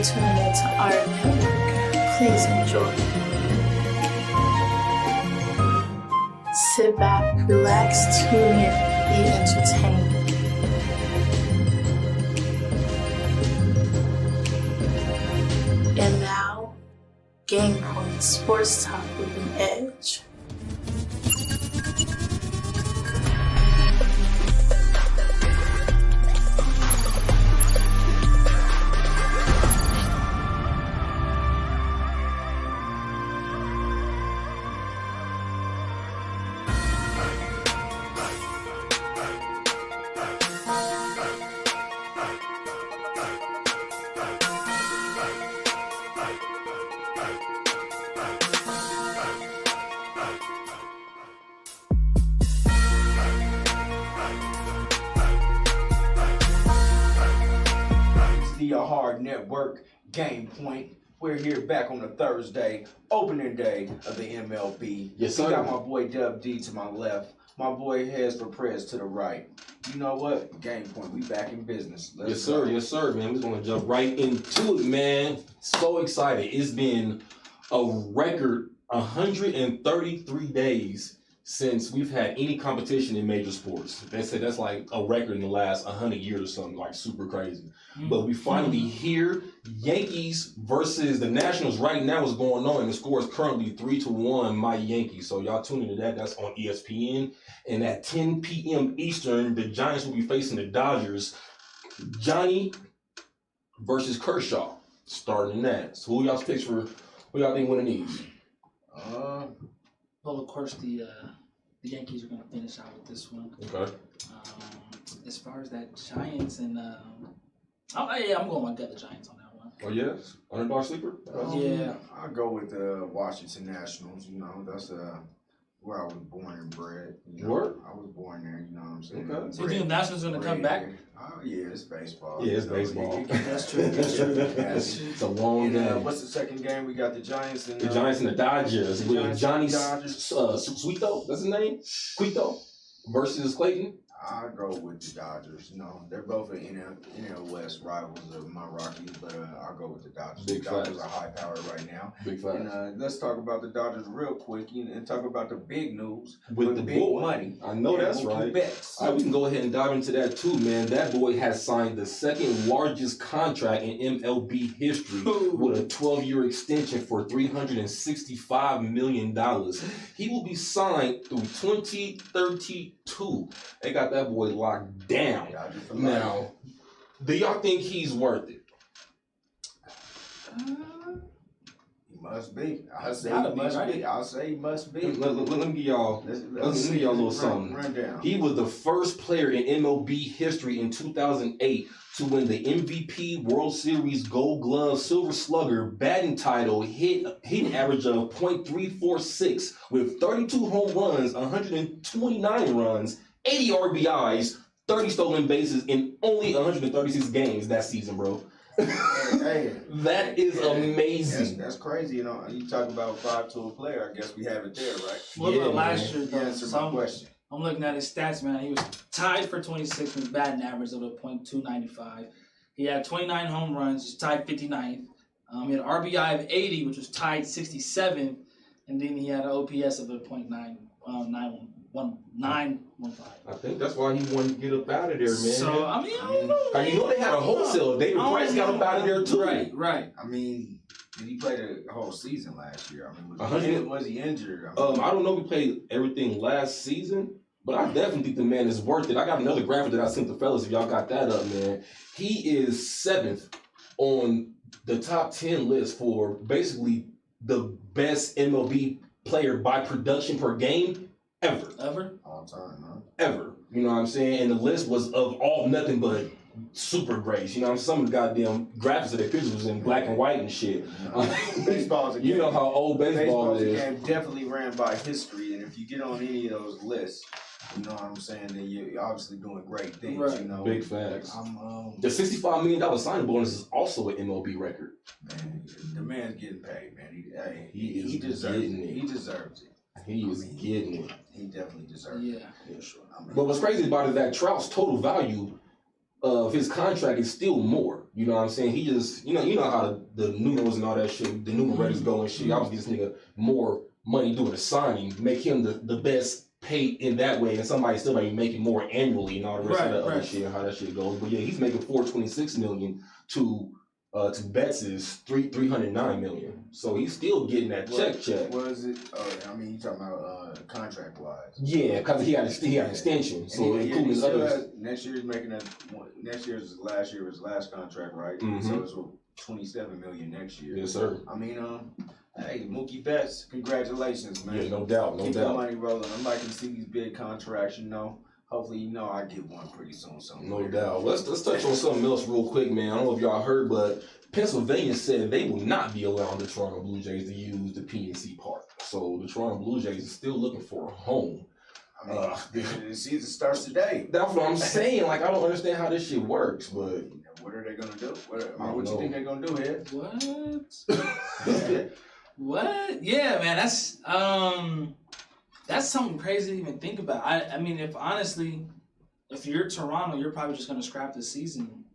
tuning in to our network. Please enjoy. Sit back, relax, tune in, be entertained. And now, Game Point Sports Talk with an Edge. The AHRR Network Game Point. We're here back on a Thursday, opening day of the MLB. Yes, sir. We got my boy Dub D to my left, my boy Heads for Prez to the right. You know what? Game Point, we back in business. Yes, sir. Yes, sir, man. We're going to jump right into it, man. So excited. It's been a record 133 days since we've had any competition in major sports. They said that's like a record in the last 100 years or something, like super crazy. But we finally here. Yankees versus the Nationals right now is going on, and the score is currently 3-1 my Yankees. So y'all tune into that. That's on ESPN. And at 10 p.m. Eastern, the Giants will be facing the Dodgers. Johnny versus Kershaw, starting that. So who y'all picks for? Who y'all think winning these? Well, of course, the Yankees are going to finish out with this one. Okay. As far as that Giants and I'm going with the Giants on that one. Oh yes, underdog sleeper. Yeah, I'll go with the Washington Nationals. You know, that's where I was born and bred. You know, Where? I was born there. You know what I'm saying? Okay. so you think the Nationals are going to come back? Oh yeah, it's baseball. Yeah, it's You know, baseball. That's true. That's true. It's a long And, game. what's the second game? We got the Giants and The Giants and the Dodgers the with Giants Johnny and the Dodgers. Sweeto, that's his name? Quito versus Clayton. I go with the Dodgers. You know, they're both an NL West rivals of my Rockies, but I'll go with the Dodgers. Big the Dodgers facts. are high powered right now. Big facts. And let's talk about the Dodgers real quick and talk about the big news With the big boy. money. I know and that's Mookie right. Betts. All right, we can go ahead and dive into that too, man. That boy has signed the second largest contract in MLB history with a 12-year extension for $365 million. He will be signed through 2032. They got that boy locked down. Dodgers for life. Now, do y'all think he's worth it? He must be. I'll say gotta he be, must right? be. I'll say he must be. Let me give y'all Let's give see y'all a little run something. Rundown. He was the first player in MLB history in 2008 to win the MVP, World Series, Gold Glove, Silver Slugger, batting title, hitting average of .346 with 32 home runs, 129 runs, 80 RBIs, 30 stolen bases in only 136 games that season, bro. Hey, That is amazing. That's crazy. You know, you talk about 5-tool player. I guess we have it there, right? What Yeah, about last man. year, though? Answer my question. I'm looking at his stats, man. He was tied for 26 with batting average of a .295. He had 29 home runs, just tied 59th. He had an RBI of 80, which was tied 67th, and then he had an OPS of a .915. I think that's why he wanted to get up out of there, man. So I mean, I don't know. And you know they had a wholesale. David Price got up out of there too. Right. I mean, did he play the whole season last year? I mean, 100 was he injured? I don't know if he played everything last season, but I definitely think the man is worth it. I got another graphic that I sent the fellas if y'all got that up, man. He is 7th on the top 10 list for basically the best MLB player by production per game ever. All time, huh? Ever. You know what I'm saying? And the list was of all nothing but super greats. You know, some of the goddamn graphics of their pictures was in black and white and shit. Baseball's a game. You know how old baseball Baseball's a is. game definitely ran by history, and if you get on any of those lists, you know what I'm saying, then you're obviously doing great things. Right. You know, Big facts. I'm The $65 million signing bonus is also an MLB record. man, the man's getting paid, man. He deserves getting it. it. He deserves it. He is getting it. He definitely deserves it. Yeah. For sure. I mean, But what's crazy about it is that Trout's total value of his contract is still more. You know what I'm saying? He just, you know how the numerals and all that shit, the numerators go and shit. I was this nigga more money doing a signing, make him the best paid in that way, and somebody still might be making more annually and all the rest of the other shit and how that shit goes. But yeah, he's making $426 million to Betts' $309 million. So he's still getting that check. Was it? Oh, I mean, you talking about contract wise? Yeah, because he had an extension. So including his others. Next year's making that. Next year's last year was last contract, right? Mm-hmm. So it's $27 million next year. Yes, sir. I mean, hey, Mookie Betts, congratulations, man. Yeah, no doubt, Keep the money rolling. I'm liking to see these big contracts, you know. Hopefully, I get one pretty soon. No doubt. Let's touch on something else real quick, man. I don't know if y'all heard, but Pennsylvania said they will not be allowing the Toronto Blue Jays to use the PNC Park. So the Toronto Blue Jays is still looking for a home. I mean, the season starts today. That's what I'm saying. Like, I don't understand how this shit works, but what are they gonna do? What you think they're gonna do here? What? What? Yeah, man. That's something crazy to even think about. I mean, if you're Toronto, you're probably just gonna scrap the season.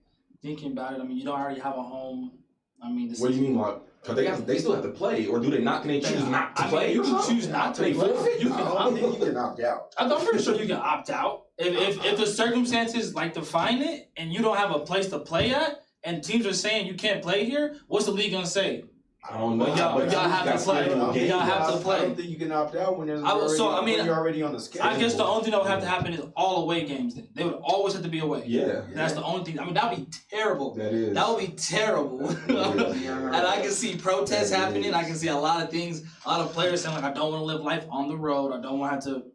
Thinking about it, I mean, you don't already have a home. I mean, what do you mean, like? Because they still have to play, or do they not? Can they choose not to play? You can choose not to play. You can opt out. I'm pretty sure you can opt out if the circumstances like define it, and you don't have a place to play at, and teams are saying you can't play here. What's the league gonna say? I don't know. Y'all have to play. Y'all have to play. I don't think you can opt out when you're already on the schedule. I guess the only thing that would have to happen is all away games. Then they would always have to be away. Yeah. That's the only thing. I mean, that would be terrible. That is. That would be terrible. And I can see protests happening. I can see a lot of things. A lot of players saying like, I don't want to live life on the road. I don't want to have to.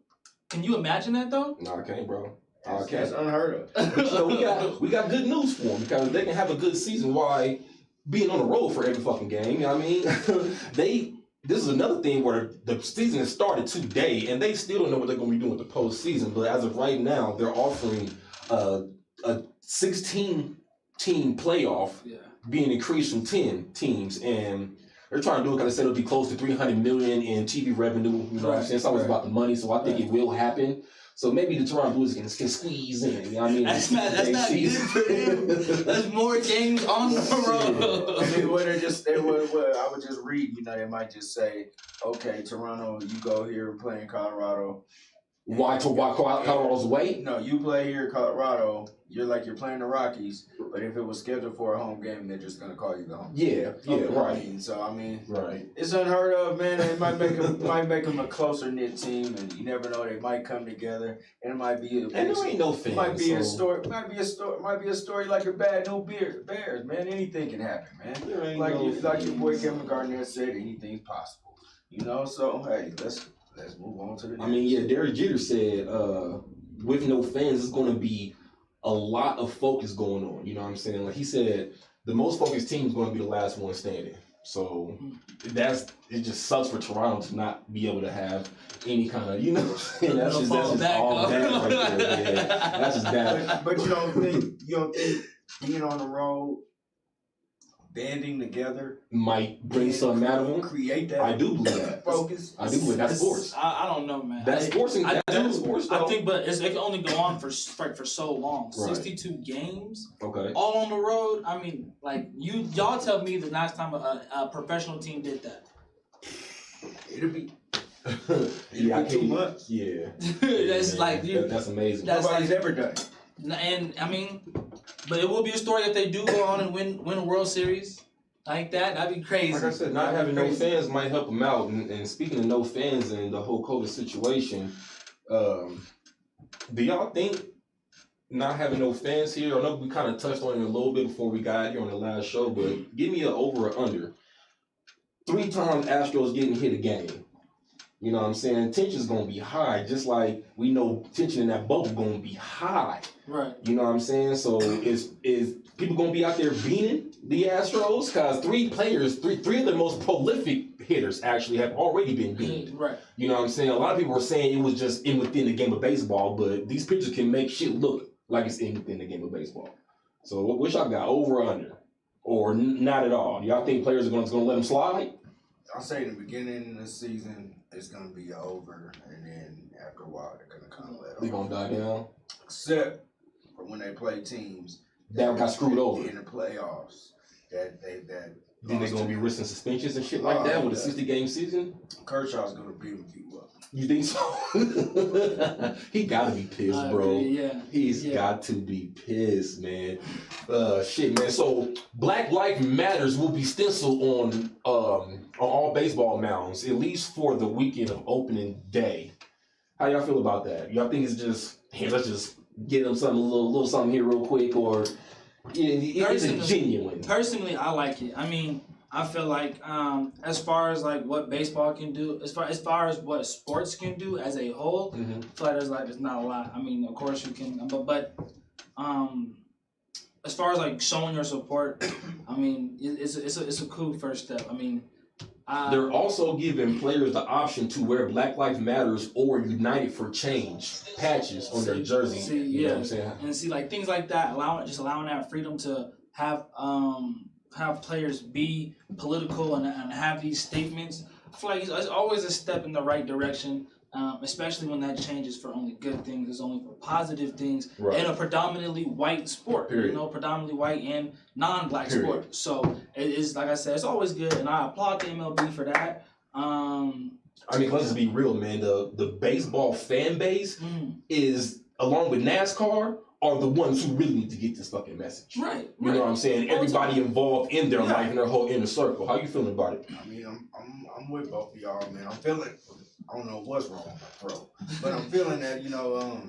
Can you imagine that though? No, I can't, bro. That's unheard of. But, we got good news for them because they can have a good season. Why? Being on the road for every fucking game, you know what I mean? This is another thing where the season has started today, and they still don't know what they're going to be doing with the postseason. But as of right now, they're offering a 16-team playoff being increased from 10 teams, and they're trying to do it because they said it'll be close to $300 million in TV revenue. You know what I'm saying? It's always about the money, so I think it will happen. So maybe the Toronto Blues can squeeze in. You know what I mean? That's not good for them. There's more games on the road. I mean, I would just read. They might just say, "Okay, Toronto, you go here and play in Colorado." Why Colorado's away? No, you play here in Colorado. You're playing the Rockies, but if it was scheduled for a home game, they're just gonna call you the home. Yeah, right. Right. It's unheard of, man. It might make them a closer knit team, and you never know. They might come together, and it might be. And there ain't no fans. Might be a story. Might be a story like your bad new Bears, man. Anything can happen, man. Like your boy Kevin Garnett said, anything's possible. So hey, let's move on to the next. I mean, yeah, Derek Jeter said, with no fans, it's going to be a lot of focus going on. You know what I'm saying? Like he said, the most focused team is going to be the last one standing. So it just sucks for Toronto to not be able to have any kind of, that's just all bad right there. Yeah. That's just bad. But you don't think being on the road, banding together might bring something out of them. Create that. I do believe that. Focus. I do believe that's sports. I don't know, man. That's sports. I though. think, but it can only go on for so long. Right. 62 games. Okay. All on the road. I mean, like y'all tell me the last time a professional team did that. It'll be 2 months. Yeah. That's amazing. Nobody's ever done. And I mean, but it will be a story if they do go on and win a World Series like that. That'd be crazy. Like I said, not having no fans might help them out. And speaking of no fans and the whole COVID situation, do y'all think not having no fans here? I know we kind of touched on it a little bit before we got here on the last show, but give me an over or under. 3 times Astros getting hit a game. You know what I'm saying? Tension's gonna be high, just like we know tension in that bubble gonna be high. Right. You know what I'm saying? So is people gonna be out there beating the Astros? Because 3 players, three of the most prolific hitters actually have already been beaten. Right. You know what I'm saying? A lot of people were saying it was just within the game of baseball, but these pitchers can make shit look like it's within the game of baseball. So what y'all got? Over or under? Or not at all? Y'all think players are gonna let them slide? I'll say in the beginning of the season, it's going to be over, and then after a while, they're going to kind of let They're off. gonna die down? Except for when they play teams that got screwed over in the playoffs. That Think they're gonna be risking suspensions and shit like that with a 60-game season? Kershaw's gonna beat him up. You think so? He gotta be pissed, bro. Yeah. He's got to be pissed, man. Shit, man. So Black Lives Matters will be stenciled on all baseball mounds, at least for the weekend of opening day. How y'all feel about that? Y'all think it's just, hey, let's just get them something, a little something here real quick, or is it genuine? Personally, I like it. I mean, I feel like as far as like what baseball can do, as far as what sports can do as a whole, I feel like there's not a lot. I mean, of course you can, but as far as like showing your support, I mean, it's a cool first step. I mean, they're also giving players the option to wear Black Lives Matters or United for Change patches on their jersey. You know what I'm saying? And see, like things like that, allowing that freedom to have players be political and have these statements. I feel like it's always a step in the right direction, especially when that changes for only good things. It's only for positive things in a predominantly white sport. Period. You know, predominantly white and non-black sport. So it is, like I said, it's always good, and I applaud the MLB for that. I mean, let's just be real, man. The baseball fan base is, along with NASCAR, are the ones who really need to get this fucking message. Right. You know what I'm saying? Everybody involved in their life and their whole inner circle. How you feeling about it? I mean, I'm with both of y'all, man. I'm feeling. I don't know what's wrong with my throat, but I'm feeling that, you know,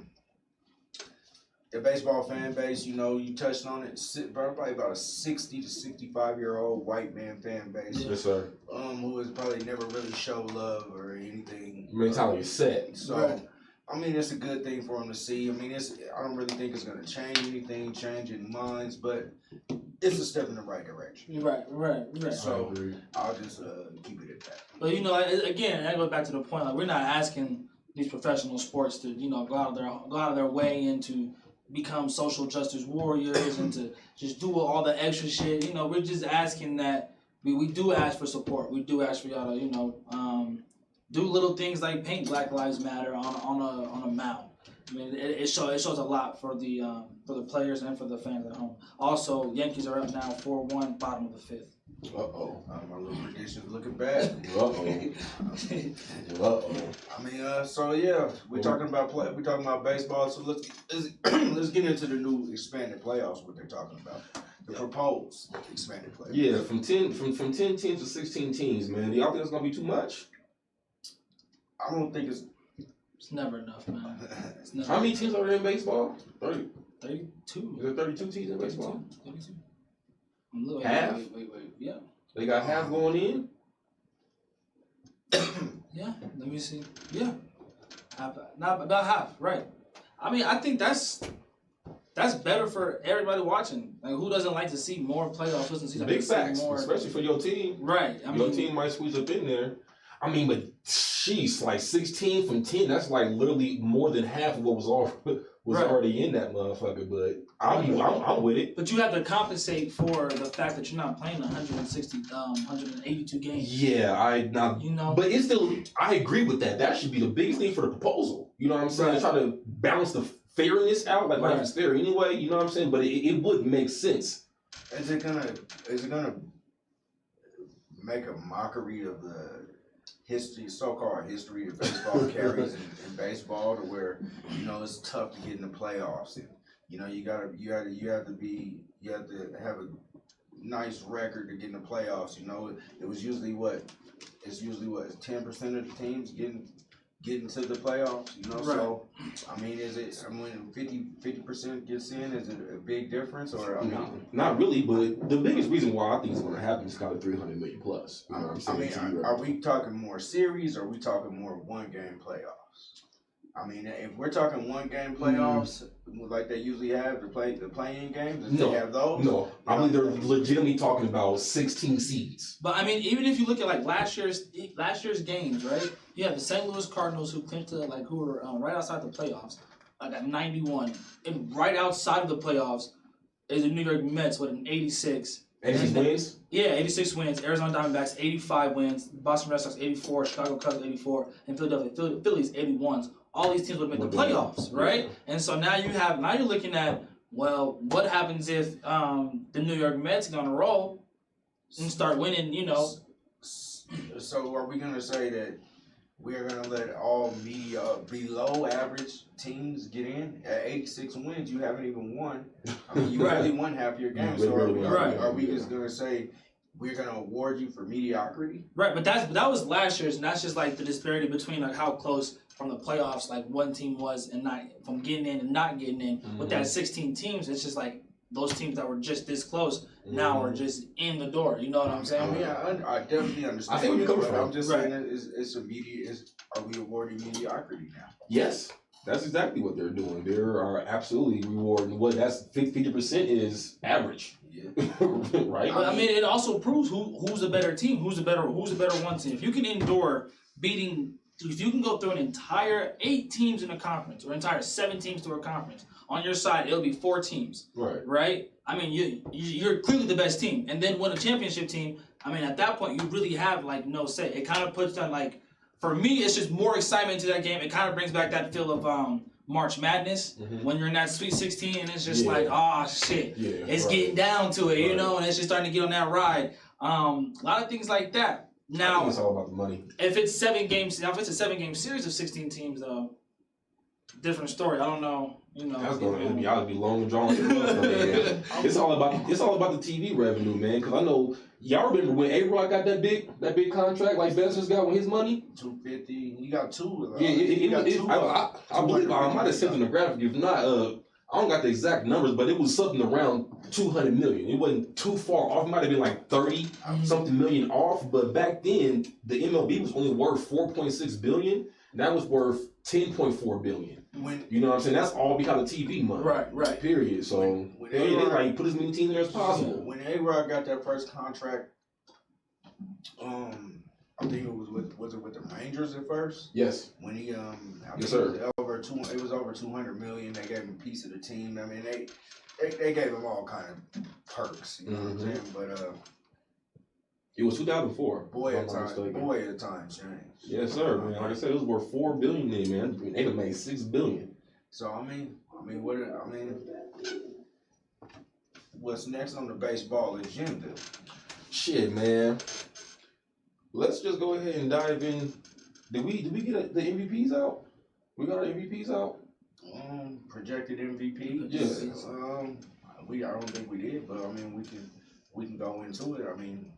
the baseball fan base, you know, you touched on it, probably about a 60 to 65-year-old white man fan base. Yes, sir. Who has probably never really showed love or anything. Mentality set. So, I mean, it's a good thing for them to see. I mean, I don't really think it's going to change anything, change in minds, but it's a step in the right direction. Right. So, I'll just keep it at that. But, you know, again, that goes back to the point, like, we're not asking these professional sports to, you know, go out of their way and to become social justice warriors and to just do all the extra shit. You know, we're just asking that, we do ask for support. We do ask for y'all to, you know, do little things like paint Black Lives Matter on a mound. I mean, it shows a lot for the players and for the fans at home. Also, Yankees are up now 4-1, bottom of the fifth. My little prediction's looking bad. I mean, so yeah, we're talking about baseball. So let's get into the new expanded playoffs. What they're talking about. The proposed expanded playoffs. Yeah, from 10 teams to 16 teams, man. Do y'all think it's gonna be too much? I don't think it's never enough, man. How many teams are in baseball? 32. Is there 32 teams in baseball? 32. Half? Wait. Yeah. They got half going in? Yeah, let me see. Yeah. Not about half, right. I mean, I think that's better for everybody watching. Like, who doesn't like to see more playoffs? Doesn't see Big facts, especially for your team. Right. Your team might squeeze up in there. I mean, but jeez, like 16 from 10, that's like literally more than half of what was already in that motherfucker. But I'm with it. But you have to compensate for the fact that you're not playing 182 games. Yeah, you know. But it's still, I agree with that. That should be the biggest thing for the proposal. You know what I'm saying? Right. Try to balance the fairness out, like life is fair anyway. You know what I'm saying? But it would make sense. Is it gonna make a mockery of the so-called history of baseball carries in baseball, to where, you know, it's tough to get in the playoffs, and you know you have to have a nice record to get in the playoffs. You know, it was usually 10% of the teams getting to the playoffs. You know, so I mean, when 50% gets in, is it a big difference, or not really? But the biggest reason why I think it's going to happen is kind of 300 million plus. You know what I'm saying? I mean, are we talking more series, or are we talking more one-game playoffs? I mean, if we're talking one-game playoffs, like they usually have the play-in games, if they have those. No, I believe they're legitimately talking about 16 seeds. But I mean, even if you look at like last year's games, right? You have the St. Louis Cardinals who who were right outside the playoffs, like at 91, and right outside of the playoffs is the New York Mets with an 86. 86 wins? Yeah, 86 wins. Arizona Diamondbacks 85 wins. Boston Red Sox 84. Chicago Cubs 84, and Phillies 81s. All these teams would make the playoffs, right? And so now you're looking at Well, what happens if the New York Mets are on a roll and start winning? You know. So are we gonna say that we're gonna let all below average teams get in? At 86 wins, you haven't even won. I mean, you really won half your games. So are we just gonna say we're gonna award you for mediocrity? Right, but that was last year's, and that's just like the disparity between like how close from the playoffs like one team was and not from getting in and not getting in. Mm-hmm. With that 16 teams, it's just like those teams that were just this close now are just in the door. You know what I'm saying? I mean, I definitely understand. I think we come from. I'm just saying are we awarding mediocrity now? Yes. That's exactly what they're doing. They are absolutely rewarding what that's 50% is average. Yeah. Right? I mean, it also proves who's a better team, who's a better one team. If you can endure if you can go through an entire 8 teams in a conference or entire 7 teams through a conference, on your side it'll be 4 teams. Right. Right? I mean, you're clearly the best team, and then win a championship team. I mean, at that point you really have like no say. It kind of puts on like. For me, it's just more excitement to that game. It kind of brings back that feel of March Madness when you're in that Sweet 16 and it's just like, oh shit, it's getting down to it, you know, and it's just starting to get on that ride. A lot of things like that. Now, it's all about the money. If it's 7 games, now if it's a 7-game series of 16 teams, though, different story. I don't know. You know, that's gonna be long and drawn. It's all about the TV revenue, man. Because I know y'all remember when AHRR got that big contract like Bezos got with his money. 250. He got 2. I believe I might have sent them the graphic. If not, I don't got the exact numbers, but it was something around 200 million. It wasn't too far off. It might have been like 30 something million off. But back then, the MLB was only worth 4.6 billion. And that was worth 10.4 billion. You know what I'm saying? That's all because of TV money. Right. Period. So they like put as many teams in there as possible. When AHRR got that first contract, I think it was with the Rangers at first? Yes. When he yes, sir. It was over 200 million. They gave him a piece of the team. I mean, they gave him all kind of perks. You know what I'm saying? But it was 2004. Boy at a time changed. Yes, sir. Man, like I said, it was worth $4 billion then, man. They made $6 billion. So what's next on the baseball agenda? Shit, man. Let's just go ahead and dive in. Did we get the MVPs out? We got our MVPs out. Projected MVP. Yes. I don't think we did, but I mean we can go into it. I mean.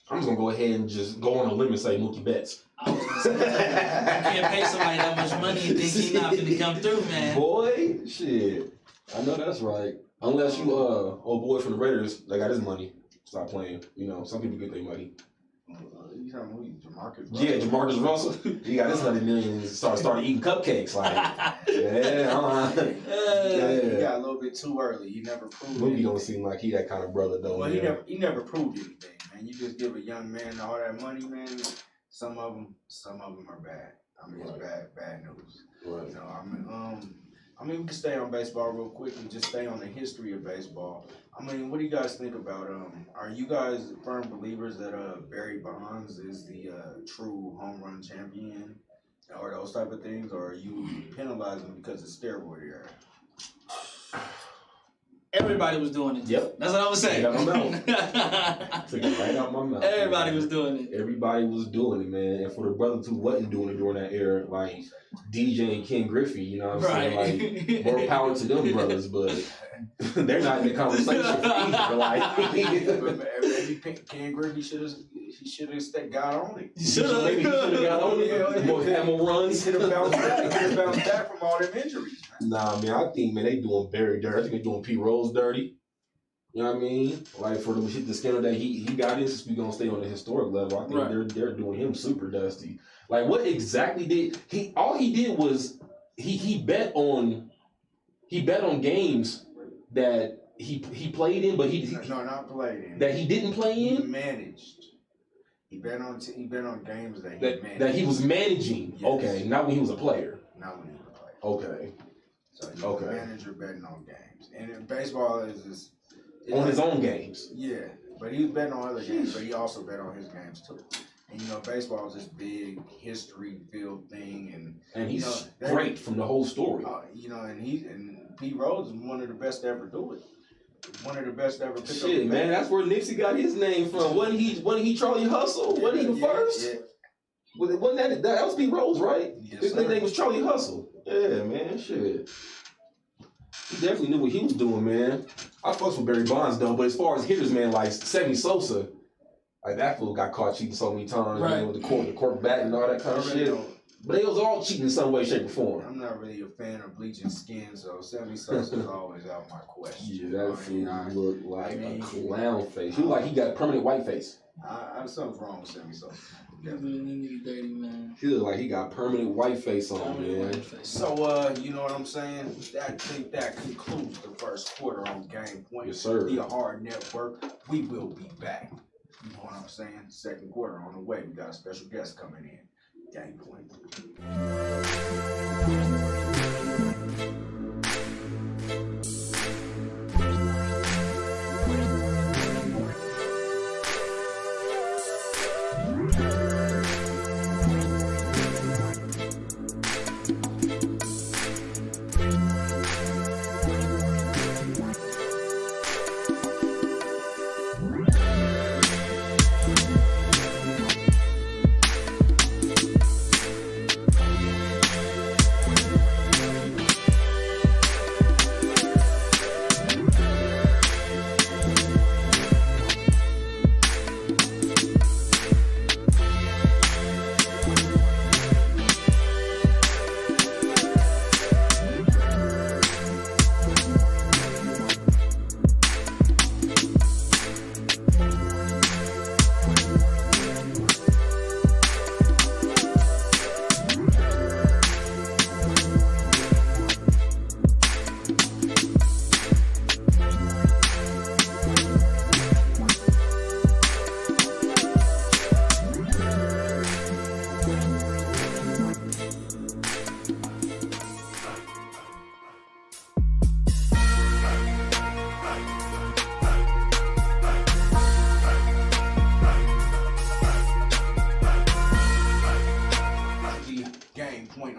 I'm just gonna go ahead and just go on a limb and say Mookie Betts. I was gonna say, you can't pay somebody that much money and think he's not gonna come through, man. Boy, shit. I know that's right. Unless you old boy from the Raiders that got his money. Stop playing. You know, some people get their money. You talking about Jamarcus Russell? Yeah, Jamarcus Russell. He got his $100 million and started eating cupcakes. Like, He got a little bit too early. He never proved Mookie don't seem like he that kind of brother, though. Well, he never proved anything, man. You just give a young man all that money, man. Some of them are bad. I mean, it's bad news. Right. You know, I mean, we can stay on baseball real quick and just stay on the history of baseball. I mean, what do you guys think about, are you guys firm believers that Barry Bonds is the true home run champion or those type of things, or are you penalizing him because of steroid era? Everybody was doing it. Yep. That's what I was saying. Took it right out my mouth. Everybody was doing it. Everybody was doing it, man. And for the brothers who wasn't doing it during that era, like DJ and Ken Griffey, you know what I'm saying? Like, more power to them brothers, but they're not in the conversation either. Like, maybe Ken Griffey should have got on it. Maybe he should have got on it. Had more runs. He could have bounced back from all them injuries. Nah, man, I think, man, they doing Barry dirty. I think they doing Pete Rose dirty. You know what I mean? Like, for the scandal that he got in, since we gonna stay on the historic level, I think they're doing him super dusty. Like, what exactly did he? All he did was he bet on games that he played in, but not played in. That he didn't play in. He managed. He bet on games that he managed. That he was managing. Yes. Okay, not when he was a player. Not when he was a player. Okay. So he's a manager betting on games, and in baseball is on his own games. Yeah, but he was betting on other games, but he also bet on his games too. And baseball is this big history-filled thing, and he's great from the whole story. And Pete Rose is one of the best to ever do it. One of the best to ever pick up. Shit, man, that's where Nipsey got his name from. Wasn't he Charlie Hustle? Wasn't he the first? Yeah. Wasn't that was Pete Rose, right? Yes, his sir. name was Charlie Hustle. Yeah, man, shit. He definitely knew what he was doing, man. I fucks with Barry Bonds though, but as far as hitters, man, like Sammy Sosa, like that fool got caught cheating so many times, right. Man, with the cork bat and all that kind of shit. But they was all cheating in some way, shape, or form. I'm not really a fan of bleaching skin, so Sammy Sosa is always out my question. Yeah, that fool looked like a clown face. He looked like he got a permanent white face. Something's wrong with Sammy Sosa. Nigga dirty, man. He looked like he got permanent white face on, man. So, you know what I'm saying? I think that concludes the first quarter on Game Point. Yes, sir. The AHRR Network. We will be back. You know what I'm saying? Second quarter on the way. We got a special guest coming in. Game Point.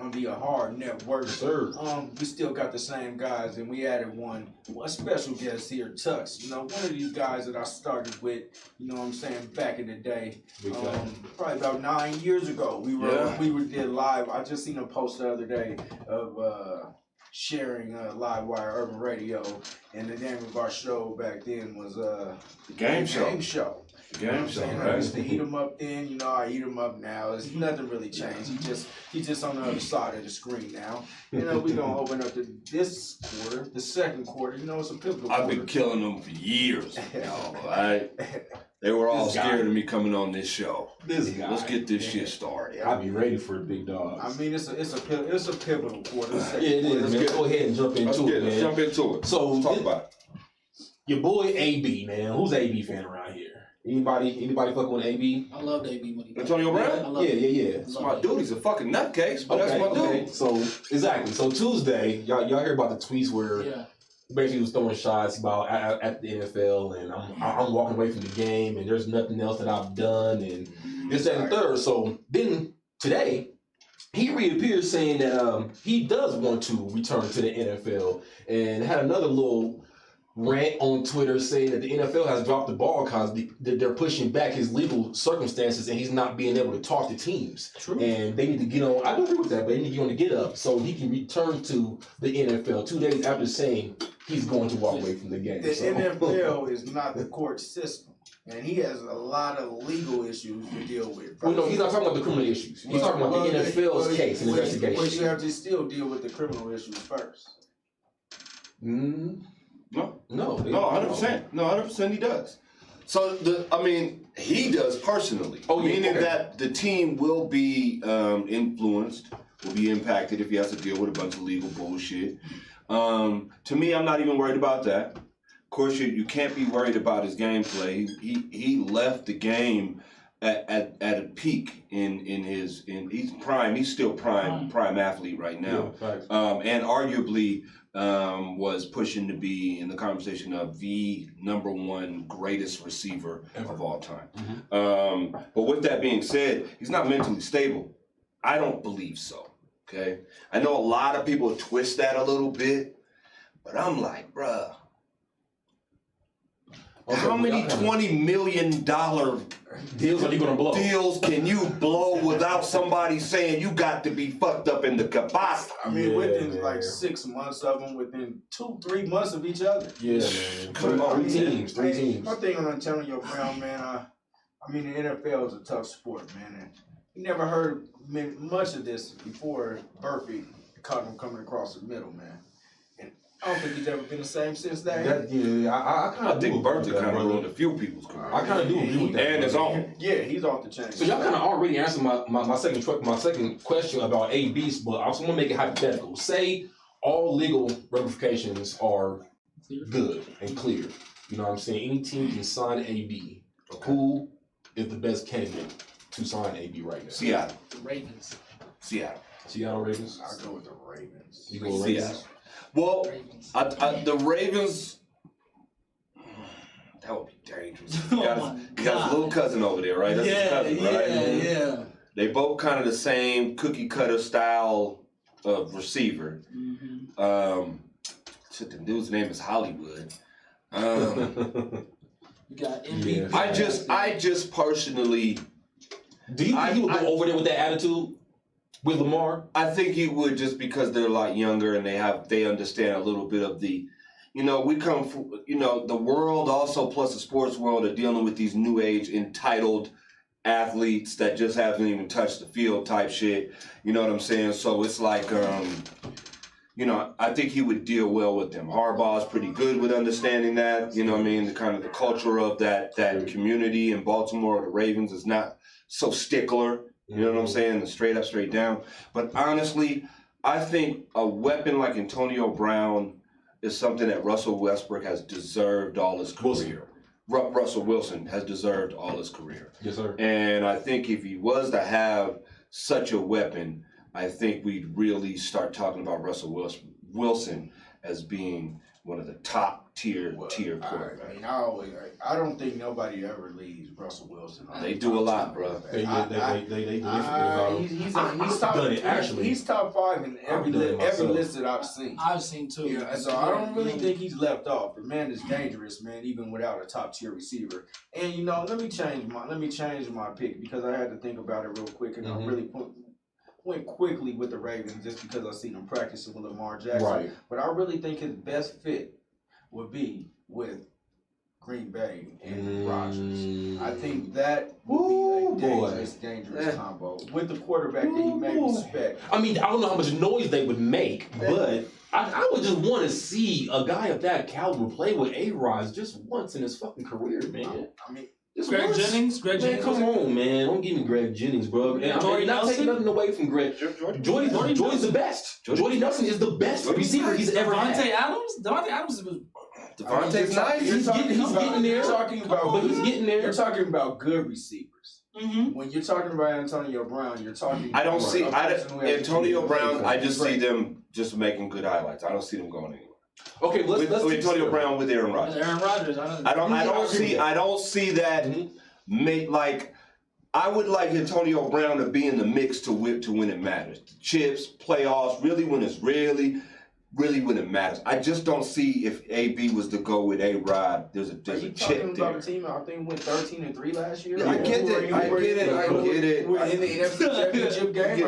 The AHRR Network. Sir. We still got the same guys, and we added a special guest here, Tux. One of these guys that I started with, back in the day. Probably about 9 years ago. We did live. I just seen a post the other day of sharing Live Wire Urban Radio, and the name of our show back then was The Game Show. Game Show. Game Show, I used to eat him up then, I eat him up now. It's nothing really changed. He's just on the other side of the screen now. We're gonna open up this quarter, the second quarter. It's a pivotal quarter. I've been killing them for years. Right? They were all scared of me coming on this show. Let's get this shit started. I'll be ready for the big dogs. I mean, it's a pivotal quarter. Yeah, it is, man. Go ahead and jump into it, man. Let's jump into it. So let's talk about it. Your boy AB, man. Who's an AB fan around here? Anybody fucking with AB? I love AB when he Antonio Brown? Yeah. That's my dude. He's a fucking nutcase, but that's my dude. So exactly. So Tuesday, y'all hear about the tweets where basically he was throwing shots about at the NFL, and I'm walking away from the game, and there's nothing else that I've done, and this, that, and the third. So then today, he reappears saying that he does want to return to the NFL, and had another little rant on Twitter saying that the NFL has dropped the ball because they're pushing back his legal circumstances and he's not being able to talk to teams. True. And they need to get on, I don't agree with that, but they need to get on the get up so he can return to the NFL 2 days after saying he's going to walk away from the game. The NFL is not the court system. And he has a lot of legal issues to deal with. Well, no, he's not talking about the criminal issues. He's talking about the NFL's case and investigation. But you have to still deal with the criminal issues first. No, 100%. No, 100% he does. So he does personally. Meaning that the team will be influenced, will be impacted if he has to deal with a bunch of legal bullshit. To me, I'm not even worried about that. Of course, you can't be worried about his gameplay. He left the game at a peak in he's prime. He's still prime athlete right now, and arguably was pushing to be in the conversation of the #1 greatest receiver of all time. But with that being said, he's not mentally stable. I don't believe so. Okay, I know a lot of people twist that a little bit, but I'm like, bruh, how many $20 million deals are you gonna blow? Deals can you blow without somebody saying you got to be fucked up in the cabasa? I mean, within like 6 months of them, within 2-3 months of each other. Yeah, man. Come on, three teams. My thing on Antonio Brown, man. I mean, the NFL is a tough sport, man. And you never heard much of this before Burpee caught him coming across the middle, man. And I don't think he's ever been the same since that. I think Burpee kind of ruined a few people's career. I kind of do agree with that. And his own. Yeah, he's off the chain. So y'all kind of already answered my second question about ABs, but I also want to make it hypothetical. Say all legal ramifications are good and clear. You know what I'm saying? Any team can sign AB. Who is the best candidate to sign AB right now? Seattle. The Ravens. Seattle Ravens? I go with the Ravens. You go with Seattle. Ravens? Well, Ravens. the Ravens, that would be dangerous. You got his little cousin over there, right? That's his cousin, right? Yeah. They both kind of the same cookie cutter style of receiver. Shit, the dude's name is Hollywood. You got MVP. I just personally. Do you think he would go over there with that attitude with Lamar? I think he would, just because they're a lot younger and they understand a little bit of the, we come from, the world also plus the sports world are dealing with these new age entitled athletes that just haven't even touched the field type shit. You know what I'm saying? So it's like, I think he would deal well with them. Harbaugh's pretty good with understanding that. You know what I mean? The kind of the culture of that community in Baltimore, the Ravens, is not so stickler. You know what I'm saying? Straight up, straight down. But honestly, I think a weapon like Antonio Brown is something that Russell Westbrook has deserved all his career. Russell Wilson has deserved all his career. Yes, sir. And I think if he was to have such a weapon, I think we'd really start talking about Russell Wilson as being one of the top tier quarterbacks. I mean, I don't think nobody ever leaves Russell Wilson. They do a lot, bro. He's top 5 in every list that I've seen. I've seen too. Yeah, so I don't really think he's left off. The man is dangerous, man, even without a top tier receiver. And let me change my pick because I had to think about it real quick, and I really went quickly with the Ravens just because I seen him practicing with Lamar Jackson. Right. But I really think his best fit would be with Green Bay and Rodgers. I think that would be a dangerous combo with the quarterback that he may respect. I mean, I don't know how much noise they would make, but I would just want to see a guy of that caliber play with AHRR just once in his fucking career, man. I mean, Greg Jennings. Come on, man. Don't give me Greg Jennings, bro. And I'm not taking nothing away from Greg. Jordy's the best. Jordy Nelson is the best receiver he's ever had. Devontae Adams was. Devontae's nice. He's getting there. But he's getting there. You're talking about good receivers. When you're talking about Antonio Brown, you're talking. I don't see Antonio Brown. I just see them just making good highlights. I don't see them going anywhere. Okay, let's Antonio Brown with Aaron Rodgers. Aaron Rodgers. I don't see that. I would like Antonio Brown to be in the mix to when it matters. Chips, playoffs, really when it matters. I just don't see if AB was to go with A-Rod. There's a chip there. Talking about a team I think went 13-3 last year. I get it. In the NFC Championship game,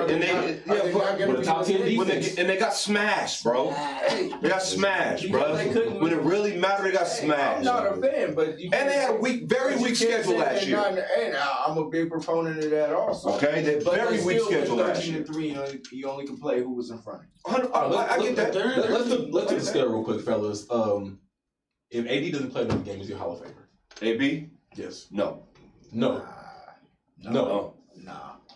with a top 10 defense, and they got smashed, bro. They got smashed, bro. When it really mattered, they got smashed. I'm not a fan, but and they had a very weak schedule last year. And I'm a big proponent of that also. Okay, they very weak schedule last year. 13-3, you only can play who was in front of you. I get that. Let's do the scale real quick, fellas. If AD doesn't play another game, is he a Hall of Famer? AB? Yes. No. No.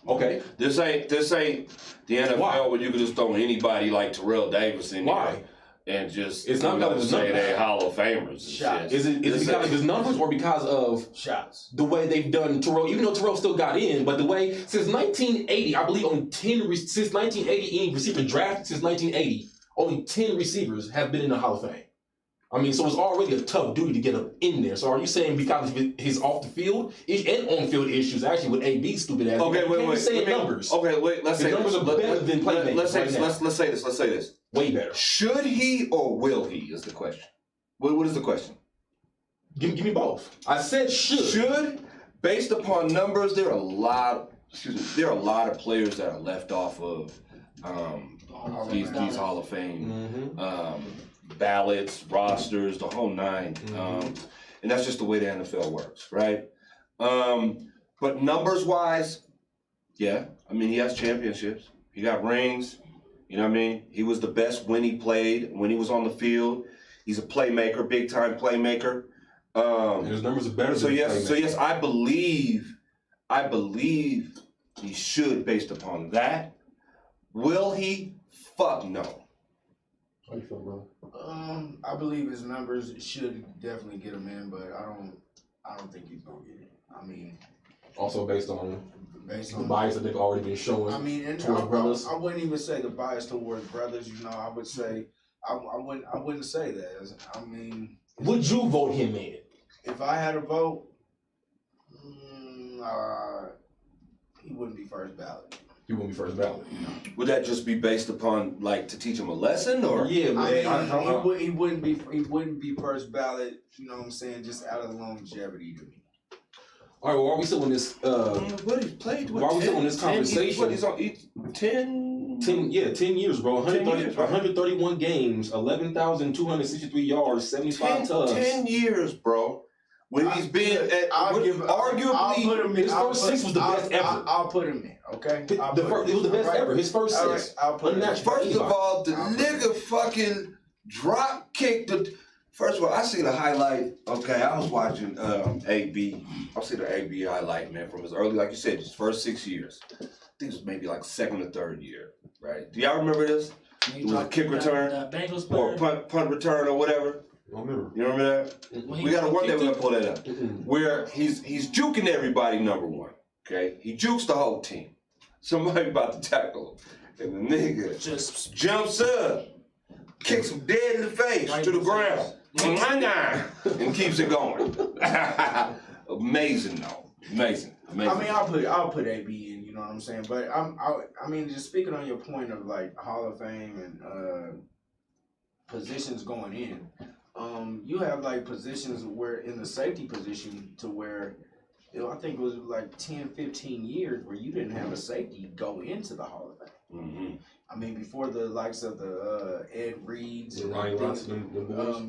Okay. This ain't the NFL where you can just throw anybody like Terrell Davis in there and just it's not because of say they Hall of Famers. Shots. Is it because of his numbers or because of shots? The way they've done Terrell, even though Terrell still got in, but the way since 1980, I believe since 1980, any receiver drafted since 1980 only 10 receivers have been in the Hall of Fame. I mean, so it's already a tough duty to get up in there. So are you saying because of his off the field and on field issues, actually with AB's stupid ass? Okay, wait. Say numbers. Okay, wait. Let's say numbers this. are better than playmakers. Let's say this. Let's say this. Way better. Should he or will he? Is the question. What is the question? Give me both. I said should. Should, based upon numbers, there are a lot of players that are left off of these Hall of Fame ballots, rosters, the whole nine. And that's just the way the NFL works, right? But numbers wise, yeah. I mean, he has championships. He got rings. You know what I mean? He was the best when he played, when he was on the field. He's a playmaker, big time playmaker. His numbers are better. So yes, I believe he should based upon that. Will he? Fuck no. How you feel, bro? I believe his numbers should definitely get him in, but I don't think he's gonna get it. I mean, also based on the bias that they've already been showing. I mean, and I wouldn't even say the bias towards brothers. You know, I would say I wouldn't say that. I mean, would you vote him in? If I had a vote, he wouldn't be first ballot. He wouldn't be first ballot. Would that just be based upon like to teach him a lesson, or? Yeah, man. He wouldn't be first ballot. You know what I'm saying? Just out of the longevity to me. All right. Well, while we still in this, what he played? While we still in this conversation, he's on 10 years, bro. 131 games, 11,263 yards, 75 tubs. 10 years, bro. When he's been at arguably his first six was the best ever. I'll put him in, okay? It was the best ever. His first six. I'll put him in. First of all, the nigga fucking drop kicked the. First of all, I seen a highlight. Okay, I was watching AB. I seen the AB highlight, man, from his early, like you said, his first 6 years. I think it was maybe like second or third year, right? Do y'all remember this? It was a kick return or punt return or whatever. I remember. You remember that? We got one day we're gonna pull that up. Where he's juking everybody. Number one, okay, he jukes the whole team. Somebody about to tackle him, and the nigga just jumps up, kicks him dead in the face to the ground, and keeps it going. Amazing though, amazing. I mean, I'll put AB in. You know what I'm saying? But I mean, just speaking on your point of like Hall of Fame and positions going in. You have like positions where in the safety position to where, I think it was like 10, 15 years where you didn't have a safety go into the Hall of Fame. I mean, before the likes of the Ed Reeds, and Ronnie Lott,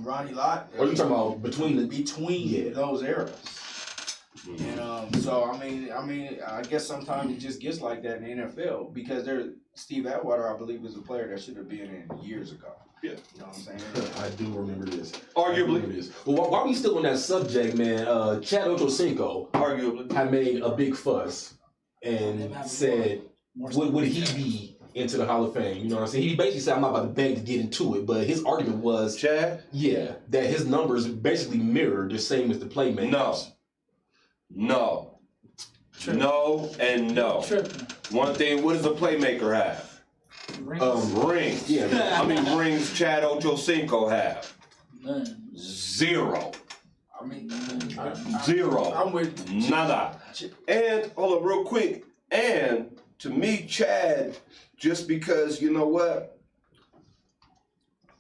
Ronnie Lott. Are you talking about between those eras? And so I guess sometimes it just gets like that in the NFL because Steve Atwater, I believe, is a player that should have been in years ago. Yeah. You know what I'm saying? I do remember this. Arguably. Well, while we still on that subject, man, Chad Ochocinco arguably had made a big fuss and said, would he be into the Hall of Fame? You know what I'm saying? He basically said, I'm not about to beg to get into it, but his argument was, Chad? Yeah, that his numbers basically mirrored the same as the playmakers. No, and no. One thing, what does a playmaker have? Rings. Yeah. How many rings Chad Ochocinco have? Zero. I mean, zero. I'm with nada. And hold on, real quick. And to me, Chad, just because you know what,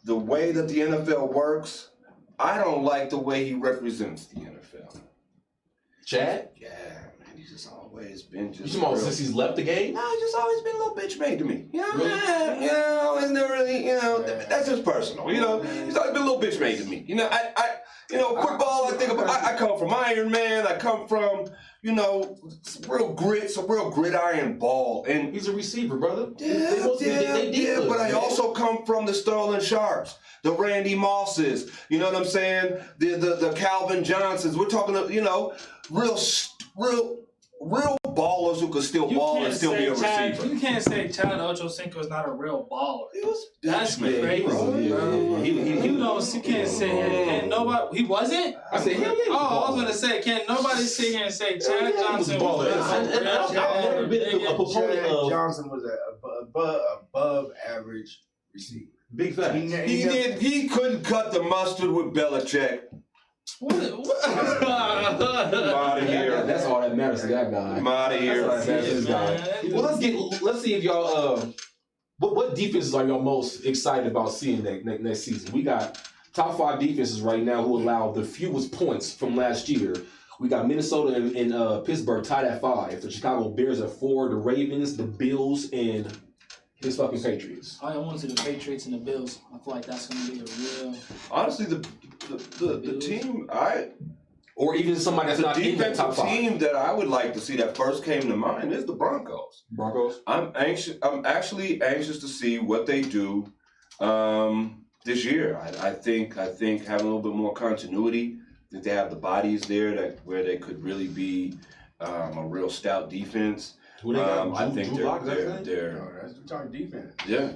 the way that the NFL works, I don't like the way he represents the NFL. Chad? Yeah, man, he's just always been just. You talking about since he's left the game? No, he's just always been a little bitch made to me. You know, really? You know, it's never really, that's just personal. You know, he's always been a little bitch made to me. You know, football. I think about. I come from Iron Man. I come from, some real gridiron ball, and he's a receiver, brother. Yeah, but I also come from the Sterling Sharps, the Randy Mosses. You know what I'm saying? The Calvin Johnsons. We're talking, real ballers who could still ball and still be a receiver. You can't say Chad Ochocinco is not a real baller. That's crazy, bro. You can't say and nobody. He wasn't. I said, hell yeah. I was gonna say, can't nobody sit here and say Chad Johnson was a baller. Chad Johnson was above average receiver. Big facts. He couldn't cut the mustard with Belichick. What? I'm out of here. That's all that matters to that guy. I'm out of here. That's all that matters to this guy. Well, let's see if y'all what defenses are y'all most excited about seeing next season? We got top 5 defenses right now who allow the fewest points from last year. We got Minnesota and Pittsburgh tied at 5. The Chicago Bears at 4. The Ravens, the Bills, and his fucking Patriots. I want to see the Patriots and the Bills. I feel like that's going to be a real. Honestly, the team or even somebody that's not in the top 5. team that I would like to see that first came to mind is the Broncos. Broncos. I'm actually anxious to see what they do this year. I think having a little bit more continuity. I think they have the bodies there where they could really be a real stout defense. Who they got? I think they're That's talking defense. yeah.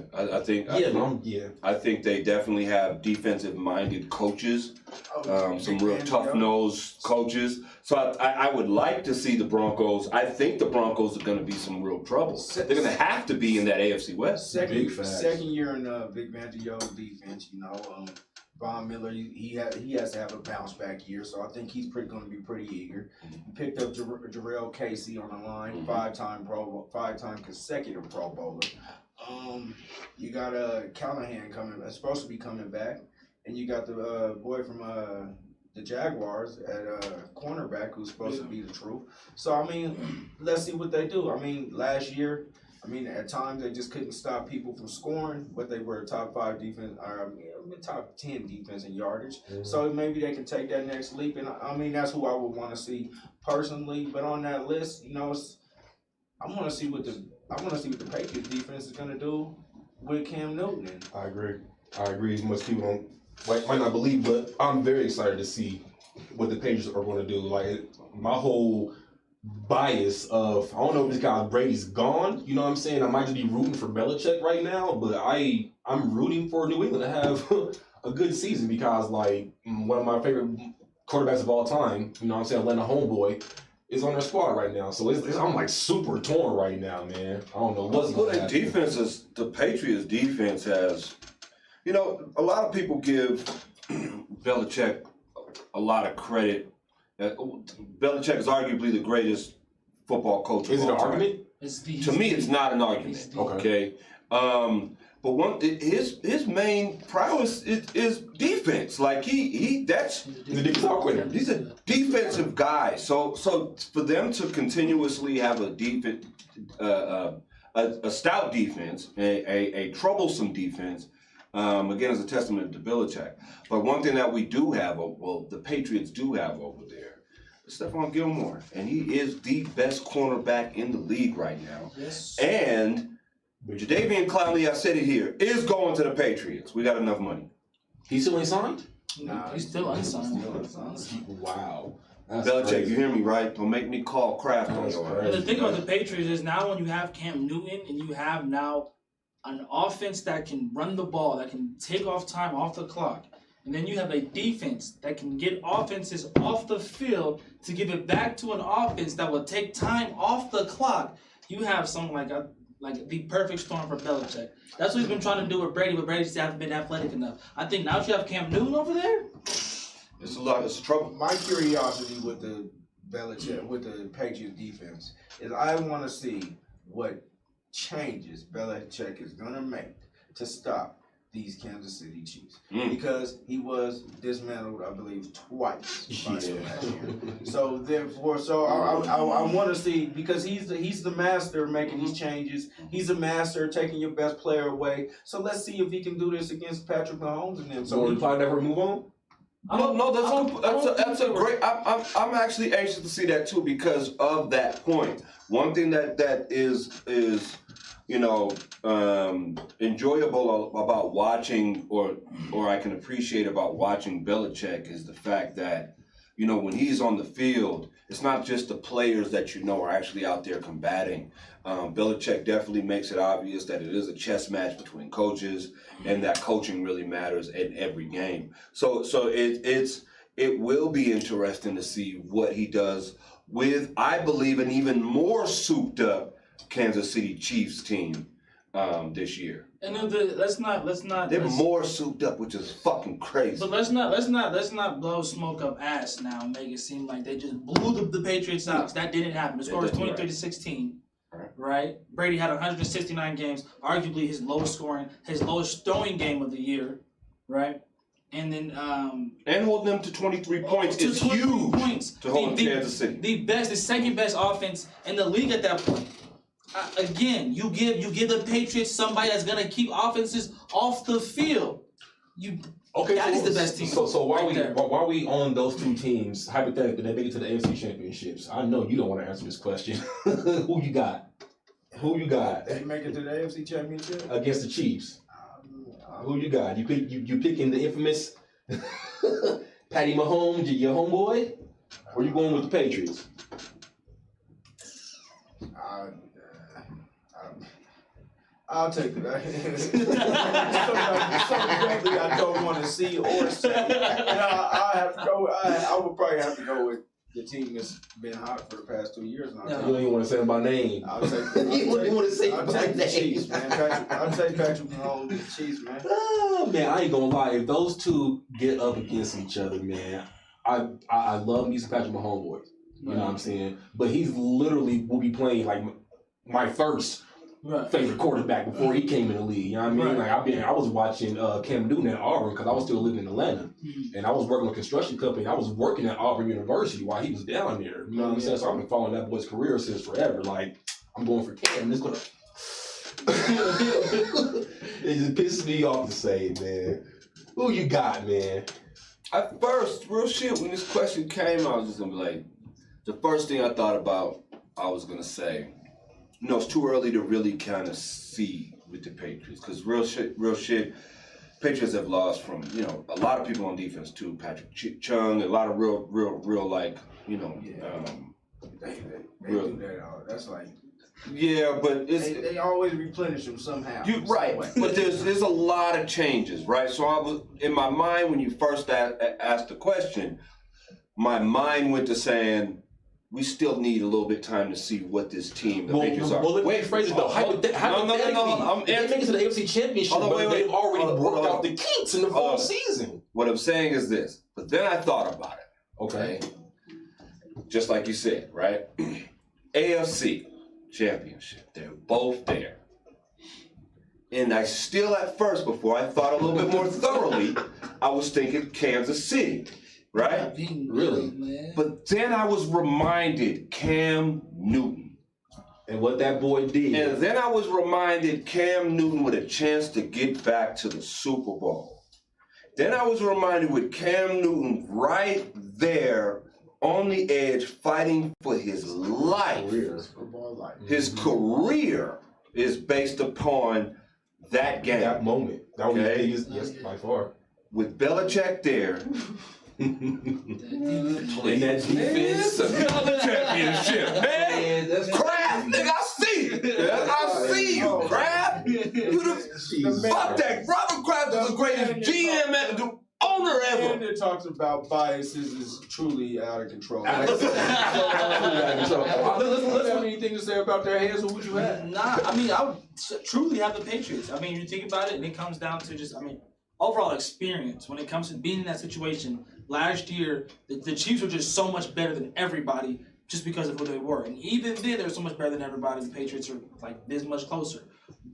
I think they definitely have defensive-minded coaches, some real tough-nosed coaches. So I would like to see the Broncos. I think the Broncos are going to be some real trouble. They're going to have to be in that AFC West. Second year in Vic Fangio's defense. Von Miller, he has to have a bounce back year, so I think he's going to be pretty eager. He picked up Jarrell Casey on the line, 5-time consecutive Pro Bowler. You got Callahan supposed to be coming back, and you got the boy from the Jaguars at cornerback who's supposed to be the truth. So I mean, let's see what they do. I mean, last year. At times they just couldn't stop people from scoring, but they were a top 5 defense, or top 10 defense in yardage. Mm-hmm. So maybe they can take that next leap, and that's who I would want to see personally. But on that list, I want to see what the Patriots defense is going to do with Cam Newton. I agree. Most people might not believe, but I'm very excited to see what the Patriots are going to do. Like my whole bias of I don't know if this guy Brady's gone. You know what I'm saying? I might just be rooting for Belichick right now, but I'm rooting for New England to have a good season because like one of my favorite quarterbacks of all time, you know what I'm saying, Atlanta homeboy, is on their squad right now. So I'm like super torn right now, man. I don't know what's going to happen. The Patriots defense has, a lot of people give Belichick a lot of credit. Belichick is arguably the greatest football coach. Is it an argument? To me, it's not an argument. Okay. But his main prowess is defense. Like he's a defensive guy. So for them to continuously have a defense, a stout defense, a troublesome defense. Again, is a testament to Belichick. But one thing that we do have, the Patriots do have over there, is Stephon Gilmore. And he is the best cornerback in the league right now. Yes. And Jadeveon Clowney, I said it here, is going to the Patriots. We got enough money. He still ain't signed? Nah, he's still unsigned. Wow. Belichick, crazy. You hear me, right? Don't make me call Kraft on your ass. The thing about the Patriots is now when you have Cam Newton and you have now an offense that can run the ball, that can take off time off the clock, and then you have a defense that can get offenses off the field to give it back to an offense that will take time off the clock, you have something like the perfect storm for Belichick. That's what he's been trying to do with Brady, but Brady just hasn't been athletic enough. I think now that you have Cam Newton over there, it's trouble. My curiosity with the Patriots defense is I want to see what changes Belichick is going to make to stop these Kansas City Chiefs because he was dismantled, I believe, twice by them last year. So therefore, I want to see because he's the master of making these changes. He's a master of taking your best player away. So let's see if he can do this against Patrick Mahomes and them. So he probably never move on. That's a great. I'm actually anxious to see that too because of that point. One thing that is enjoyable about watching or I can appreciate about watching Belichick is the fact that when he's on the field, it's not just the players that are actually out there combating. Belichick definitely makes it obvious that it is a chess match between coaches and that coaching really matters in every game. So it will be interesting to see what he does with, I believe, an even more souped up Kansas City Chiefs team this year. And then let's not. They're more souped up, which is fucking crazy. But let's not blow smoke up ass now and make it seem like they just blew the Patriots out. 'Cause that didn't happen. The score was 23-16. Right? Brady had 169 games, arguably his lowest throwing game of the year. Right? And then and holding them to 23 points is huge to hold Kansas City. The second best offense in the league at that point. Again, you give the Patriots somebody that's gonna keep offenses off the field. That is the best team. So while we on those two teams, hypothetically, they make it to the AFC Championships. I know you don't want to answer this question. Who you got? They make it to the AFC Championship against the Chiefs. Who you got? You picking the infamous Patty Mahomes, your homeboy, or you going with the Patriots? I'll take it. Something I don't want to see or say. I have to go. I would probably have to go with the team that's been hot for the past 2 years now. You don't even want to say it by name. I'll take the Chiefs, man. I'll take Patrick Mahomes and the Chiefs, man. Oh, man, I ain't gonna lie. If those two get up against each other, man, I love me some Patrick Mahomes boys. You know what I'm saying? But he's literally will be playing like my first favorite quarterback before he came in the league. You know what I mean? Like I was watching Cam Newton at Auburn because I was still living in Atlanta, and I was working with a construction company. I was working at Auburn University while he was down there. You know what I'm saying? So I've been following that boy's career since forever. Like I'm going for Cam. It's gonna. It just pisses me off to say it, man. Who you got, man? At first, real shit, when this question came, I was just gonna be like, the first thing I thought about, I was gonna say, it's too early to really kind of see with the Patriots. Because real shit, Patriots have lost from, a lot of people on defense too. Patrick Chung, a lot of real like, They do that. That's like. Yeah, but they always replenish them somehow. You're right, but there's a lot of changes, right? So I was in my mind when you first asked the question, my mind went to saying we still need a little bit of time to see what this team, the Patriots are. Well, let me phrase it though. No. They make it to the AFC Championship, but they've already worked out the kinks in the fall season. What I'm saying is this, but then I thought about it. Okay, just like you said, right? AFC Championship, they're both there. And I still at first, before I thought a little bit more thoroughly, I was thinking Kansas City, right? Really? But then I was reminded Cam Newton. And what that boy did. And then I was reminded Cam Newton with a chance to get back to the Super Bowl. Then I was reminded with Cam Newton right there on the edge fighting for his life. His career is based upon that game. That moment. That was the biggest, yes, by far. With Belichick there. In that defense. Another championship, man. Kraft, nigga, I see you. I see you, Kraft. Fuck that. Robert Kraft is the greatest GM and the owner ever. And it talks about biases is truly out of control. Let's have anything to say about their heads, or would you have? Nah, I mean, I would truly have the Patriots. I mean, you think about it, and it comes down to just, overall experience. When it comes to being in that situation, last year, the Chiefs were just so much better than everybody just because of who they were. And even then, they were so much better than everybody. The Patriots are like this much closer.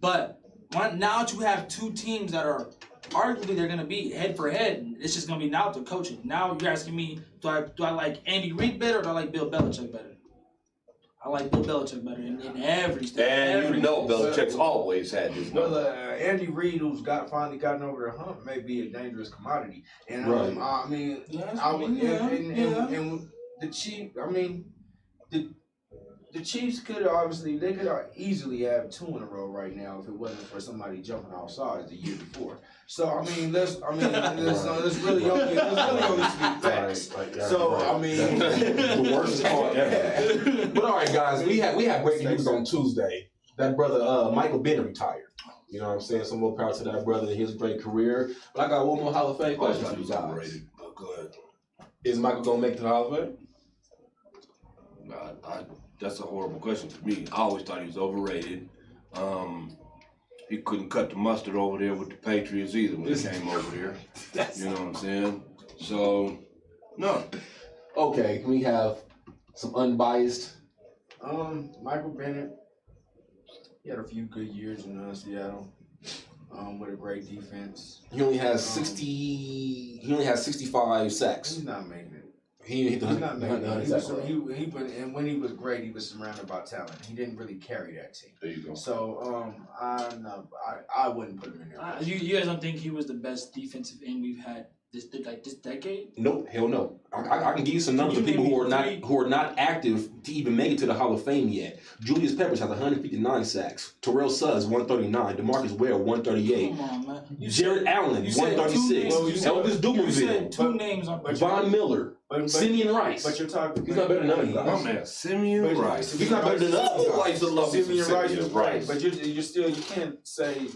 But now to have two teams that are arguably they're going to be head for head, it's just going to be now the coaching. Now you're asking me, do I like Andy Reid better or do I like Bill Belichick better? I like Bill Belichick better in every step. And Belichick's always had his number. Well, Andy Reid, who's finally gotten over the hump, may be a dangerous commodity. And and the Chiefs, the Chiefs could easily have 2 in a row right now if it wasn't for somebody jumping offside the year before. So let's really only speak facts. The worst call ever. But all right, guys, we have breaking news on Tuesday. That brother Michael Bennett retired. You know what I'm saying? Some more power to that brother and his great career. But I got one more Hall of Fame question for you guys. Go ahead. Is Michael gonna make it to the Hall of Fame? That's a horrible question to me. I always thought he was overrated. he couldn't cut the mustard over there with the Patriots either when he came over there. You know what I'm saying? So, no. Okay, can we have some unbiased? Michael Bennett. He had a few good years in Seattle. With a great defense. He only has 60. He only has 65 sacks. He's not making it. He's not making it. And when he was great, he was surrounded by talent. He didn't really carry that team. There you go. So I wouldn't put him in there. You guys don't think he was the best defensive end we've had this decade? Nope, hell no. I can give you some numbers of people who are not active to even make it to the Hall of Fame yet. Julius Peppers has 159 sacks. Terrell Suggs 139. DeMarcus Ware 138. Come on, man. Jared Allen 136. Elvis Dumerville. You said two names on Von Miller. Simeon Rice. But you're talking. He's not better than none of My guys. man, Simeon Rice. He's not better than none of guys. Simeon Rice is right, but you can't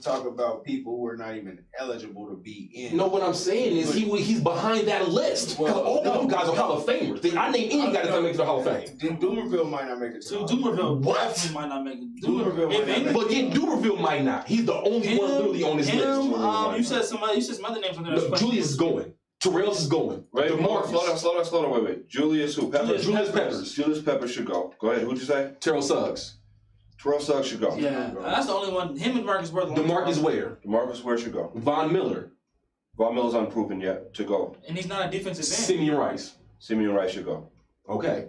talk about people who are not even eligible to be in. No, what I'm saying is he's behind that list. Because all them guys are Hall of Famers. I name any guy that's gonna make it to the Hall of Fame. Then Dumerville might not make it. So Dumerville definitely might not make it. But yet Dumerville might not. He's the only one literally on this list. You said some other names on there. No, Julius is going. Terrell's is going. Wait, slow down, wait. Julius who? Peppers? Julius Peppers. Julius Peppers should go. Go ahead, who'd you say? Terrell Suggs. Terrell Suggs should go. Yeah, that's the only one. Him and Marcus Worth. DeMarcus Ware. DeMarcus Ware should go. Von Miller. Von Miller's unproven yet to go. And he's not a defensive end. Simeon Rice. Simeon Rice should go. Okay,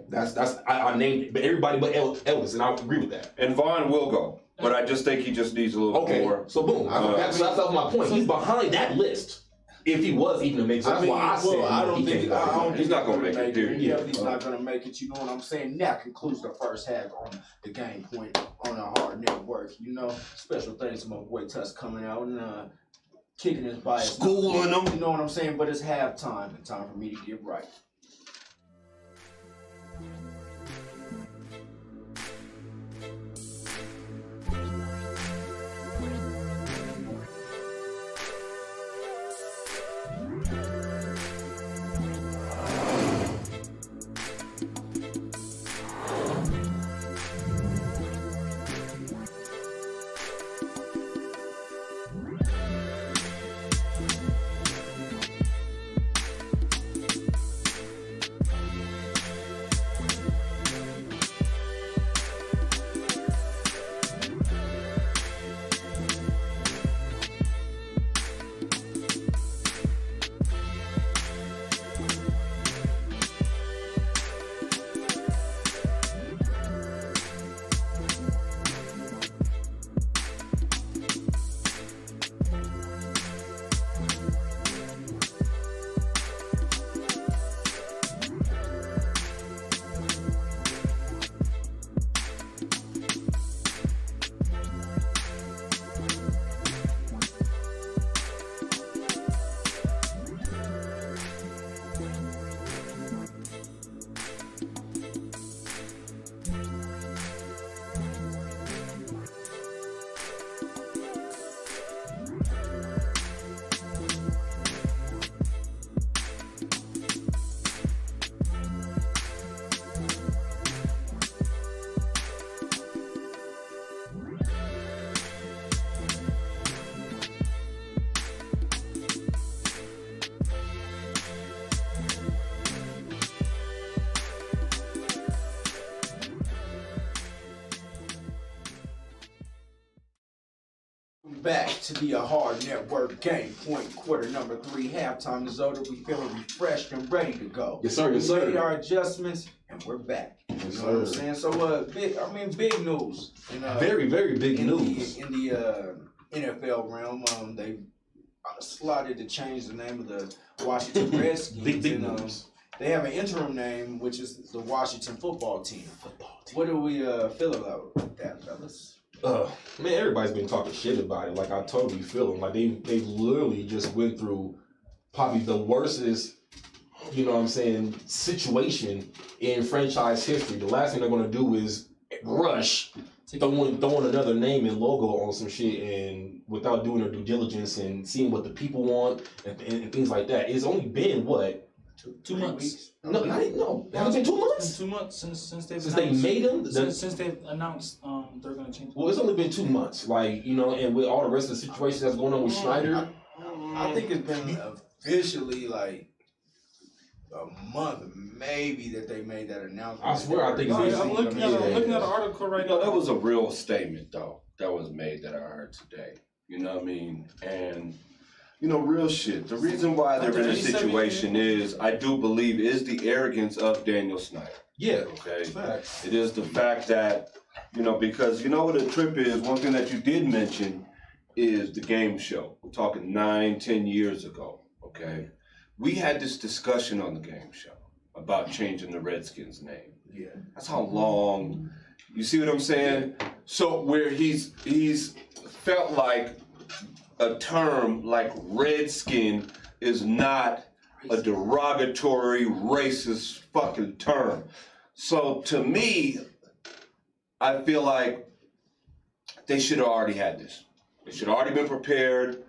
I named it, but everybody but Elvis, and I agree with that. And Von will go, but I just think he just needs a little more. So boom, that's my point. He's behind that list. If he was even to make it, that's why I said I don't think he's not going to make it. Dude. Yeah, he's not going to make it. You know what I'm saying? That concludes the first half on the Game Point on AHRR Network. You know, special thanks to my boy Tuss coming out and kicking his bias. Schooling him. You know what I'm saying? But it's halftime and time for me to get right. Back to the AHRR Network Game Point, quarter number 3. Halftime is over. We feeling refreshed and ready to go. Yes, sir. Yes, sir. We made our adjustments and we're back. Yes, you know what I'm saying? So, big news. Very, very big news. In the NFL realm, they slotted to change the name of the Washington Redskins. big news. They have an interim name, which is the Washington Football Team. What do we feel about that, fellas? Man, everybody's been talking shit about it. Like, I totally feel them. Like, they literally just went through probably the worstest, you know what I'm saying, situation in franchise history. The last thing they're going to do is rush, throwing another name and logo on some shit and without doing their due diligence and seeing what the people want and things like that. It's only been, what? 2 months. No, it hasn't been 2 months. It's been 2 months since They made them. Since they've announced they're gonna change. Well, it's only been 2 months, like, you know, and with all the rest of the situation that's going on with Schneider. I think it's been officially like a month, maybe, that they made that announcement. I swear, I think it's I'm looking at an article right now. That was a real statement, though, that was made that I heard today. You know what I mean? And, you know, real shit. The reason why they're in this situation is, I do believe, is the arrogance of Daniel Snyder. Yeah. Okay? It is the fact that, you know, because you know what a trip is, one thing that you did mention is the game show. We're talking 9-10 years ago, okay? We had this discussion on the game show about changing the Redskins name. Yeah. That's how long, you see what I'm saying? So where he's felt like a term like Redskin is not a derogatory, racist fucking term. So to me, I feel like they should have already had this. They should have already been prepared.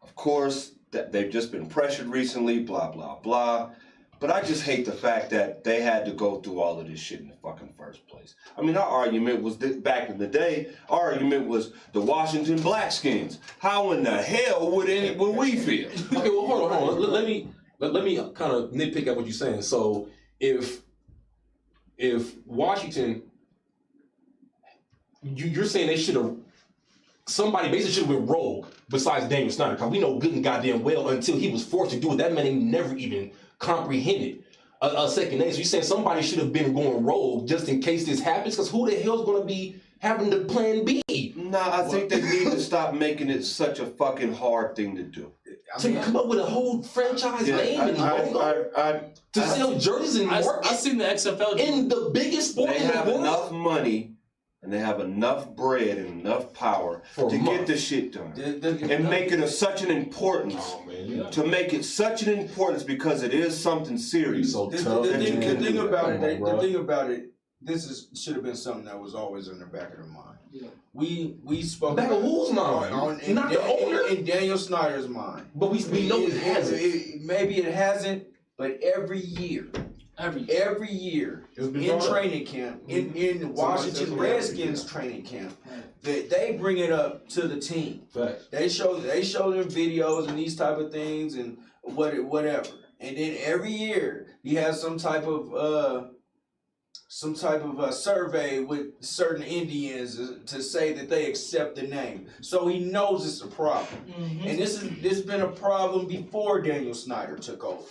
Of course, that they've just been pressured recently, blah, blah, blah. But I just hate the fact that they had to go through all of this shit in the fucking first place. I mean, our argument was back in the day, our argument was the Washington Blackskins. How in the hell would we feel? Okay, well, hold on. Let me kind of nitpick at what you're saying. So if Washington, you're saying they should have, somebody basically should have been rogue besides Daniel Snyder, because we know good and goddamn well until he was forced to do it, that man ain't never even comprehended a second name. So you're saying somebody should have been going rogue just in case this happens? Because who the hell's going to be having the plan B? Nah, I think they need to stop making it such a fucking hard thing to do. To come up with a whole franchise name and logo to sell jerseys and merch. I've seen the XFL in the biggest sport They in the have world. enough money and they have enough bread and enough power to get the shit done. And make it such an importance. Oh, man, yeah. To make it such an importance because it is something serious. So The tough. thing about it, this should have been something that was always in the back of their mind. Yeah. We spoke Back of whose mind? Not the owner? In Daniel Snyder's mind. But we know it hasn't. Maybe it hasn't, but every year in training camp, in Washington Redskins training camp, they bring it up to the team. Facts. They show them videos and these type of things and whatever. And then every year he has some type of survey with certain Indians to say that they accept the name. So he knows it's a problem. Mm-hmm. And this has been a problem before Daniel Snyder took over.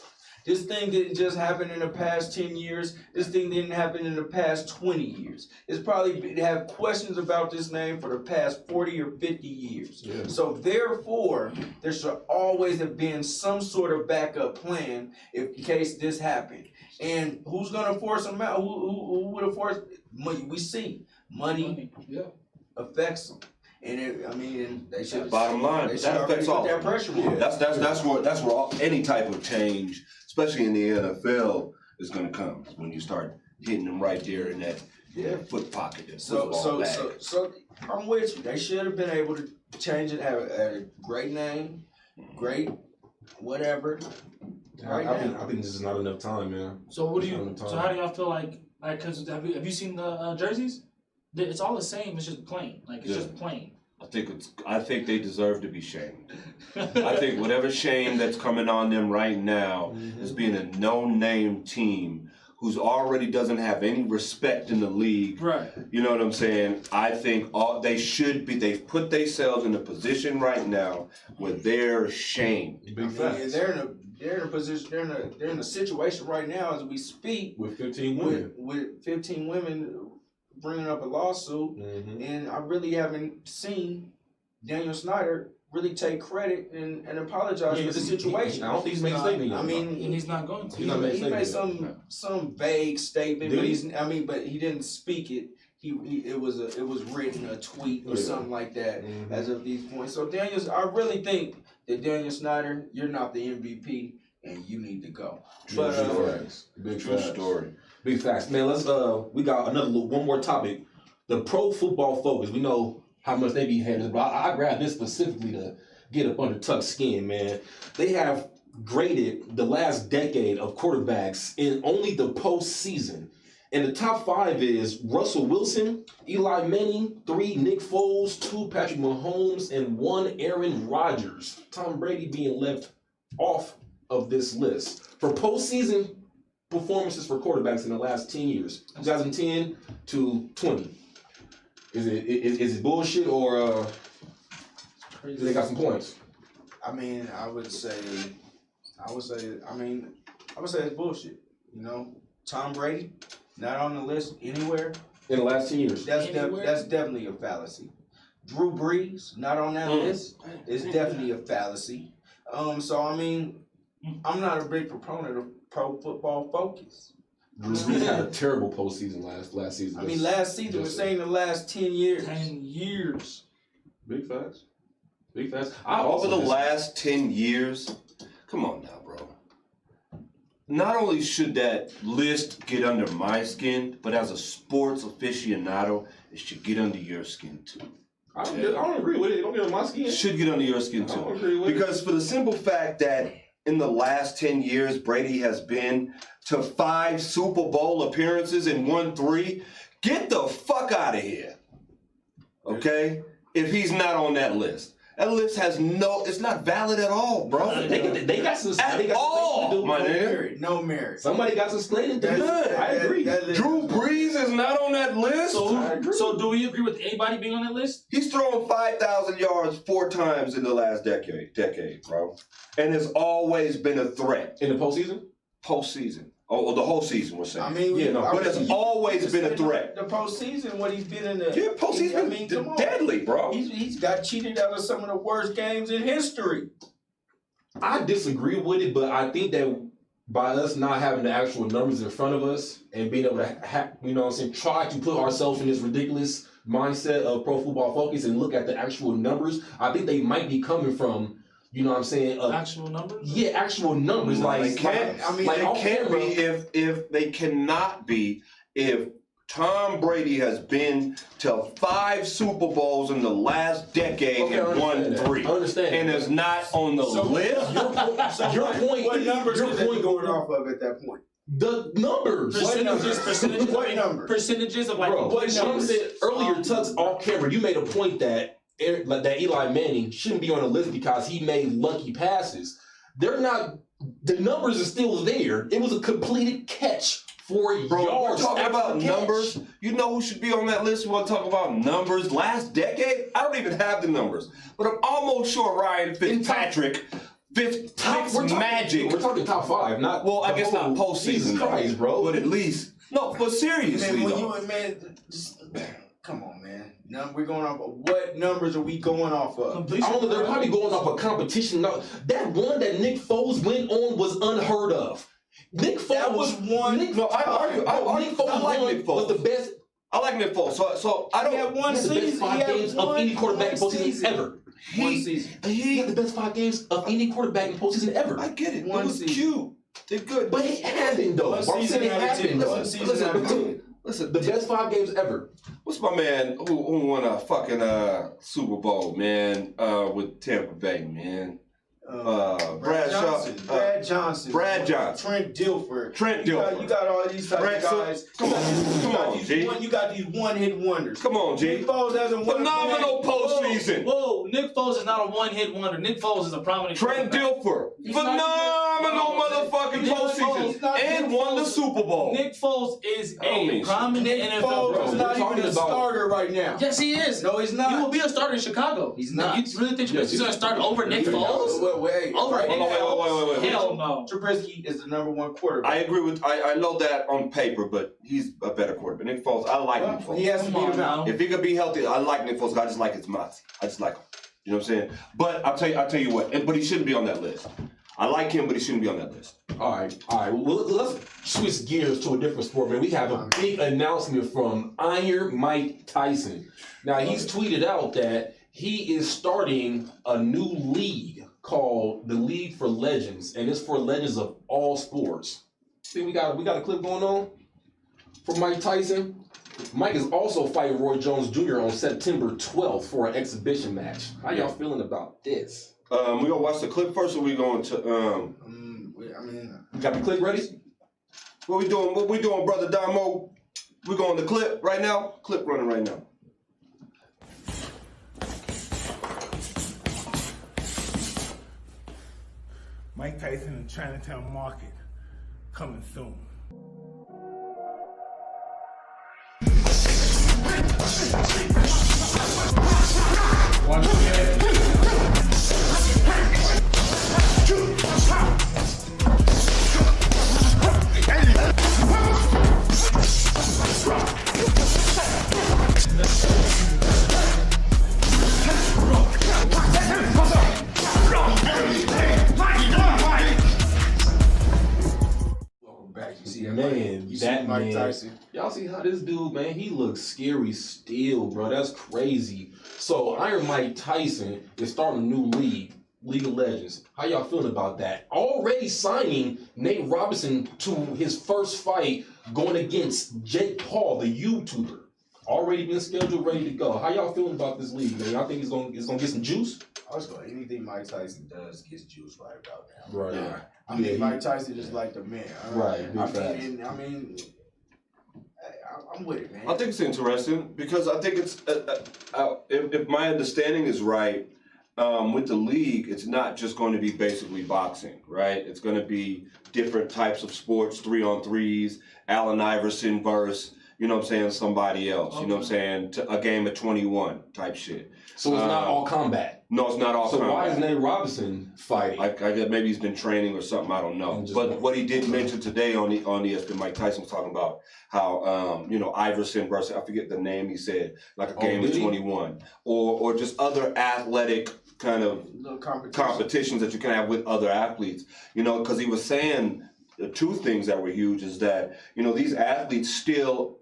This thing didn't just happen in the past 10 years. This thing didn't happen in the past 20 years. It's probably have questions about this name for the past 40 or 50 years. Yeah. So therefore, there should always have been some sort of backup plan in case this happened. And who's going to force them out? Who would have forced? We see money affects them. And they should. Bottom line, that affects all. That pressure. Yeah. That's where any type of change, especially in the NFL, is going to come when you start hitting them right there in that foot pocket. So I'm with you. They should have been able to change it, have a great name, great whatever. I think this is not enough time, man. So how do y'all feel like because have you seen the jerseys? It's all the same. It's just plain. Like it's just plain. I think they deserve to be shamed. I think whatever shame that's coming on them right now is being a no-name team who's already doesn't have any respect in the league. Right. You know what I'm saying? I think they've put themselves in a position right now where they're shamed. Big facts. They're in a position. They're in a situation right now as we speak with 15 women. With 15 women bringing up a lawsuit, and I really haven't seen Daniel Snyder really take credit and apologize for the situation. I don't think he's made a statement. I mean, and he's not going to. He made some vague statement, but he didn't speak it. It was written a tweet or something like that as of these points. So I really think that Daniel Snyder, you're not the MVP and you need to go. True story. Big facts, man. Let's we got one more topic. The Pro Football Focus. We know how much they be haters, but I grabbed this specifically to get up under Tuck's skin, man. They have graded the last decade of quarterbacks in only the postseason, And the top 5 is Russell Wilson, Eli Manning, 3 Nick Foles, 2 Patrick Mahomes, and 1 Aaron Rodgers. Tom Brady being left off of this list. For postseason performances for quarterbacks in the last 10 years, 2010 to 20. Is it bullshit or they got some points? I mean, I would say it's bullshit. You know, Tom Brady, not on the list anywhere. In the last 10 years. That's definitely a fallacy. Drew Brees, not on that list, is definitely a fallacy. So I mean, I'm not a big proponent of Pro Football Focus. Drew Brees had a terrible postseason last season. I mean, last season, we're saying the last 10 years. 10 years. Big facts. Big facts. Over the last 10 years, come on now, bro. Not only should that list get under my skin, but as a sports aficionado, it should get under your skin too. I don't agree with it. It don't get under my skin. It should get under your skin I don't too. agree with Because for the simple fact that in the last 10 years, Brady has been to 5 Super Bowl appearances and won 3. Get the fuck out of here. Okay? If he's not on that list. That list has it's not valid at all, bro. They got some At all, my nigga. No merit. Somebody got some explaining to do. I agree. Drew Brees is not on that list. So do we agree with anybody being on that list? He's thrown 5,000 yards 4 times in the last decade, bro. And has always been a threat. In the postseason? Postseason. Oh, the whole season, we're saying. I mean, but it's always been a threat. The postseason, what he's been in the postseason been deadly, bro. He's got cheated out of some of the worst games in history. I disagree with it, but I think that by us not having the actual numbers in front of us and being able to, try to put ourselves in this ridiculous mindset of Pro Football Focus and look at the actual numbers, I think they might be coming from. You know what I'm saying? Actual numbers? Yeah, actual numbers. They can't be if they cannot be if Tom Brady has been to 5 Super Bowls in the last decade and won 3. I understand. And is not on the list. Your point. What numbers is they going off of at that point? The numbers. Percentages. What numbers? Percentages of like what numbers? Said earlier, Tux off camera, you made a point that Eli Manning shouldn't be on the list because he made lucky passes. They're not. The numbers are still there. It was a completed catch for yards. We're talking about catch. numbers. You know who should be on that list? We want to talk about numbers. Last decade, I don't even have the numbers, but I'm almost sure Ryan Fitzpatrick. Magic. We're talking top 5, not. Well, I guess not postseason. Jesus Christ, bro. But at least but seriously, come on, man. Now we're going off of what numbers are we going off of? They're probably going off a competition. That one that Nick Foles went on was unheard of. Nick Foles was one. Nick Foles was the best. I like Nick Foles. So I don't. He had one season. The best 5 games of any quarterback in postseason ever. One season. He had the best 5 games of any quarterback in postseason ever. I get it. One it was season. cute. They're good. But it happened though. One season it happened. Listen, the best 5 games ever. What's my man who won a fucking Super Bowl, man, with Tampa Bay, man? Brad Johnson. Trent Dilfer. You got all these type of guys. Come on, G. You got these one-hit wonders. Come on, G. Nick Foles hasn't won. Phenomenal postseason. Whoa, Nick Foles is not a one-hit wonder. Nick Foles is a prominent. Trent Dilfer. Phenomenal motherfucking postseason. And won the Super Bowl. Nick Foles is a prominent NFL. Foles is not even a starter right now. Yes, he is. No, he's not. He will be a starter in Chicago. He's not. You really think he's going to start over Nick Foles? Wait. Hell no. Trubisky is the number 1 quarterback. I agree with. I know that on paper, but he's a better quarterback. Nick Foles. I like Nick Foles. He has to beat him out. If he could be healthy, I like Nick Foles. I just like his moxie. I just like him. You know what I'm saying? But I'll tell you what. But he shouldn't be on that list. I like him, but he shouldn't be on that list. All right. Well, let's switch gears to a different sport, man. We have a big announcement from Iron Mike Tyson. Now, he's tweeted out that he is starting a new league called the League for Legends, and it's for legends of all sports. See, we got a clip going on for Mike Tyson. Mike is also fighting Roy Jones Jr. on September 12th for an exhibition match. How y'all feeling about this? We gonna watch the clip first, or we going to? You got the clip ready? What we doing, brother Damo? We're going to clip right now. Clip running right now. Mike Tyson in Chinatown Market, coming soon. Once again. Mike Tyson. Y'all see how this dude, man, he looks scary still, bro. That's crazy. So Iron Mike Tyson is starting a new league, League of Legends. How y'all feeling about that? Already signing Nate Robinson to his first fight going against Jake Paul, the YouTuber. Already been scheduled, ready to go. How y'all feeling about this league, man? Y'all think it's gonna get some juice? I was going anything Mike Tyson does gets juice right about now. Right. Yeah. I mean, Mike Tyson is like the man. Right. I mean, I'm with it, man. I think it's interesting because I think it's, if my understanding is right, with the league, it's not just going to be basically boxing, right? It's going to be different types of sports, 3-on-3s, Allen Iverson versus, you know what I'm saying, somebody else. Okay. You know what I'm saying? A game of 21 type shit. So it's not all combat? No, it's not all combat. So why is Nate Robinson fighting? I guess maybe he's been training or something, I don't know. But what he did mention today on ESPN, Mike Tyson was talking about how, Iverson versus, I forget the name he said, like a game of 21. Or just other athletic kind of competitions that you can have with other athletes. You know, because he was saying the two things that were huge is that, these athletes still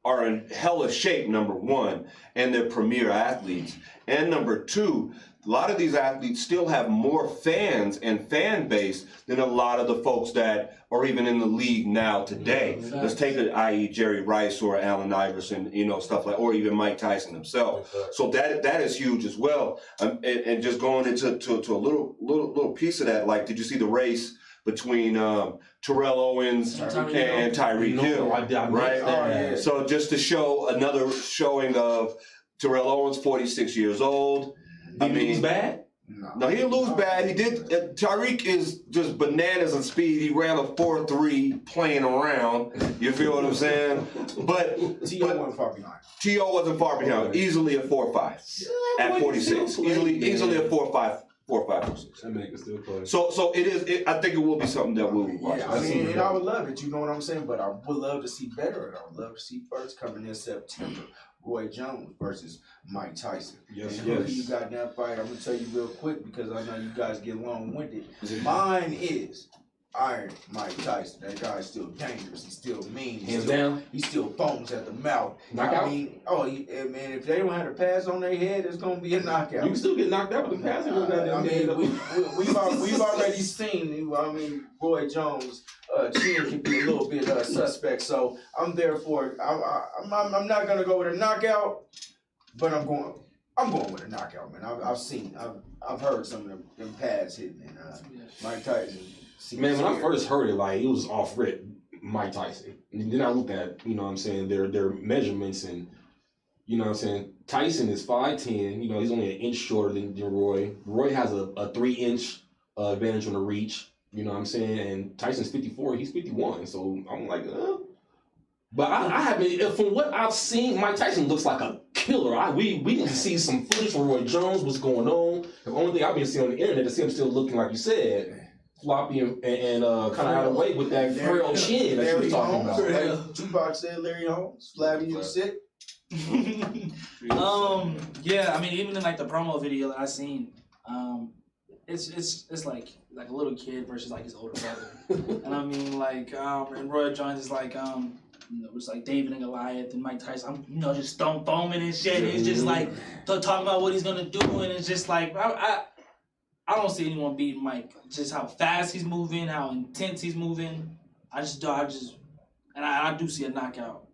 are in hella shape, number one, and they're premier athletes. And number two, a lot of these athletes still have more fans and fan base than a lot of the folks that are even in the league now today. Yeah, let's take it, i.e. Jerry Rice or Allen Iverson, stuff like, or even Mike Tyson himself. So that is huge as well. And just going into a little piece of that, like, did you see the race between Terrell Owens and Tyreek Hill, right? Oh, yeah. So just to show another showing of Terrell Owens, 46 years old. Did he lose bad? No, he didn't lose bad. He did. Tyreek is just bananas in speed. He ran a 4.3 playing around. You feel what I'm saying? But T.O. wasn't far behind. T.O. wasn't far behind. Easily a 4.5 at 46. Easily a 4.5. 4, 5, 6. That make it still close. So it is. I think it will be something that we'll watch. Yeah, and I would love it. You know what I'm saying? But I would love to see better. I would love to see first coming in September. Roy Jones versus Mike Tyson. Yes. Who you got in that fight? I'm gonna tell you real quick because I know you guys get long-winded. Mine is Iron Mike Tyson. That guy's still dangerous. He's still mean. Hands down. He still foams at the mouth. Knockout? I mean, man, if they don't have a pass on their head, it's gonna be a knockout. You can still get knocked out with the pass. We've already seen. Roy Jones' chin can be a little bit suspect. So I'm there for it. I'm not gonna go with a knockout, but I'm going with a knockout, man. I've heard some of them pads hitting, and Mike Tyson. Man, when I first heard it, it was off rip, Mike Tyson. And then I looked at, their measurements, and, Tyson is 5'10", he's only an inch shorter than Roy. Roy has a 3-inch advantage on the reach, and Tyson's 54, he's 51, so I'm like, But I haven't, from what I've seen, Mike Tyson looks like a killer. We didn't see some footage from Roy Jones, what's going on. The only thing I've been seeing on the internet is him still looking, like you said, floppy and kind of out of the way with that frail chin that you were talking about. Like Tupac said, Larry Holmes, flabby and sick. Yeah, even in the promo video that I seen, it's like a little kid versus his older brother, and and Roy Jones is it's like David and Goliath, and Mike Tyson, just stone foaming and shit. And it's just talking about what he's gonna do, and it's just I don't see anyone beating Mike. Just how fast he's moving, how intense he's moving. I do see a knockout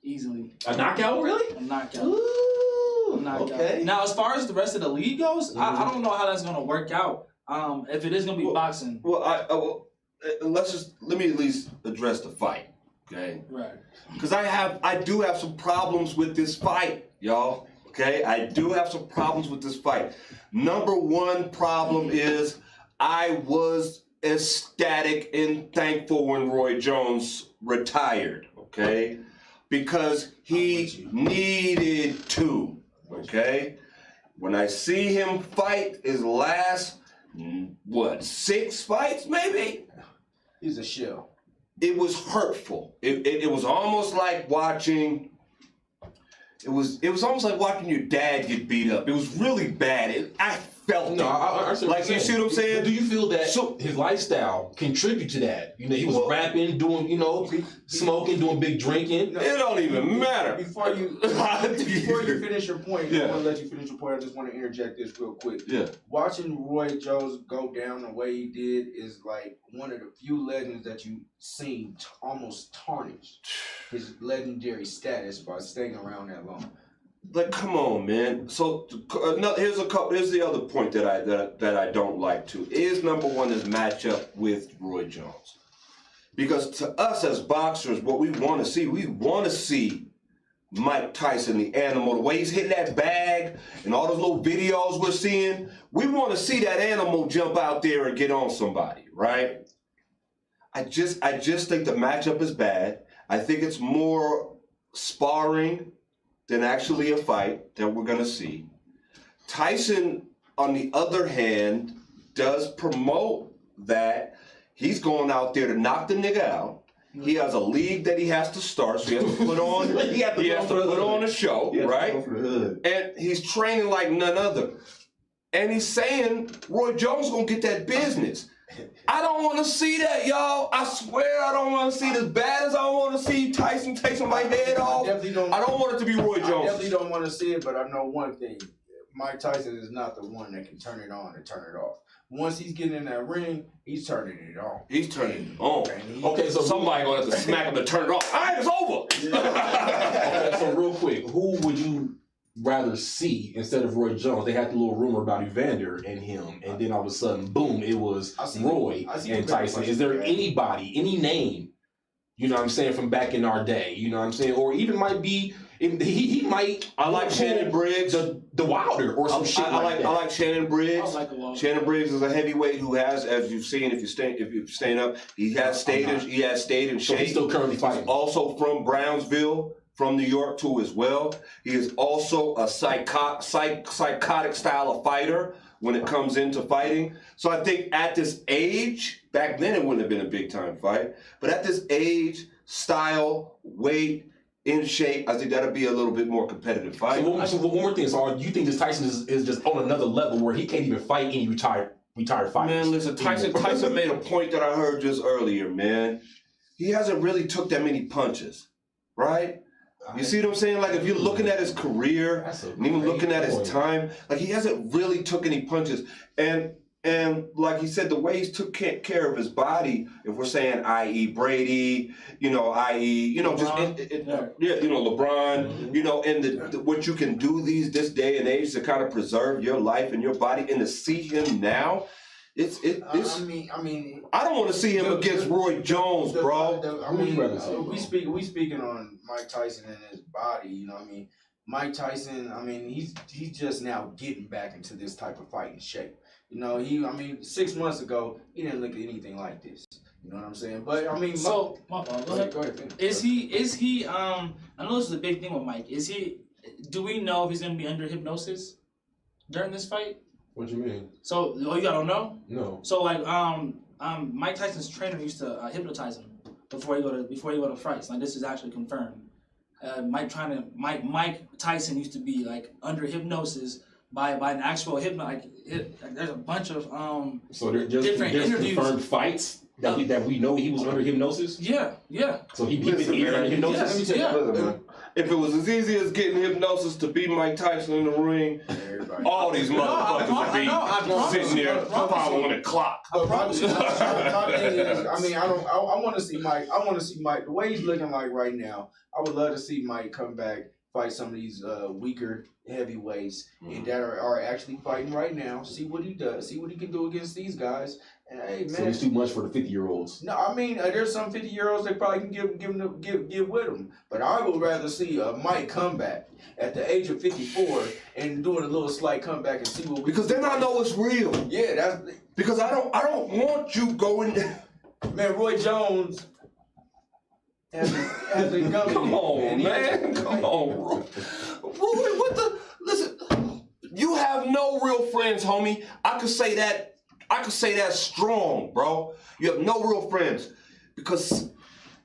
easily. A knockout, really? A knockout. Ooh, a knockout. Okay. Now, as far as the rest of the league goes, I don't know how that's gonna work out. If it is gonna be boxing. Well, let me at least address the fight, Okay. Right. Because I do have some problems with this fight, y'all. Okay, I do have some problems with this fight. Number one problem is I was ecstatic and thankful when Roy Jones retired, okay? Because he needed to, okay? When I see him fight his last, 6 fights maybe? He's a shell. It was hurtful. It was almost like watching. It was almost like watching your dad get beat up. It was really bad. I felt it. I Like, you see what I'm saying? But do you feel that his lifestyle contribute to that? You know, he was rapping, doing, smoking, doing big drinking. It don't even matter. Before you finish your point, I want to let you finish your point. I just want to interject this real quick. Yeah. Watching Roy Jones go down the way he did is like one of the few legends that you've seen almost tarnish his legendary status by staying around that long. Like, come on, man. So here's the other point that I don't like too. Is number one is matchup with Roy Jones. Because to us as boxers, what we want to see Mike Tyson, the animal, the way he's hitting that bag and all those little videos we're seeing, we want to see that animal jump out there and get on somebody, right? I just think the matchup is bad. I think it's more sparring than actually a fight that we're gonna see. Tyson, on the other hand, does promote that he's going out there to knock the nigga out. He has a league that he has to start, so he has to put on. he has to put on a show, right? And he's training like none other. And he's saying Roy Jones gonna get that business. I don't want to see that, y'all. I swear I don't want to see it as bad as I want to see Tyson take somebody's head off. I don't want it to be Roy Jones. I definitely don't want to see it, but I know one thing. Mike Tyson is not the one that can turn it on and turn it off. Once he's getting in that ring, he's turning it on. He's turning it on. Okay, so somebody gonna have to smack him to turn it off. All right, it's over. Okay, so real quick, who would you rather see instead of Roy Jones? They had the little rumor about Evander and him, and then all of a sudden, boom, it was Roy and Tyson. Is there anybody, any name, you know what I'm saying, from back in our day, you know what I'm saying, or even might be, he might. I like Shannon Briggs, the Wilder, or some shit like that. I like Shannon Briggs. I like a Wilder. Shannon Briggs is a heavyweight who has, as you've seen, if you're staying up, he has stayed in shape. So he's still currently fighting. He's also from Brownsville, from New York too as well. He is also a psychotic style of fighter when it comes into fighting. So I think at this age, back then it wouldn't have been a big time fight, but at this age, style, weight, in shape, I think that'll be a little bit more competitive fight. So one more thing, so you think this Tyson is just on another level where he can't even fight any retired fighters? Man, listen, Tyson made a point that I heard just earlier, man. He hasn't really took that many punches, right? You see what I'm saying? Like, if you're looking at his career and even looking at his time, like, he hasn't really took any punches. And like he said, the way he's took care of his body, if we're saying i.e. Brady, i.e., LeBron, and what you can do this day and age to kind of preserve your life and your body, and to see him now, it's I mean, I don't want to see him against Roy Jones, bro. We speaking on Mike Tyson and his body, you know what I mean? Mike Tyson, I mean, he's just now getting back into this type of fighting shape. 6 months ago, he didn't look anything like this. You know what I'm saying? But I mean, so my fault. Go ahead. Is he? I know this is a big thing with Mike. Do we know if he's gonna be under hypnosis during this fight? What do you mean? So, you don't know? No. So like, Mike Tyson's trainer used to hypnotize him before he go to fights. Like, this is actually confirmed. Mike Tyson used to be like under hypnosis by an actual there's a bunch of so they're just different interviews. Confirmed fights that we know he was under hypnosis. Yeah. So he been under hypnosis. Man. If it was as easy as getting hypnosis to beat Mike Tyson in the ring, all these motherfuckers would be sitting there following the clock. My thing is, I want to see Mike. I want to see Mike the way he's looking like right now. I would love to see Mike come back fight some of these weaker heavyweights that are actually fighting right now. See what he does. See what he can do against these guys. And hey, man, so it's too much for the 50-year-olds. No, I mean there's some 50-year-olds they probably can give with him. But I would rather see Mike come back at the age of 54 and doing a little slight comeback and see what we. Because then I know it's real. Yeah, that's because I don't want you going. Man, Roy Jones. As a gummy. Come on, man. Come on, bro. Roy, what the? Listen, you have no real friends, homie. I could say that strong, bro. You have no real friends because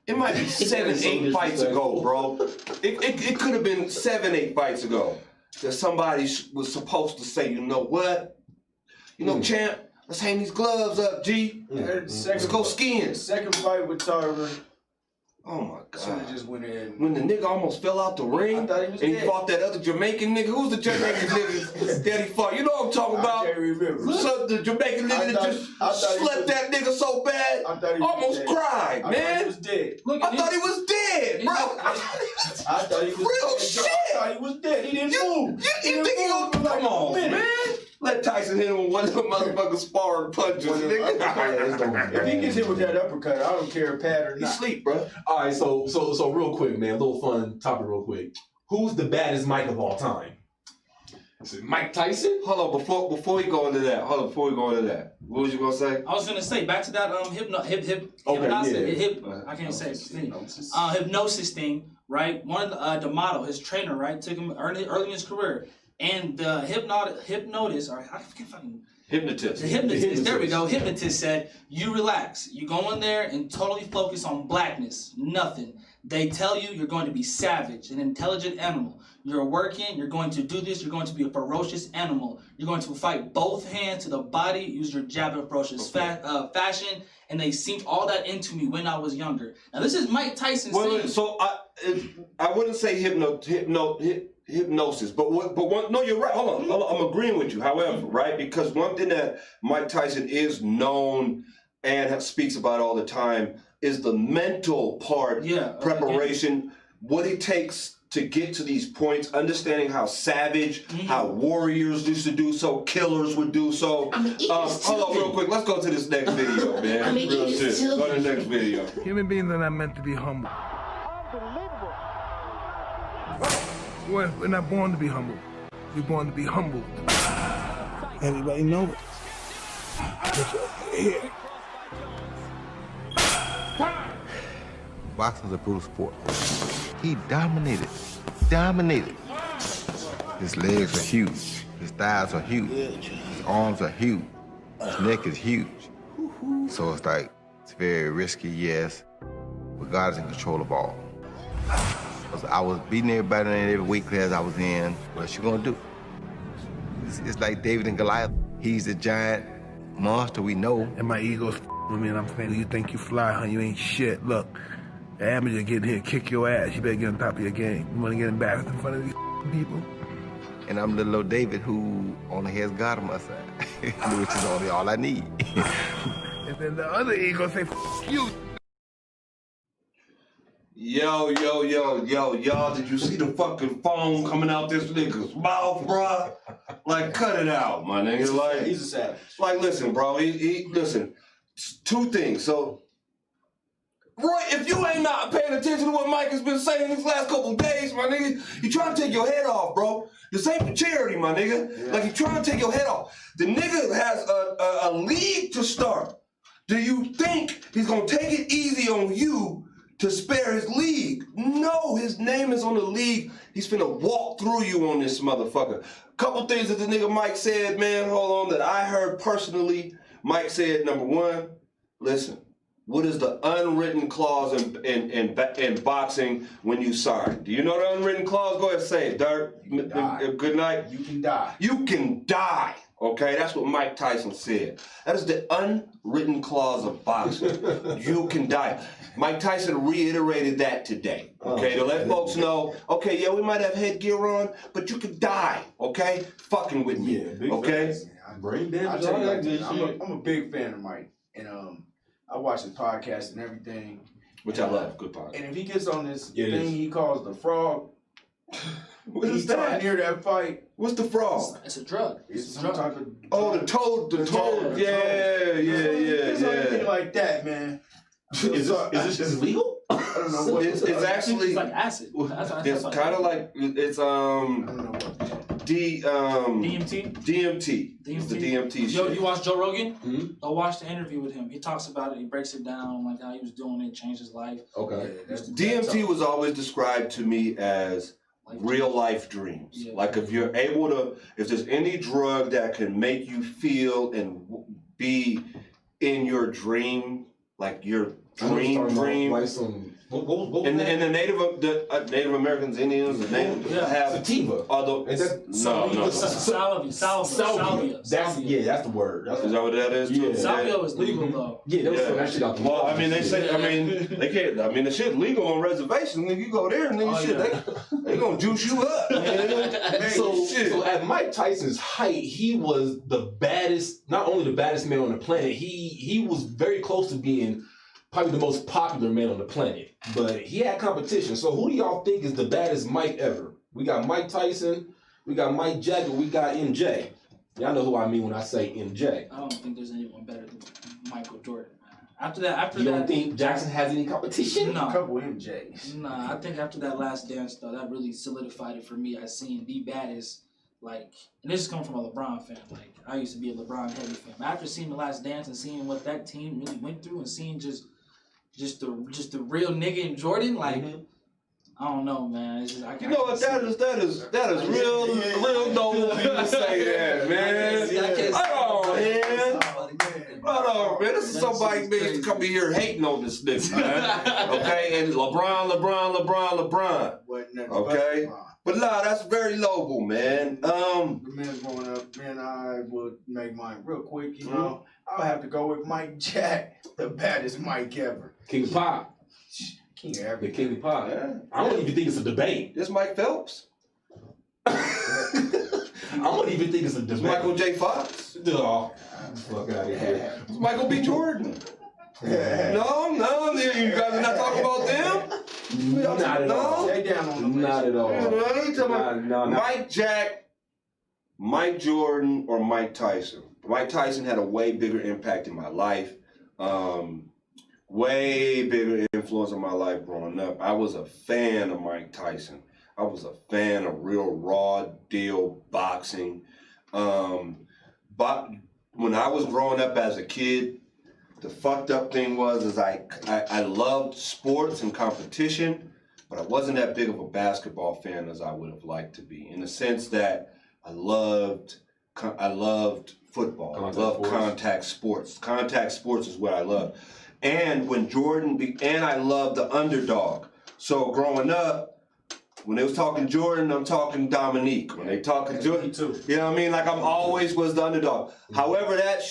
it might be 7, 8 fights ago, bro. It could have been 7, 8 fights ago that somebody was supposed to say, you know what? You know, champ, let's hang these gloves up, G. Let's go skiing. Second fight with Tarver. Oh my God. Just went in. When the nigga almost fell out the ring I thought he was and dead. he fought that other Jamaican nigga. Who's the Jamaican nigga that he fought? You know what I'm talking about? I can't remember. So the Jamaican nigga that just slept that nigga so bad, almost cried, man. I thought he was dead. Look, I thought he was dead, bro. I thought he was real dead. shit. I thought he was dead. He didn't move. You think he gonna come on, man? Let Tyson hit him with one of them motherfucking sparring punches. If he gets hit with that uppercut, I don't care, Pat or not. He sleep, bro. All right, so real quick, man, a little fun topic real quick. Who's the baddest Mike of all time? Is it Mike Tyson? Hold on, before we go into that, what was you gonna say? I was gonna say back to that I can't say his name. Hypnosis thing, right? One of the model, his trainer, right, took him early in his career, and the hypnotist, or I forget fucking. Hypnotist. The hypnotist. There we go. Hypnotist said, you relax. You go in there and totally focus on blackness. Nothing. They tell you you're going to be savage, an intelligent animal. You're working. You're going to do this. You're going to be a ferocious animal. You're going to fight both hands to the body. Use your jab in a ferocious fashion. And they synced all that into me when I was younger. Now this is Mike Tyson saying. So I wouldn't say hypnosis, but one, no, you're right. Hold on, I'm agreeing with you. However, right, because one thing that Mike Tyson is known and speaks about all the time is the mental part, preparation, what it takes to get to these points, understanding how savage, how warriors used to do so, killers would do so. Hold on real quick, let's go to this next video, man. Real shit. Go to the next video. Human beings are not meant to be humble. We're not born to be humble. We're born to be humbled. Everybody knows it. Boxing's a brutal sport. He dominated. His legs are huge. His thighs are huge. His arms are huge. His neck is huge. So it's like, it's very risky, yes, but God is in control of all. I was beating everybody in every weight class I was in. What you gonna do? It's like David and Goliath. He's a giant monster, we know. And my ego's with me, and I'm saying, you think you fly, huh? You ain't shit. Look, the amateur getting here, kick your ass. You better get on top of your game. You wanna get embarrassed in front of these people? And I'm little old David who only has God on my side, which is only all I need. And then the other ego say, you. Yo, y'all, did you see the fucking foam coming out this nigga's mouth, bruh? Like, cut it out, my nigga. Like, he's a savage. Like, listen, bro, listen, two things. So, Roy, if you ain't not paying attention to what Mike has been saying these last couple of days, my nigga, you trying to take your head off, bro. This ain't for charity, my nigga. Like, you trying to take your head off. The nigga has a league to start. Do you think he's gonna take it easy on you to spare his league? No, his name is on the league. He's finna walk through you on this motherfucker. Couple things that the nigga Mike said, man, hold on, that I heard personally. Mike said, number one, listen, what is the unwritten clause in boxing when you sign? Do you know the unwritten clause? Go ahead and say it, Dirk. Good night. You can die. You can die. Okay, that's what Mike Tyson said. That is the unwritten clause of boxing. You can die. Mike Tyson reiterated that today, okay, to let folks know, okay, yeah, we might have headgear on, but you can die, okay? Fucking with me, okay? Brain damage, I'm a big fan of Mike, and I watch his podcast and everything. Which I love, good podcast. And if he gets on this thing he calls the frog, What is that? Near that fight. What's the frog? It's a drug. It's a some drug. type of. Oh, the toad. Yeah. It's anything like that, man. Is this legal? I don't know what It's actually. It's like acid. It's kind of like it's I don't know what. DMT. DMT. It's the DMT Yo, shit. you watch Joe Rogan? Mm-hmm. Go watch the interview with him. He talks about it. He breaks it down, like how he was doing it, changed his life. Okay. DMT was always described to me as real life dreams. Yeah. Like if you're able to, if there's any drug that can make you feel and be in your dream, like your dream. Like some. What And the Native Americans, Indians, the Native have sativa. Although no. Salvia. That's the word. Is that what that is? Too? Yeah. Salvia is legal though. Yeah, they was throwing that shit out the Well, wall. I mean, they say, they can't. I mean, the shit legal on reservations. If you go there, and they gonna juice you up. Man. So at Mike Tyson's height, he was the baddest. Not only the baddest man on the planet, he was very close to being probably the most popular man on the planet. But he had competition. So who do y'all think is the baddest Mike ever? We got Mike Tyson, we got Mike Jagger, we got MJ. Y'all know who I mean when I say MJ. I don't think there's anyone better than Michael Jordan, man. After that, You don't think Jackson has any competition? No. A couple MJs. Nah, I think after that Last Dance though, that really solidified it for me. I seen the baddest, like, and this is coming from a LeBron fan. Like, I used to be a LeBron heavy fan. After seeing the Last Dance and seeing what that team really went through, and seeing just the real nigga in Jordan, like, I don't know, man. It's just, You know what? That is real noble of you to say that, man. Hold on, man. Hold on, man. This is somebody big coming here hating on this nigga, man. Okay, and LeBron. Okay, but nah, that's very noble, man. The man growing up, man, I would make mine real quick. You know, I'll have to go with Mike Jack, the baddest Mike ever. King of Pop. King of The everything. King of Pop. Yeah. I don't even think it's a debate. This Mike Phelps, I don't even think it's a this debate. Michael J. Fox, Oh, fuck out of here. this Michael B. Jordan. No, you guys are not talking about them. Not at all. Stay down on the list. Not at all. You talking about No. Mike Jack, Mike Jordan, or Mike Tyson? Mike Tyson had a way bigger impact in my life. Way bigger influence on my life growing up. I was a fan of Mike Tyson. I was a fan of real raw deal boxing. But when I was growing up as a kid, the fucked up thing was I loved sports and competition, but I wasn't that big of a basketball fan as I would have liked to be. In the sense that I loved football. I loved contact sports. Contact sports is what I loved. And when and I loved the underdog. So growing up, when they was talking Jordan, I'm talking Dominique. When they talking Jordan, you know what I mean? Like I'm always was the underdog. However, that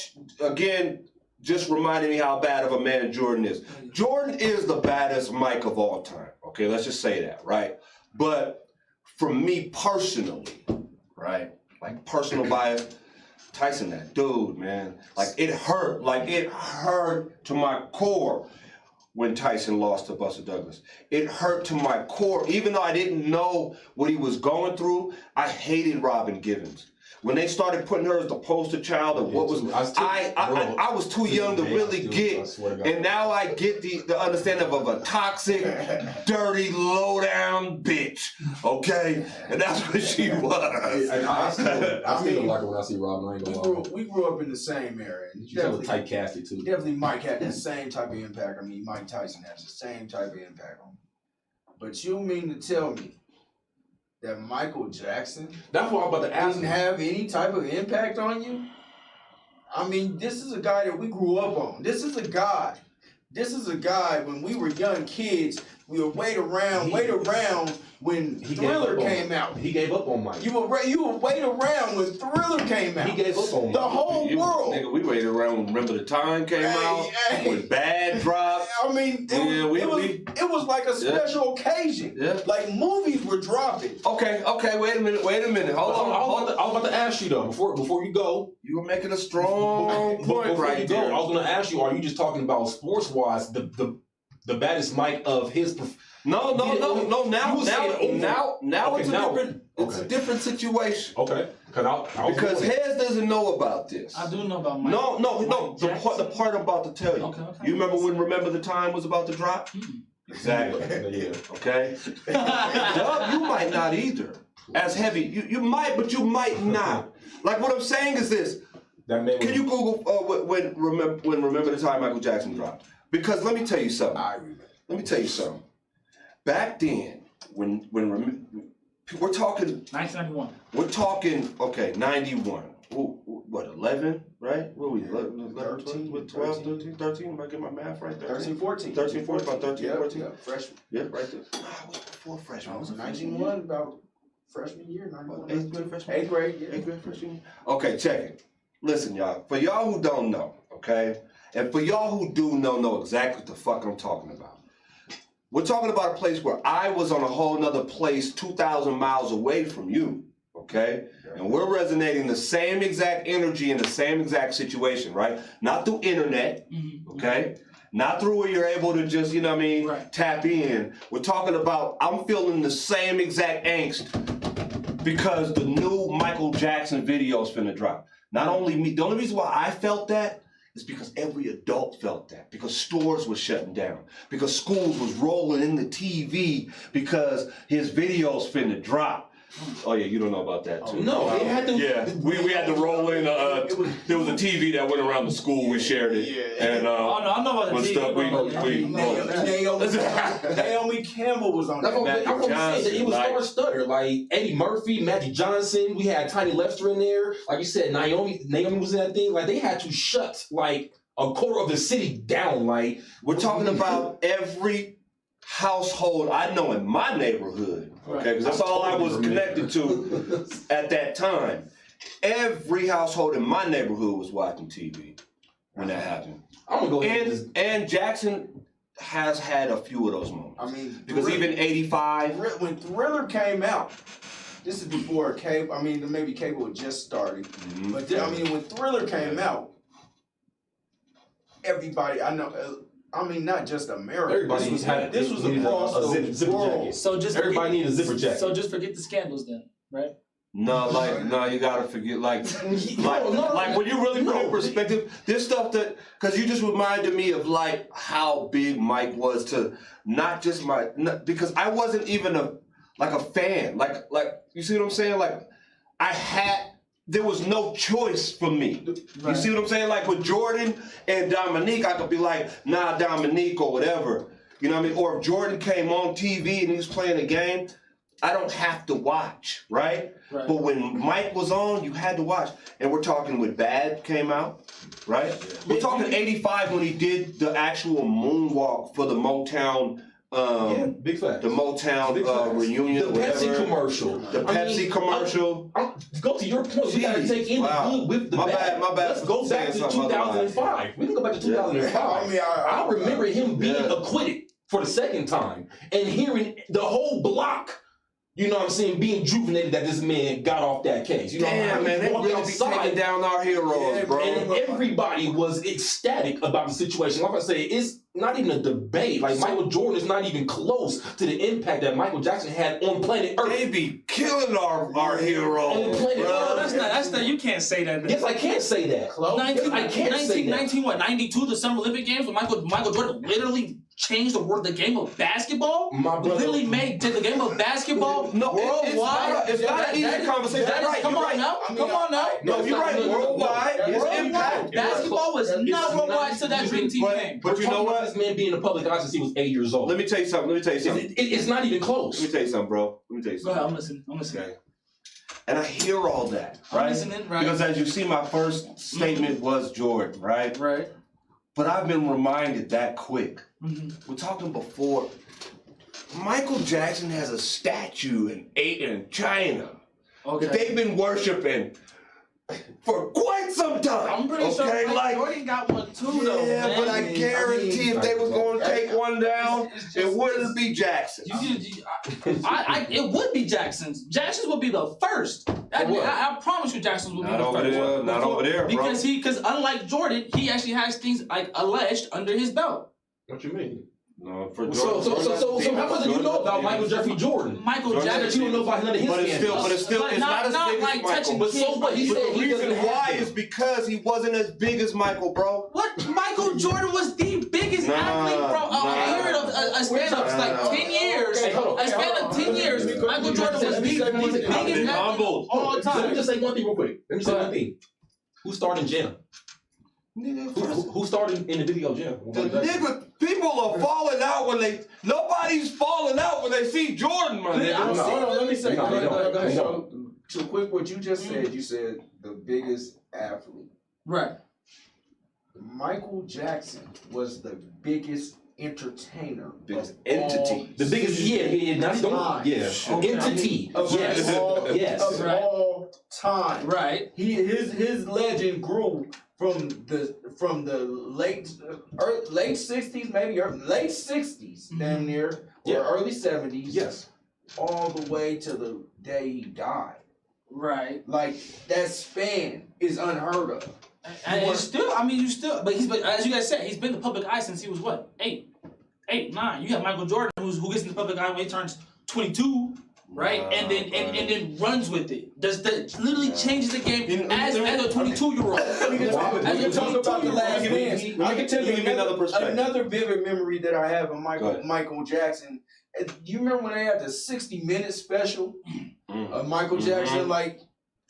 again just reminded me how bad of a man Jordan is. Jordan is the baddest Mike of all time. Okay, let's just say that, right? But for me personally, right? Like personal bias, Tyson, that dude, man. Like it hurt to my core when Tyson lost to Buster Douglas. It hurt to my core. Even though I didn't know what he was going through, I hated Robin Givens. When they started putting her as the poster child of what was, I was too young to really get, and now I get the understanding of a toxic, dirty, low-down bitch, okay? And that's what she was. I still like it when I see Robin. I ain't gonna lie. We grew up in the same era. And She's a tight casket too. Definitely Mike had the same type of impact on me. Mike Tyson has the same type of impact on me. But you mean to tell me that Michael Jackson That's what I'm about to ask. didn't have any type of impact on you? I mean, this is a guy that we grew up on. This is a guy when we were young kids, we would wait around when Thriller came out. He gave up on Mike. You would wait around when Thriller came out. He gave up on Mike. The whole world. Nigga, we waited around when Remember the Time came out, when Bad dropped. I mean, it was like a special occasion. Yeah. Like movies were dropping. Okay, wait a minute. Hold on. I was about to ask you though, before you go. You were making a strong point Before right you go, there. I was gonna ask you, are you just talking about sports wise, the baddest Mike of his No. Now it's Okay. a different situation. Okay. Because Hez doesn't know about this. I do know about Mike. No. The part I'm about to tell you. Okay. You remember when Remember the Time was about to drop? Exactly. Yeah. Okay. Dub, you might not either. As heavy, you might, but you might not. Like what I'm saying is this. Can you Google when Remember the Time Michael Jackson dropped? Because let me tell you something. Back then, when we're talking 1991. We're talking 91. Ooh, what 11, right? What were we 11, 12, 13? Am I getting my math right there? 13, 14. 13, 14, about 13, 14. Yeah, freshman. Yeah, right there. Nah, what's before freshman? Was it 91, about freshman year, 91. 8th grade freshman? 8th grade, yeah. 8th grade freshman year? Okay, check it. Listen, y'all. For y'all who don't know, okay? And for y'all who do know exactly what the fuck I'm talking about. We're talking about a place where I was on a whole nother place 2,000 miles away from you, okay? And we're resonating the same exact energy in the same exact situation, right? Not through internet, okay? Not through where you're able to just, tap in. We're talking about I'm feeling the same exact angst because the new Michael Jackson video is finna drop. Not only me, the only reason why I felt that is because every adult felt that. Because stores were shutting down. Because schools was rolling in the TV because his videos finna drop. Oh yeah, you don't know about that too. No, they had to. Yeah, we had to roll in. There was a TV that went around the school. We shared it. Yeah. And I know about the TV. Naomi Campbell was on That's that. what I'm saying. It was star-studded. Like Eddie Murphy, Magic Johnson. We had Tiny Lester in there. Like you said, Naomi was in that thing. Like they had to shut like a quarter of the city down. Like we're talking about every household I know in my neighborhood. Okay, because that's all I was connected to at that time. Every household in my neighborhood was watching TV when that happened. I'm gonna go ahead and Jackson has had a few of those moments. I mean, because even 85. When Thriller came out, this is before cable. I mean, maybe cable had just started. But I mean, when Thriller came out, everybody I know. I mean, not just America. Everybody this was across the zipper world. jacket. So just everybody needs a zipper jacket. So just forget the scandals then, right? No, you gotta forget, like when you really put in perspective, this stuff because you just reminded me of like how big Mike was to not just because I wasn't even a fan, like you see what I'm saying? Like there was no choice for me. Right. You see what I'm saying? Like with Jordan and Dominique, I could be like, nah, Dominique or whatever. You know what I mean? Or if Jordan came on TV and he was playing a game, I don't have to watch, right? But when Mike was on, you had to watch. And we're talking when Bad came out, right? Yeah. We're talking 85 when he did the actual moonwalk for the Motown. Big facts. The Motown reunion. The Pepsi commercial. The Pepsi commercial. Go to your point. We gotta take in the good with the bad. My bad. Let's go back to 2005. We can go back to 2005. I mean, I remember him being acquitted for the second time and hearing the whole block. You know what I'm saying? Being juvenated that this man got off that case. You know man, they really be taking down our heroes, bro. And everybody was ecstatic about the situation. Like I say, it's not even a debate. Like Michael Jordan is not even close to the impact that Michael Jackson had on planet Earth. They be killing our heroes. On planet Earth. That's not. You can't say that. Yes, I can say that. Close. I can't say that. 92, the Summer Olympic Games, when Michael Jordan literally changed the game of basketball. My brother literally made the game of basketball worldwide. It's not an easy conversation. Come on now. No, you're right. Worldwide, it's impact. Basketball was not worldwide to that Dream Team game. But you know what? This man being in the public eye since he was 8 years old. Let me tell you something. It's not even close. Let me tell you something, bro. Go ahead, I'm listening. Okay. And I hear all that, right? I'm listening, right? Because as you see, my first statement was Jordan, right? Right. But I've been reminded that quick. We're talking before. Michael Jackson has a statue in China that they've been worshiping for quite some time. I'm pretty sure Jordan got one too, though. Yeah, but I guarantee if they were going to take one down, it wouldn't be Jackson. It would be Jackson's. Jackson's would be the first. I promise you, Jackson's would be the first. Not over there, bro. Because unlike Jordan, he actually has things like alleged under his belt. What you mean? No, for So how much do you know about Michael Jeffrey Jordan? Michael Jackson. You don't know about none of his scandals. But it's not as big as Michael. But so what? He said The he doesn't reason why have is because he wasn't as big as Michael, bro. What? Michael Jordan was the biggest athlete from a period of a span of like 10 years. A span of 10 years. Michael Jordan was the biggest athlete of all time. Let me just say one thing real quick. Let me say one thing. Who starred in Jam? Who started in the video Jam? The nigga, people are falling out nobody's falling out when they see Jordan, my nigga. Hold on, let me say. No, So quick, what you just said. You said the biggest athlete. Right. Michael Jackson was the biggest entertainer, Biggest entity. The biggest, entity. Yes. Of all time. Right. His legend grew from the late 60s, maybe late 60s, damn near, or early 70s. Yes. All the way to the day he died. Right. Like that span is unheard of. And it's still, but as you guys said, he's been in the public eye since he was what, 8, 9. You got Michael Jordan who gets in the public eye when he turns 22, right? And then runs with it. Literally changes the game as a 22-year-old. As you talk about the last dance, I can tell you another vivid memory that I have of Michael Jackson. You remember when they had the 60-minute special of Michael Jackson? Like,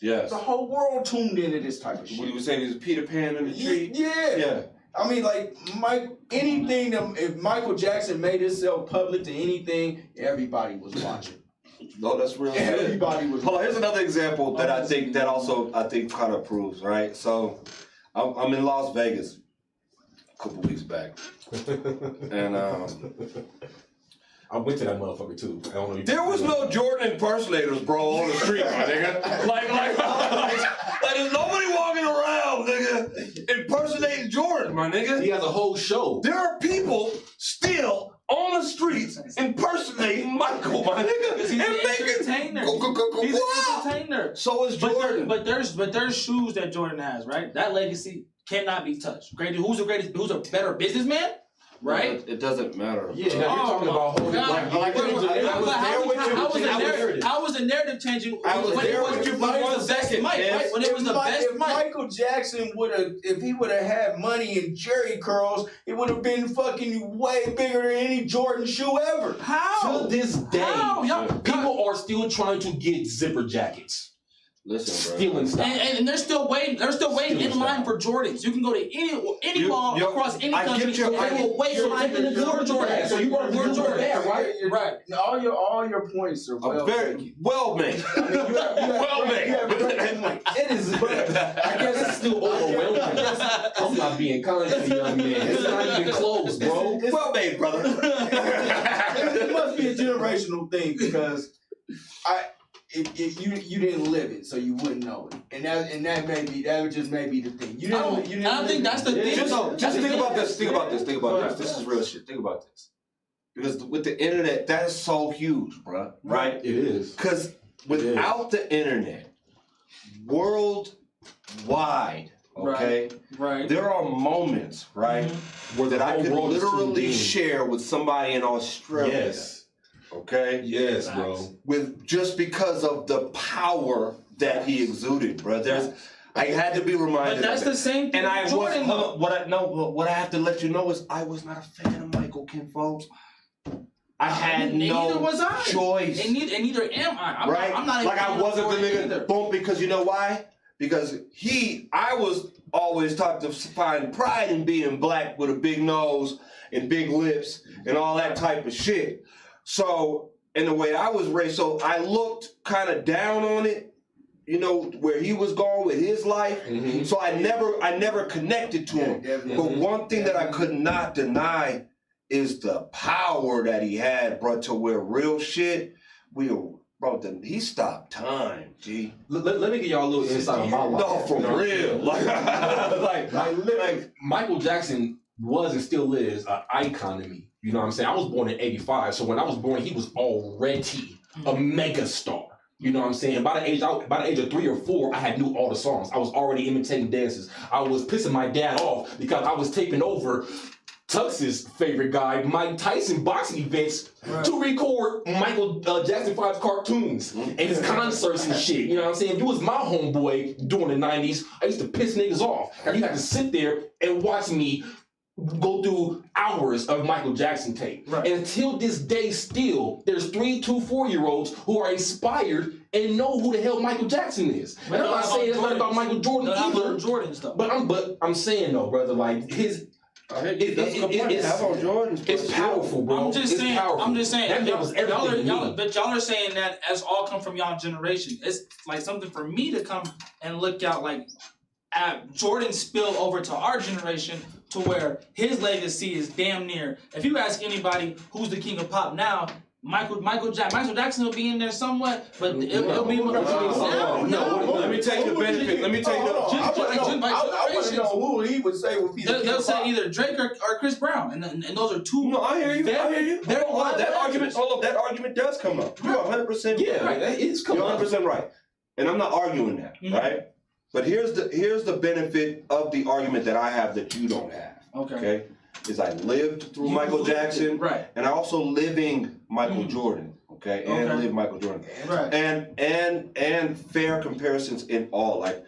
yes, the whole world tuned into this type of shit. What he was saying, he's a Peter Pan in the tree. Yeah. I mean, like, if Michael Jackson made himself public to anything, everybody was watching. No, that's real. Everybody was. Hold on, here's another example that I think kind of proves, right? So, I'm in Las Vegas a couple weeks back, and I went to that motherfucker too. I don't know. There was no Jordan impersonators, bro, on the street, my nigga. Like there's nobody walking around, nigga, impersonating Jordan, my nigga. He has a whole show. There are people still on the streets impersonating Michael, my nigga. He's an entertainer. He's an entertainer. So is Jordan. But there's shoes that Jordan has, right? That legacy cannot be touched. Who's a better businessman? Right? It doesn't matter. Yeah, you're talking about holding how was the narrative changing when it was the best mic, right? When it was the best mic. Michael Jackson if he would have had money and jerry curls, it would have been fucking way bigger than any Jordan shoe ever. How? To this day, people are still trying to get zipper jackets. Listen, bro. Stealing stuff. And they're still waiting. They're still waiting in line for Jordans. You can go to any mall across any country. They will wait in line for Jordan. So you want to wear Jordan there, right? Right. All your points are very well made. Well made. It is. I guess it's still overwhelming. I'm not being kind to the young man. It's not even close, bro. Well made, brother. It must be a generational thing because if you didn't live it, so you wouldn't know it, and that just may be the thing. I don't think that's the thing. Just think about this. Think about this. This is real shit. Think about this. Because with the internet, that is so huge, bro. Right? It is. Because without the internet, worldwide, okay, right, there are moments, right, where that I could literally share with somebody in Australia. Yes. Okay. Yes, bro. Just because of the power that he exuded, bro. I had to be reminded. But that's the same thing. And Jordan, what I have to let you know is I was not a fan of Michael, Ken, folks. I had no choice. And neither am I. I'm not like I wasn't the nigga. Boom, because you know why? Because I was always taught to find pride in being black with a big nose and big lips and all that type of shit. So, in the way I was raised, so I looked kind of down on it, you know, where he was going with his life. Mm-hmm. So I never connected to him. But one thing that I could not deny is the power that he had, bro, to where real shit, he stopped time, G. Let me give y'all a little insight on my life. No, for real. Like Michael Jackson was and still is an icon to me. You know what I'm saying? I was born in 85, so when I was born, he was already a mega star. You know what I'm saying? By the age of 3 or 4, I knew all the songs. I was already imitating dances. I was pissing my dad off because I was taping over Tux's favorite guy, Mike Tyson, boxing events to record Michael Jackson 5's cartoons and his concerts and shit. You know what I'm saying? If you was my homeboy during the 90s, I used to piss niggas off. And you had to sit there and watch me go through hours of Michael Jackson tape. Right. And until this day still, there's 3 to 4-year-olds who are inspired and know who the hell Michael Jackson is. And I'm not saying it's not about Michael Jordan either. Jordan stuff. But I'm saying though, brother, like his it's powerful, bro. I'm just saying. That was everything. Y'all are saying that as all come from y'all generation. It's like something for me to come and look out like at Jordan spill over to our generation to where his legacy is damn near. If you ask anybody who's the king of pop now, Michael Jackson will be in there somewhat, but it'll be more. No. Let me take the benefit. Let me take the. I want to know who he would say would be the king They'll of say pop. either Drake or Chris Brown, and those are two. No, I hear you. That argument does come up. You're 100% right. It's coming up. 100% right, and I'm not arguing that, right? But here's the benefit of the argument that I have that you don't have. Okay? Is I lived through Michael Jackson, right? And I also living Michael Jordan, okay? And live Michael Jordan, right? And fair comparisons in all, like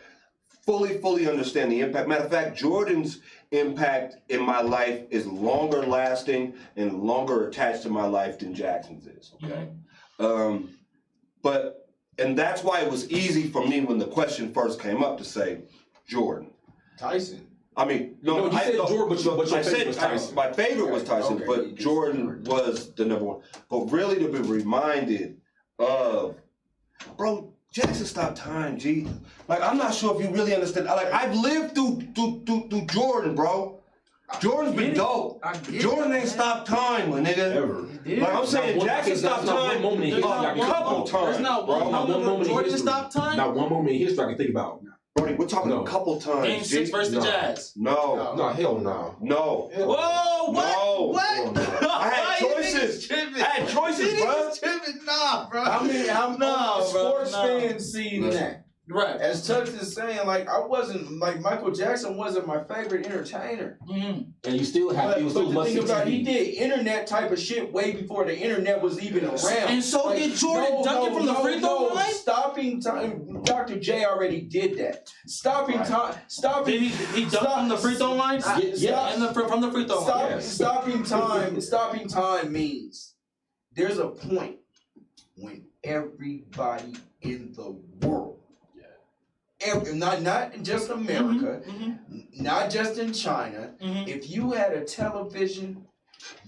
fully understand the impact. Matter of fact, Jordan's impact in my life is longer lasting and longer attached to my life than Jackson's is, okay? And that's why it was easy for me when the question first came up to say Jordan. Tyson. I mean, no, you said Jordan, but your favorite was Tyson. My favorite was Tyson, but Jordan was the number one. But really to be reminded of, bro, Jackson stopped time, G. Like, I'm not sure if you really understand. Like, I've lived through Jordan, bro. Jordan's been dope. Jordan ain't stopped time, my nigga. Ever. Like I'm saying, Jackson stopped time a couple times. There's not one moment Jordan stopped time. Not one moment in history I can think about. Brody, we're talking a couple times. Game 6 versus the Jazz. No, hell no. No. Whoa, what? No. What? I had choices. Nah, bro. I mean, how sports fans seen that? Right. As Tux is saying, like, I wasn't, like, Michael Jackson wasn't my favorite entertainer. And you still have, but the thing about he did internet type of shit way before the internet was even around. And so did Jordan dunking from the free throw line? Stopping time, Dr. J already did that. Stopping time, Did he dunk from the free throw line? Yeah, from the free throw line. Stopping time means there's a point when everybody in the world, not just America, not just in China. If you had a television,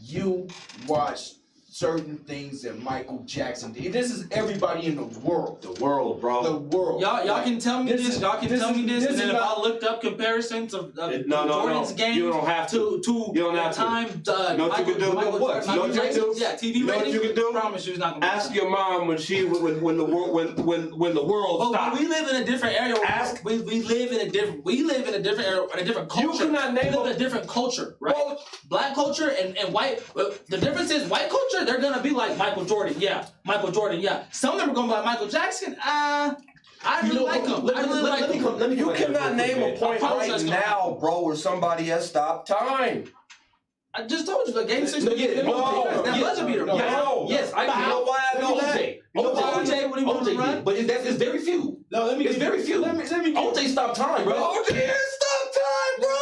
you watched certain things that Michael Jackson did. This is everybody in the world. The world, bro. The world. Y'all can tell me this. Y'all can tell me this. And then if I looked up comparisons of Jordan's game you don't have to. to you don't have time. You know what you can do? What? You know what you can do? Yeah, TV you know ratings. What you can do? I promise you, it's not gonna. Ask your mom when the world stopped. We live in a different area. We live in a different area, in a different culture. You cannot name a different culture, right? Well, black culture and white. The difference is white culture. They're gonna be like Michael Jordan. Yeah, Michael Jordan. Yeah. Some of them are gonna be like Michael Jackson. I really like him. You cannot name a point right now, bro, where somebody has stopped time. I just told you, the game 6. That buzzer beater. Yes, I you know why I know that? You know why OJ when he went to run? But it's very few. It's very few. OJ stopped time, bro. OJ stopped time, bro.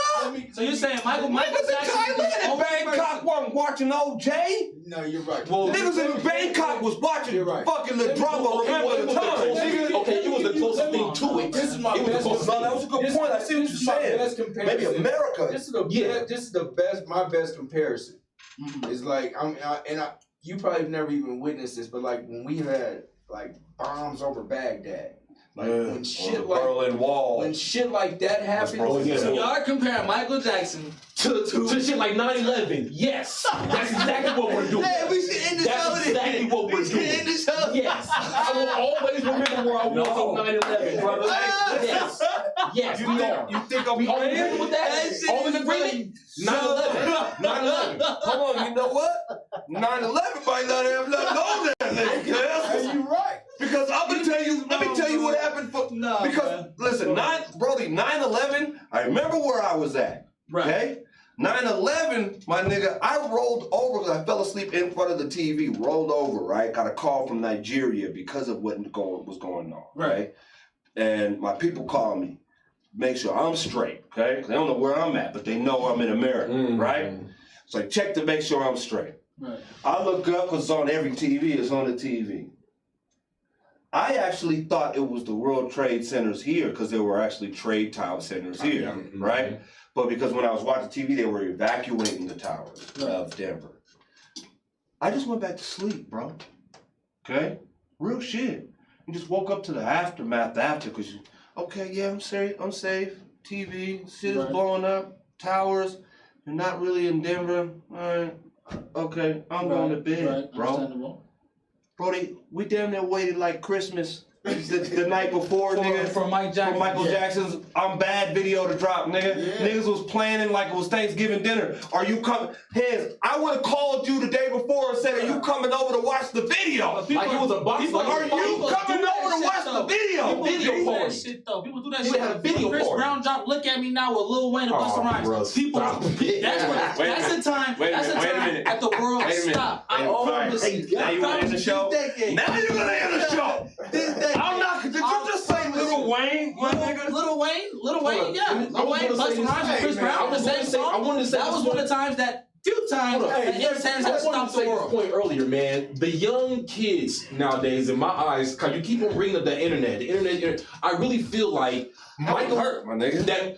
So you're saying Michael Jackson in Bangkok wasn't watching OJ? No, you're right. Well, niggas in Bangkok was watching fucking the drama. Remember the time? Okay, it was the closest thing to it. This is my best. That was a good point. I see what you're saying. Maybe America. This is the best. My best comparison. It's like you probably never even witnessed this, but like when we had like bombs over Baghdad. Like when shit like Berlin Wall. When shit like that happens. So y'all are comparing Michael Jackson to shit like 9/11. Yes, that's exactly what we're doing. Hey, we should end the show. That's exactly what we're doing. End the show. Yes, I will always remember where I was on 9/11, brother. Yes, yes. You think I'm we all agree with that? All in agreement? 9/11. 9/11. Hold on, you know what? 9/11 might not have nothing on that nigga. You right. Because let me tell you what happened because listen, 9/11, I remember where I was at. Right. Okay? 9/11, my nigga, I rolled over because I fell asleep in front of the TV, rolled over, right? Got a call from Nigeria because of what was going on, right? And my people call me, make sure I'm straight, okay? They don't know where I'm at, but they know I'm in America, right? So I check to make sure I'm straight. Right. I look up because it's on every TV, it's on the TV. I actually thought it was the World Trade Centers here because there were actually trade tower centers here, right? But because when I was watching TV, they were evacuating the towers of Denver. I just went back to sleep, bro. Okay? Real shit. You just woke up to the aftermath after because you, okay, yeah, I'm safe. TV, city's blowing up, towers. You're not really in Denver. All right. Okay, I'm going to bed, bro. Brody, we damn near waited like Christmas the night before, nigga. For Mike Jackson. For Michael Jackson's I'm Bad video to drop, nigga. Yeah. Niggas was planning like it was Thanksgiving dinner. Are you coming? Hands, I would have called you the day before and said, are you coming over to watch the video? Like it was a box. Are you coming over to watch the video? Video party. People do that shit. Had a video Chris party. Brown dropped Look At Me Now with Lil Wayne and Busta Rhymes. People, that's the time. That's the time at the world stop. Now you want to end the show? Now you're going to end the show. I'm not. Did you just say Lil Wayne? Lil Wayne, yeah. Lil Wayne, Busta Rhymes, and Chris Brown, the same song. I wanted to say that was one of the times that few times that entertainers had to stop the world. Point earlier, man. The young kids nowadays, in my eyes, cause you keep on bringing up the internet. I really feel like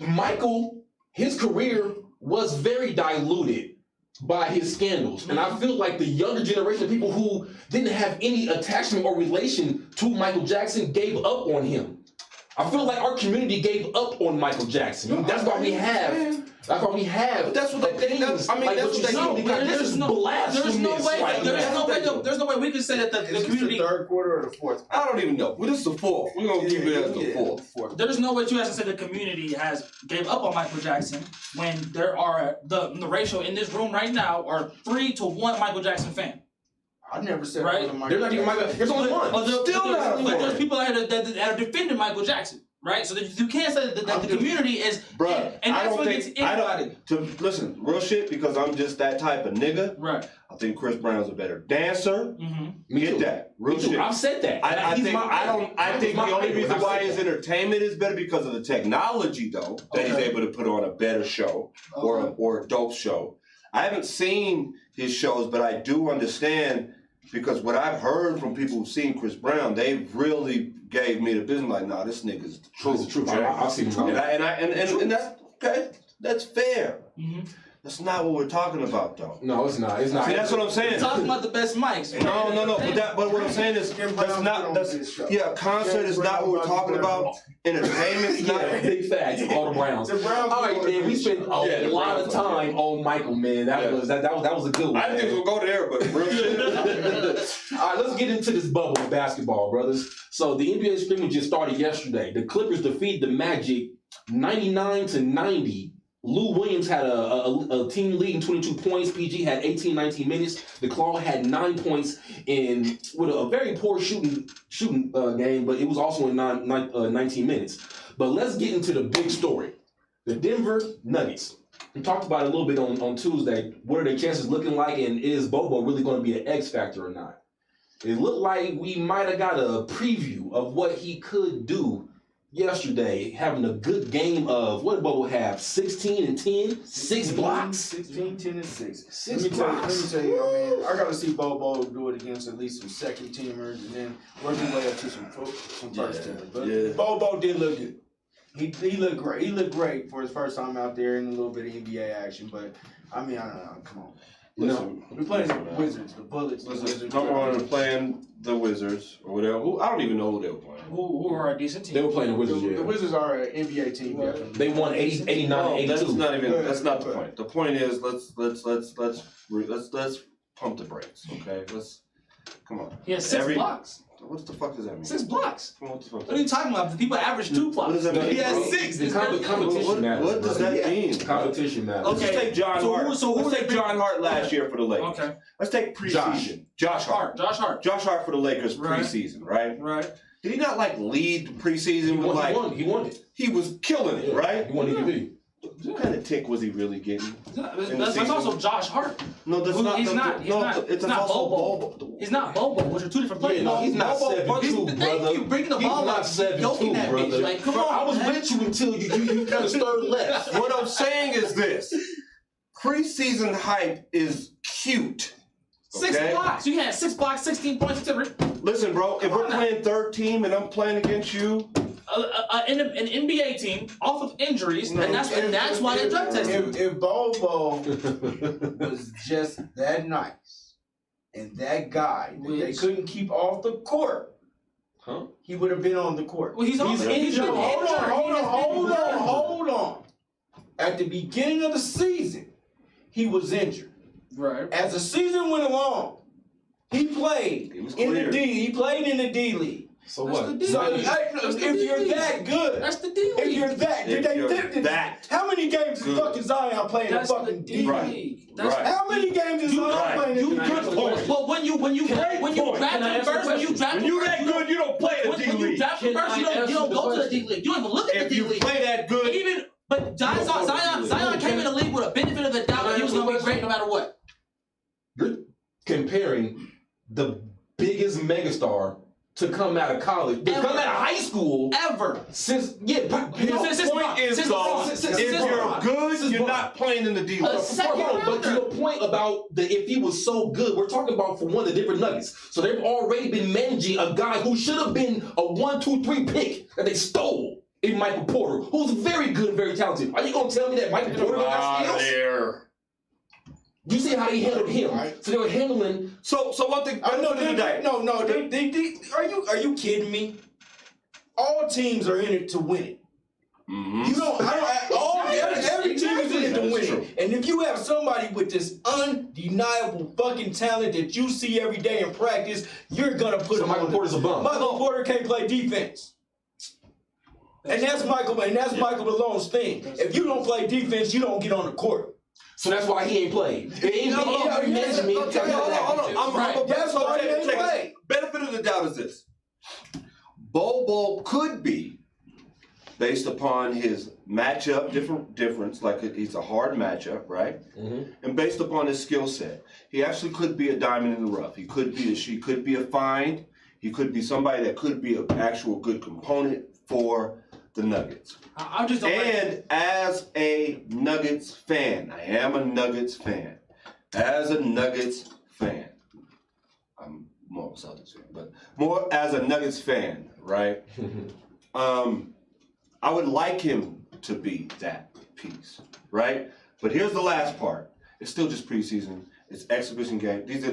Michael, his career was very diluted by his scandals. And I feel like the younger generation of people who didn't have any attachment or relation to Michael Jackson gave up on him. I feel like our community gave up on Michael Jackson. That's why we have. That's what the thing is. I mean, that's what they do. There's no way we can say that the community. Is this the third quarter or the fourth? I don't even know. Well, this is the fourth. We're gonna keep it as the fourth. There's no way you guys can say the community has gave up on Michael Jackson when there are the ratio in this room right now are 3 to 1 Michael Jackson fan. I never said right. There's not even Michael. There's only one. But there's people that are defending Michael Jackson. Right, so that you can't say that the community is, bruh. and that's what gets anybody. Listen, real shit, because I'm just that type of nigga. Right. I think Chris Brown's a better dancer. Me Get too. that, real shit. I've said that. I think the only reason why his entertainment is better because of the technology, though, that he's able to put on a better show or a dope show. I haven't seen his shows, but I do understand. Because what I've heard from people who've seen Chris Brown, they really gave me the business like, nah, this nigga's the truth. It's the truth. I've seen him. And that's okay. That's fair. That's not what we're talking about, though. No, it's not. It's not. See, that's what I'm saying. We're talking about the best mics. No. But what I'm saying is, concert is not what we're talking about. Entertainment's not. Big facts. All the Browns. All right, man. We spent a lot of time on Michael, man. That was a good one. I didn't think we'll go there, but real shit. All right, let's get into this bubble of basketball, brothers. So the NBA scrimmage just started yesterday. The Clippers defeated the Magic 99-90. Lou Williams had a team leading 22 points. PG had 18-19 minutes. The Claw had 9 points with a very poor shooting game, but it was also in 19 minutes. But let's get into the big story. The Denver Nuggets. We talked about it a little bit on Tuesday. What are their chances looking like, and is Bobo really going to be an X factor or not? It looked like we might have got a preview of what he could do yesterday, having a good game of, what did Bobo have, 16 and 10? 6 blocks? 16, 10, and 6. 6 let blocks. me tell you, I mean, I got to see Bobo do it against at least some second teamers and then work his way up to some first teamers. But Bobo did look good. He looked great. He looked great for his first time out there in a little bit of NBA action. But, I mean, I don't know. Come on. Listen, we're playing the Wizards, the Bullets, the Wizards. Come on and playing the Wizards or whatever. I don't even know who they were playing. Who are a decent team? They were playing the Wizards. The Wizards are an NBA team. Definitely. They won 89-82. That's not the point. The point is let's pump the brakes, okay? Come on. He has 6 blocks. What the fuck does that mean? 6 blocks. What the fuck? What are you talking about? The people average 2 blocks. What does that mean? He has 6. The competition matters. What does that mean? Competition matters. Okay. Let's take John Hart. Let's take John Hart last year for the Lakers. Okay. Let's take preseason. Josh Hart. Josh Hart For the Lakers preseason, right? Right. Did he not lead the preseason? He won it. He was killing it, right? He won MVP. What kind of tick was he really getting? That's also Josh Hart. No, that's not. He's not. It's not also Bobo. He's not Bobo, which are two different players. No, he's not 7'2", brother. Thank you, bringing the ball up, He's not yoking 7'2", that brother. bitch. Like, come on, I was man. with you until you kind of stirred left. What I'm saying is this: preseason hype is cute. 6 blocks. You had 6 blocks, 16 points. Listen, bro. If we're playing third team and I'm playing against you, an NBA team off of injuries, and that's why they drug tested. If Bobo was just that nice and that guy that they couldn't keep off the court, he would have been on the court. Well, he's injured. Hold on. At the beginning of the season, he was injured. Right. As the season went along, he played in the D. He played in the D League. So That's what? the D So League. if you're that good, That's the D if League. you're that, how many games is fucking Zion playing in That's fucking the D D Right. League. Right. How many games is Zion playing in the D League? Well, when you draft him first, when you that good, you don't play when you draft him first, you don't go to the D League. You don't even look at the D League. that good, But Zion came in the league with a benefit of the doubt that he was going to be great no matter what. You're comparing the biggest megastar to come out of college, to come out of high school Ever. since point is though, if you're good, you're not playing in the D League. But to the point about if he was so good, we're talking about for one of the different Nuggets. So they've already been managing a guy who should have been a 1, 2, 3 pick that they stole in Michael Porter, who's very good and very talented. Are you gonna tell me that Michael Porter don't got skills? You see how they handled him. So they were handling. So one thing. Are you kidding me? All teams are in it to win it. Mm-hmm. Every team is in it to win it. And if you have somebody with this undeniable fucking talent that you see every day in practice, you're gonna put him Michael on. Porter's a bum. Michael Porter can't play defense. And that's Michael Malone's thing. If you don't play defense, you don't get on the court. So that's why he ain't played. It ain't management. That's why he ain't played. Benefit of the doubt is this: Bobo could be, based upon his matchup difference, like he's a hard matchup, right? Mm-hmm. And based upon his skill set, he actually could be a diamond in the rough. He could be she could be a find. He could be somebody that could be an actual good component for the Nuggets. And as a Nuggets fan, I am a Nuggets fan. As a Nuggets fan, I'm more of a Celtics fan, but more as a Nuggets fan, right? I would like him to be that piece, right? But here's the last part. It's still just preseason. It's exhibition game. These are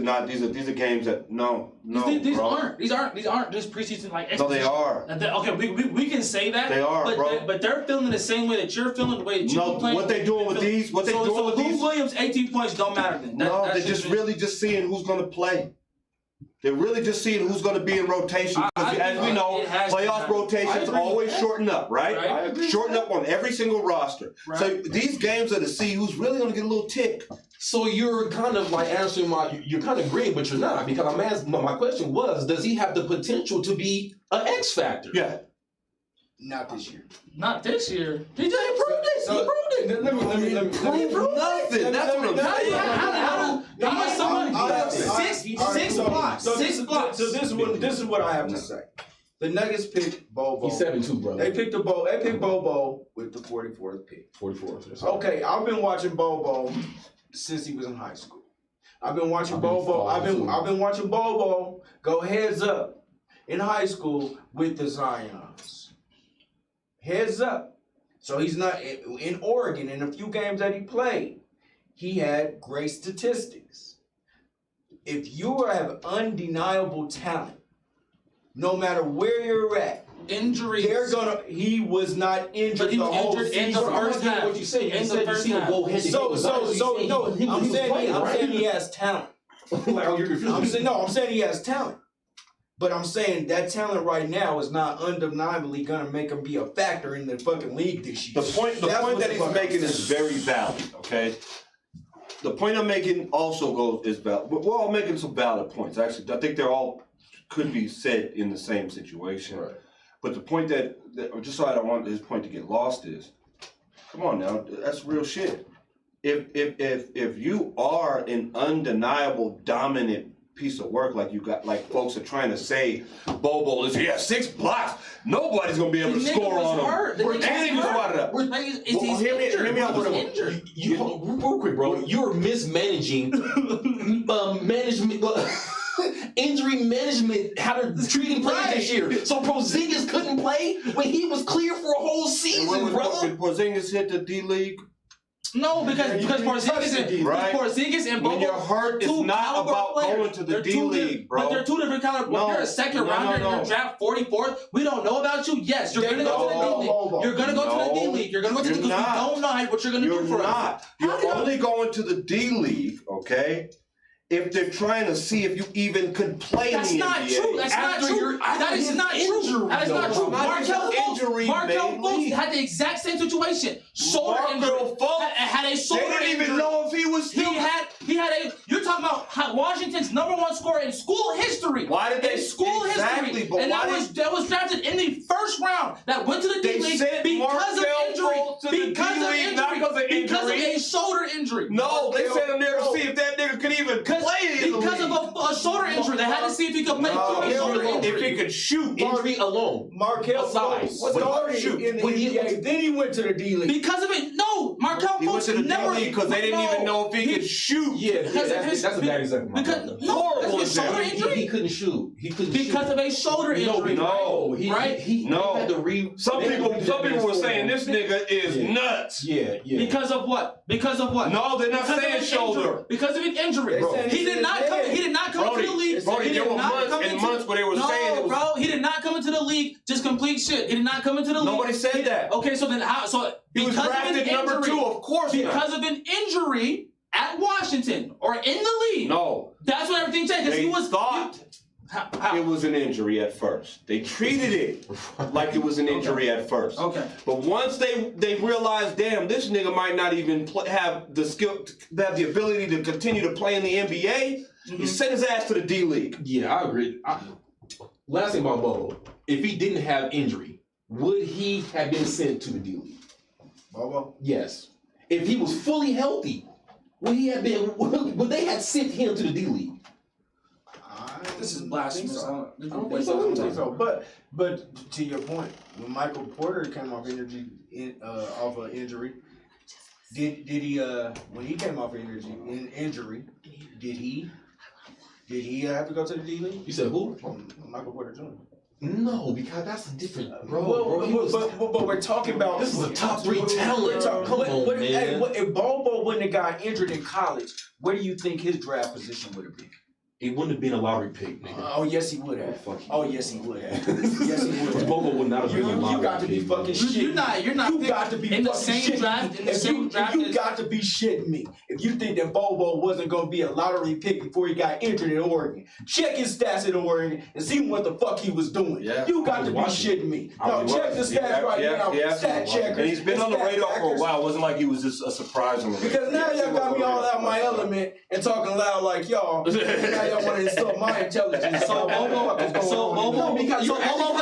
games that these aren't just preseason like exhibition. No, they are. Okay, we can say that. They are, but they're feeling the same way that you're feeling, the way that you're playing. What they doing with these? What they doing with these? Williams 18 points don't matter then. They're just really just seeing who's going to play. They're really just seeing who's going to be in rotation. Because as we know, playoff rotations always shorten up, right? Shorten up on every single roster. Right. So these games are to see who's really going to get a little tick. So you're kind of like answering you're kind of agreeing, but you're not, because I'm asking. My question was, does he have the potential to be an X factor? Yeah. Not this year. Not this year. He just improved it. He proved it. Let me prove nothing. That's what I'm saying. Six blocks. So this is what I have to say. The Nuggets picked Bobo. He's 7'2", brother. They picked Bobo with the 44th pick. 44th. Okay, I've been watching Bobo since he was in high school. I've been watching Bobo. I've been watching Bobo go heads up in high school with the Zions. Heads up. So he's not in Oregon. In a few games that he played, he had great statistics. If you have undeniable talent, no matter where you're at, injuries. He was not injured. But he was injured in the first half. What you say? In the first half. I'm saying he has talent. I'm saying he has talent. But I'm saying that talent right now is not undeniably gonna make him be a factor in the fucking league this year. The point that he's making is very valid. Okay. The point I'm making also is valid. We're all making some valid points. Actually, I think they're all could be said in the same situation. Right. But the point that just so I don't want his point to get lost is, Come on now, that's real shit. If you are an undeniable dominant piece of work like you got, like folks are trying to say, Bobo is 6 blocks. Nobody's gonna be able to score on him. And he was wadded up. Hear me out. Real quick, bro. You're mismanaging management. Injury management, how they're treating players this year. So Porzingis couldn't play when he was clear for a whole season, bro. Did Porzingis hit the D League? No, because Porzingis and Bobo, when you're hurt, it's not about going to the D League, bro. But they're two different caliber. If you're a second rounder and you're draft 44th, we don't know about you. Yes, you're gonna go to the D League. You're gonna go to the D League. You're gonna go to the D League. We don't know what you're gonna do for us. You're only going to the D League, okay? If they're trying to see if you even could play in the NBA. That's not true. That is not true. That is not true. Markel Fultz had the exact same situation. Shoulder injury. Had a shoulder injury. They didn't even know if he was still. He had a. You're talking about Washington's #1 scorer in school history. Why did they? History. But and that was drafted in the first round. That went to the D League because of injury. Because of a shoulder injury. No, they sent him there to see if that nigga could even play in the league. Because of a shoulder injury. They had to see if he could play through a shoulder injury. If he could shoot. Injury alone. Markel started in the NBA, then he went to the D League. Because of it, no. Markel Fultz he went to the D League because they didn't even know if he could shoot. Yeah, that's a bad example. Horrible shoulder injury. He couldn't shoot. Because of a shoulder injury. He had to Some people were saying this nigga is nuts. Yeah. Because of what? No, they're not saying shoulder. Because of an injury. He did not come to the league. Brody, there were months where they were saying it was. Bro, he did not come into the league. Just complete shit. He did not come into the league. Nobody said that. Okay, so then how? So he was drafted number 2, of course. Because of an injury at Washington or in the league. No. That's what everything said. Because he was thought it was an injury at first. They treated it like it was an injury at first. Okay. But once they realized, damn, this nigga might not even have the skill, have the ability to continue to play in the NBA. He sent his ass to the D League. Yeah, I agree. Last thing about Bobo, if he didn't have injury, would he have been sent to the D League? Bobo? Yes. If he was fully healthy, would he have been? Would they have sent him to the D League? This is blasphemous. I don't think so. But to your point, when Michael Porter came off injury, off of injury, did he when he came off injury, did he have to go to the D League? You said who? Michael Porter Jr. No, because that's a different But we're talking about this is a top 3 talent. Come on, man. Hey, if Bobo wouldn't have got injured in college, where do you think his draft position would have been? It wouldn't have been a lottery pick, nigga. Oh, yes, he would have. Yes, he would have. Yes, he would have. Bobo would not have been a lottery pick. You got to be fucking shitting. You're not. You got to be in the fucking same shitting. draft. In the same draft. You got to be shitting me. If you think that Bobo wasn't going to be a lottery pick before he got injured in Oregon, check his stats in Oregon and see what the fuck he was doing. Yeah, you got to be shitting me. No, check the stats right now. Stat checker. And he's been on the radar for a while. It wasn't like he was just a surprise on the radar. Because now y'all got me all out my element and talking loud like y'all. Now y'all want to insult my intelligence. So Bobo was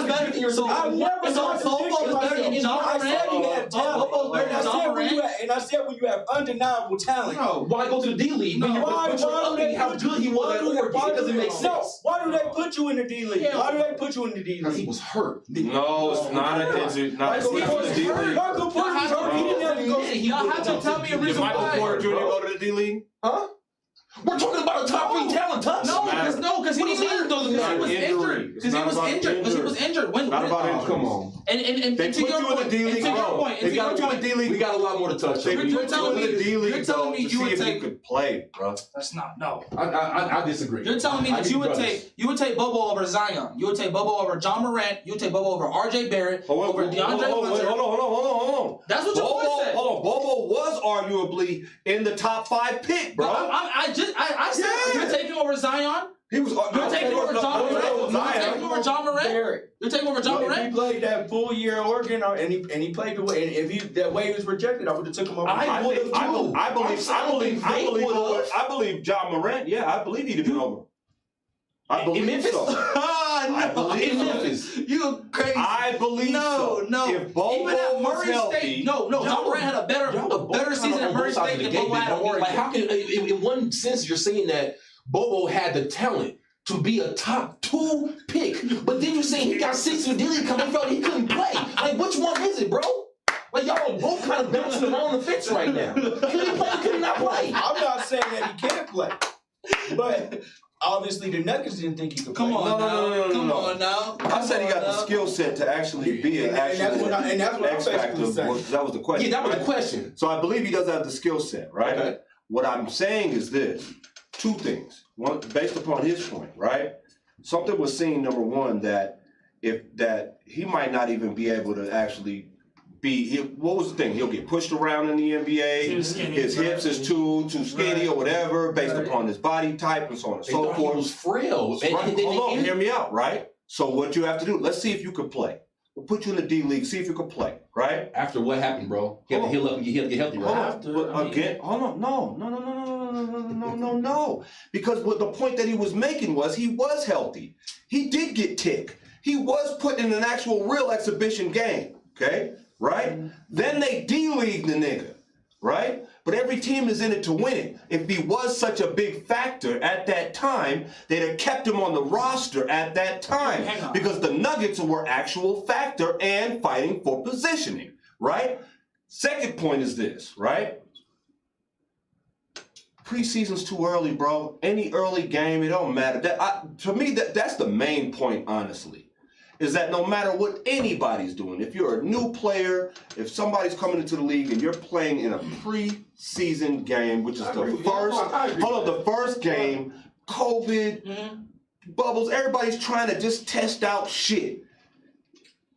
better than your. I've never Bobo was better than John Morant. And I said when you have undeniable talent. No, why go to the D League? No, why how good he was at Oregon? It doesn't make sense. No, why do they put you in the D League? Yeah. Why do they put you in the D League? Because he was hurt. No, it's not an injury. Michael Porter was hurt. He didn't have to go. Y'all have to tell me a reason why. Michael Porter Jr. go to the D League? Huh? We're talking about a top 3 talent. Because he was hurt. Because he was injured. Not about injury. Come on. And they to put your you point, in the D League, bro. They got to the D League. We got a lot more to touch. They put you in the D League, you're telling me to see if you could play, bro. That's not no. I disagree. You're telling me that you would take Bobo over Zion. You would take Bobo over John Morant. You would take Bobo over R.J. Barrett. Over DeAndre Hunter. Hold on. That's what your boy said. Hold on. Bobo was arguably in the top 5 pick, bro. I said you're taking over Zion. He was. You're taking over John Morant. You're taking over John Morant. You're taking over John Morant. If he played that full year at Oregon, and he played the way, and if that way he was rejected, I would have took him over. I believe John Morant. Yeah, I believe he'd have been over. I believe in Memphis? so. I believe in so. Memphis. You crazy. I believe so. No. If Bobo Even at was Murray healthy, State, no. John Morant had a better season at Murray State than Bobo had at Oregon. Like, how can, in one sense, you're saying that Bobo had the talent to be a top 2 pick, but then you're saying he got 6 with Dilly coming, felt he couldn't play. Like, which one is it, bro? Like, y'all both kind of bouncing around the fence right now. Could he play? Could he not play? I'm not saying that he can't play, but obviously the Nuggets didn't think he could play. Come on No. now. I said he got the skill set to actually be an actual and that's what I'm X factor. basically saying. That was the question. Yeah, that was the question. So I believe he does have the skill set, right? Okay. What I'm saying is this: 2 things. One, based upon his point, right? Something was seen, number one, that he might not even be able to actually be. What was the thing? He'll get pushed around in the NBA. His hips is too skinny or whatever, based upon his body type and so on and so forth. He was frail. Hold on, hear me out, right? So what you have to do? Let's see if you could play. We'll put you in the D League. See if you can play, right? After what happened, bro? He had to heal up and get healthy, right? Hold on. No. Because what the point that he was making was he was healthy. He did get tick. He was put in an actual real exhibition game, okay? Right? Then they D-leagued the nigga, right? But every team is in it to win it. If he was such a big factor at that time, they'd have kept him on the roster at that time. Because the Nuggets were actual factor and fighting for positioning, right? Second point is this, right? Preseason's too early, bro. Any early game, it don't matter. To me, that's the main point, honestly, is that no matter what anybody's doing, if you're a new player, if somebody's coming into the league and you're playing in a preseason game, which is the first game, COVID, bubbles, everybody's trying to just test out shit.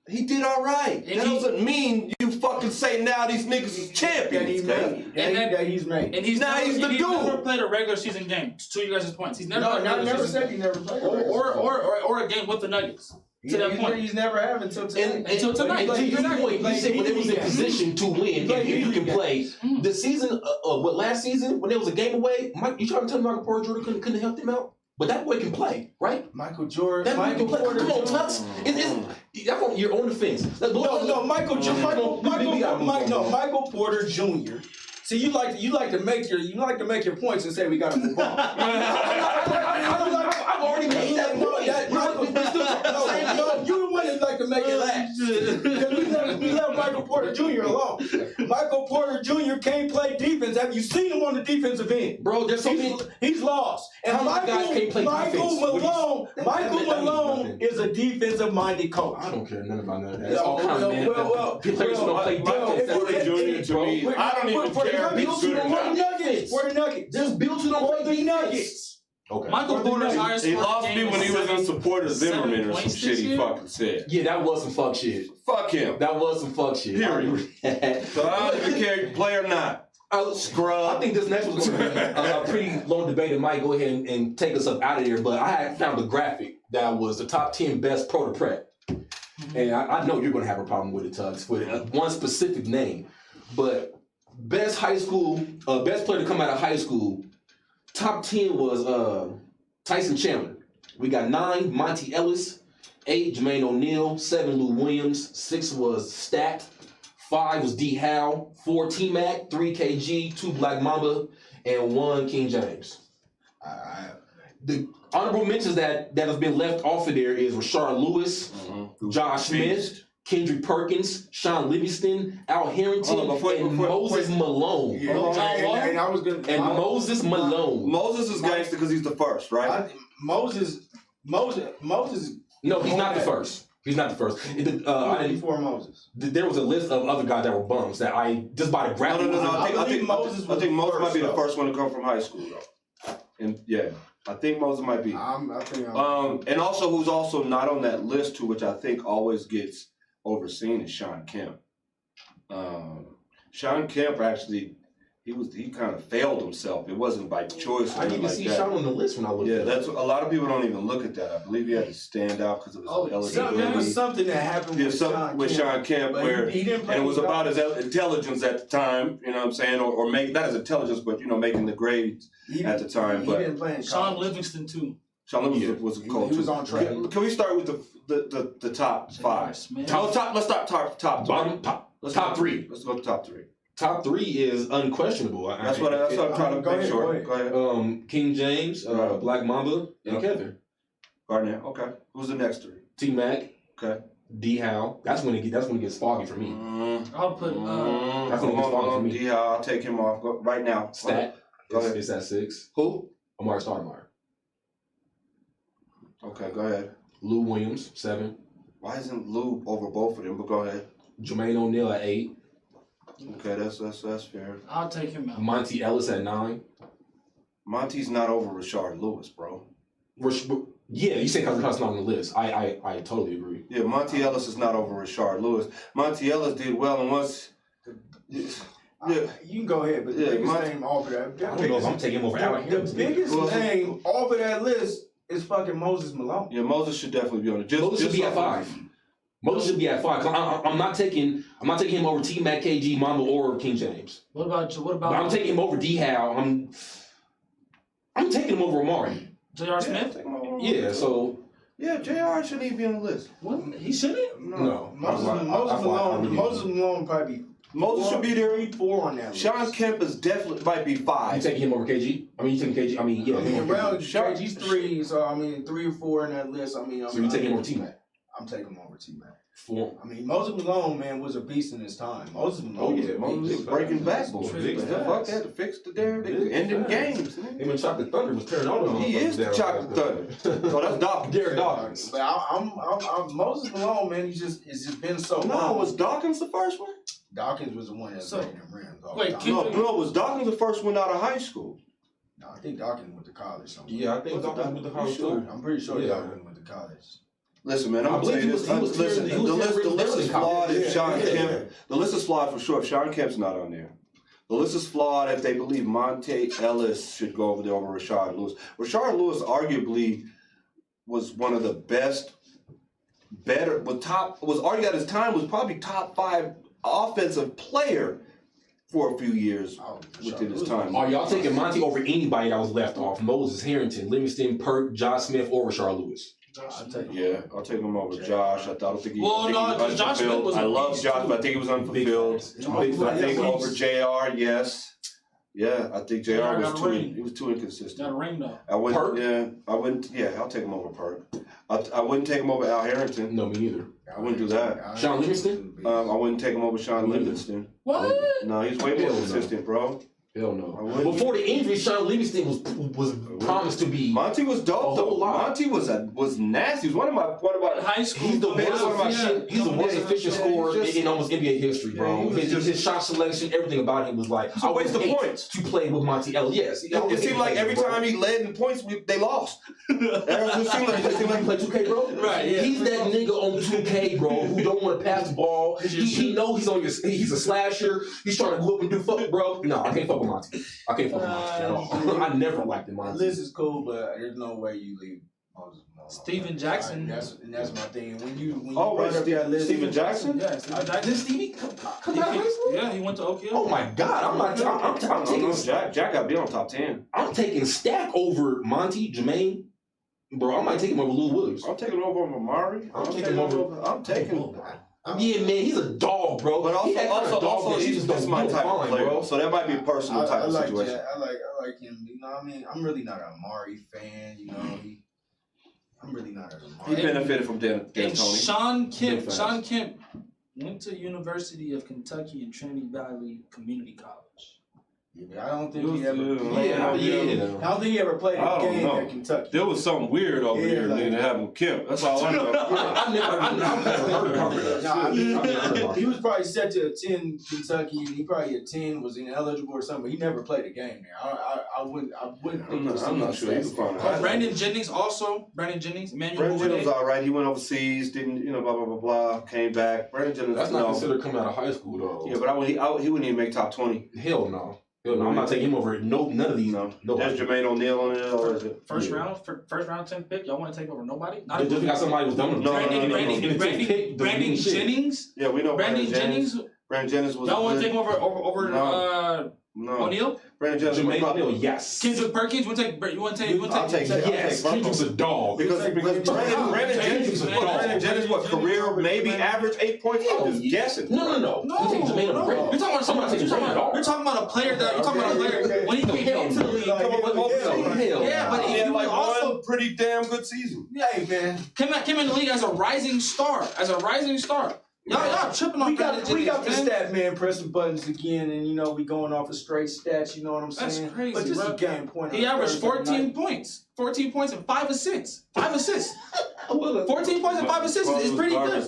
He did all right. That doesn't mean you fucking say now these niggas is champions. That he's made. And he's the dude. never played a regular season game. To you guys' points, he's never said he never played or a game with the Nuggets. To that point, he's never have until tonight. Until tonight. To your point, you said when they was in position to win, if you can play. The season, last season, when there was a game away, you trying to tell me Michael Porter Jordan couldn't help them out? But that boy can play, right? Michael Jordan. That boy can play. Come on, Tux. You're on the fence. Michael Porter Jr. See, you like to make your points and say we got to move on. I've already made that point. You the one that like to make it last. Because we left Michael Porter Jr. alone. Michael Porter Jr. can't play defense. Have you seen him on the defensive end? Bro, there's so many. He's lost. And Michael Malone is a defensive-minded coach. I don't care nothing about none of that. It's all kind of man. Players don't play defense. Porter Jr. to me, I don't even care if he's good or not. For the Nuggets. There's Bill who don't play defense. Okay. Michael Porter's highest He scoring lost me game when he was in support of Zimmerman or some points shit this he year? fucking said. Yeah, that was some fuck shit. Fuck him. That was some fuck shit. Period. So I don't even care if you play or not. Scrub. I think this next one's going to be a pretty long debate. It might go ahead and take us up out of there. But I had found a graphic that was the top 10 best pro to prep. And I know you're going to have a problem with it, Tux, with one specific name. But best high school, best player to come out of high school, top 10 was Tyson Chandler. We got 9, Monty Ellis. 8, Jermaine O'Neal. 7, Lou Williams. 6 was Stat. 5 was D. Howe. 4, T-Mac. 3, KG. 2, Black Mamba. And 1, King James. The honorable mentions that has been left off of there is Rashard Lewis, Josh Smith, Kendrick Perkins, Sean Livingston, Al Harrington, and Moses Malone. Moses Malone. Moses is gangster because he's the first, right? Moses. No, he's not the first. He's not the first. Before Moses. There was a list of other guys that were bums that I just by the graphic. No. I think Moses might be the first one to come from high school though. And yeah, I think Moses might be. And also who's also not on that list too, which I think always gets overseen, is Sean Kemp. Sean Kemp actually, he kind of failed himself. It wasn't by choice. I didn't even see Sean on the list when I looked at it. That's a lot of people don't even look at that. I believe he had to stand out because of his eligibility. There was something that happened with Sean Kemp where and it was about his intelligence at the time. You know what I'm saying, or not his intelligence, but making the grades at the time. He didn't play in Sean Livingston too. Sean Livingston was cold. He was on track. Can we start with the top five? Let's start top Bottom, top three. Let's go to top three. Top three is unquestionable. That's what I'm trying to make sure. Go ahead. King James, Black Mamba, and Kevin Garnett. Okay. Who's the next three? T Mac. Okay. D Howe. That's when it gets foggy for me. I'll put. That's when it gets foggy for me. D Howe. I'll take him off right now. Stat. Go ahead. It's at 6. Who? Amari Stoudemire. Okay, go ahead. Lou Williams, 7. Why isn't Lou over both of them? But go ahead. Jermaine O'Neal at 8. Okay, that's fair. I'll take him out. Monty Ellis at 9. Monty's not over Rashard Lewis, bro. Yeah, you say because Rashard's not on the list. I totally agree. Yeah, Monty Ellis is not over Rashard Lewis. Monty Ellis did well and once. Yeah, you can go ahead, but the biggest name off of that. I don't know if I'm taking him over Allen. The biggest name off of that list is fucking Moses Malone. Yeah, Moses should definitely be on it. Moses should be at 5. Moses should be at 5. I'm not taking him over T Mac, KG, Mamba, or King James. What about? But I'm taking him over D Howe. I'm taking him over Amari. J.R. Smith? Yeah, so. Yeah, JR shouldn't even be on the list. What? He shouldn't? No. Moses Malone probably. Moses should be there. 4 on that list. Sean Kemp is definitely might be 5. You taking him over KG? I mean, you taking KG? I mean, yeah. Around KG's 3, so 3 or 4 in that list. So you taking him over T Mac? I'm taking him over T Mac. 4. I mean, Moses Malone, man, was a beast in his time. Moses Malone. Moses was breaking backboards. Fuck that to fix the damn ending games. Him and Chocolate Thunder was tearing all of them. He is the Chocolate Thunder. So that's Dawkins. Derek Dawkins. But I'm Moses Malone, man. It's just been so long. Was Dawkins the first one? Dawkins was the one that was breaking them rims. No, was Dawkins the first one out of high school? No, I think Dawkins went to college somewhere. Yeah, I think Dawkins went to college too. I'm pretty sure Dawkins went to college. Listen, man, I'm gonna tell you this. Listen, the list is flawed if Sean Kemp. The list is flawed for sure if Sean Kemp's not on there. The list is flawed if they believe Monte Ellis should go over there over Rashard Lewis. Rashard Lewis arguably was one of the best, was argued at his time was probably top 5 offensive player for a few years within his time. Are y'all taking Monty over anybody that was left off? Moses, Harrington, Livingston, Perk, Josh Smith, or Rashard Lewis? I'll take him over Josh. I don't think he. Josh Smith was. I love Josh, but I think he was unfulfilled. I think over JR, yes. Yeah, I think JR was too inconsistent. Got a ring though. I'll take him over Perk. I wouldn't take him over Al Harrington. No, me neither. I wouldn't do that. Sean Livingston? I wouldn't take him over Sean Livingston. What? No, he's way more consistent, bro. Hell no. Before the injury, Sean Livingston was promised to be. Monty was dope though. Monty was nasty. He was one of my high school. He's the worst efficient scorer in almost NBA history, bro. His shot selection, everything about him was like a waste of points to play with Monty Ellis. Yes, it seemed like every time he led in points, they lost. It seemed like he played 2K, bro. Right. Yeah. He's that nigga on 2K, bro, who don't want to pass the ball. He knows he's a slasher. He's trying to go up and do fuck, bro. No, I can't fuck with Monty. I can't fuck with Monty at all. I never liked him, Monty. The list is cool, but there's no way you leave Moses Malone. Steven Jackson. That's my thing. When you brought up that list, Steven Jackson? Yeah, Steven Jackson. Did Stevie come out of high school? Yeah, he went to Oklahoma. Oh my God! I'm taking Jack got to be on top 10. I'm taking Stack over Monty, Jermaine. Bro, I might take him over Lou Williams. I'm taking him over Amari. I'm taking him. Yeah, man, he's a dog, bro. But also he's my type of player, bro. So that might be a personal type of situation. I like him. You know what I mean? I'm really not an Amari fan. You know, I'm really not an Amari. He benefited from Dan Tony. Sean Kemp went to University of Kentucky and Trinity Valley Community College. Yeah, I don't think he ever. I don't think he ever played a game at Kentucky. There was something weird over there to have him Kemp. That's all I know. I've never heard of that. He was probably set to attend Kentucky, and he probably was ineligible or something. But he never played a game there. I wouldn't. I'm not sure. Brandon Jennings also. Brandon Jennings was all right. He went overseas. Didn't blah blah blah blah. Came back. Brandon Jennings. That's not considered coming out of high school though. Yeah, but he wouldn't even make top 20. Hell no. I'm not taking him over none of these. No. There's Jermaine O'Neal on it, or is it? First round 10th pick. Y'all want to take over nobody? Not just got somebody who's done. Brandon Jennings. Yeah, we know Brandon Jennings Brandon Jennings was. Y'all want to take him over No. O'Neal? Brandon Jennings. Jermaine O'Neal, yes. Kendrick Perkins, you want to take? I'll take Yes, Kendrick's a dog. Because Brandon Jennings, what, career maybe average 8 points? I'm just guessing. No. You take Jermaine O'Neal. You're talking about a player that. You're talking about a player when he came into the league. Yeah, but if you like also one pretty damn good season. Hey, man. came in the league as a rising star. Y'all tripping on We got the man. stat man pressing buttons again, and we going off of straight stats. You know what I'm saying? That's crazy, But just bro. a game point. He averaged 14 points. 14 points and 5 assists. 14 points and 5 assists is pretty good.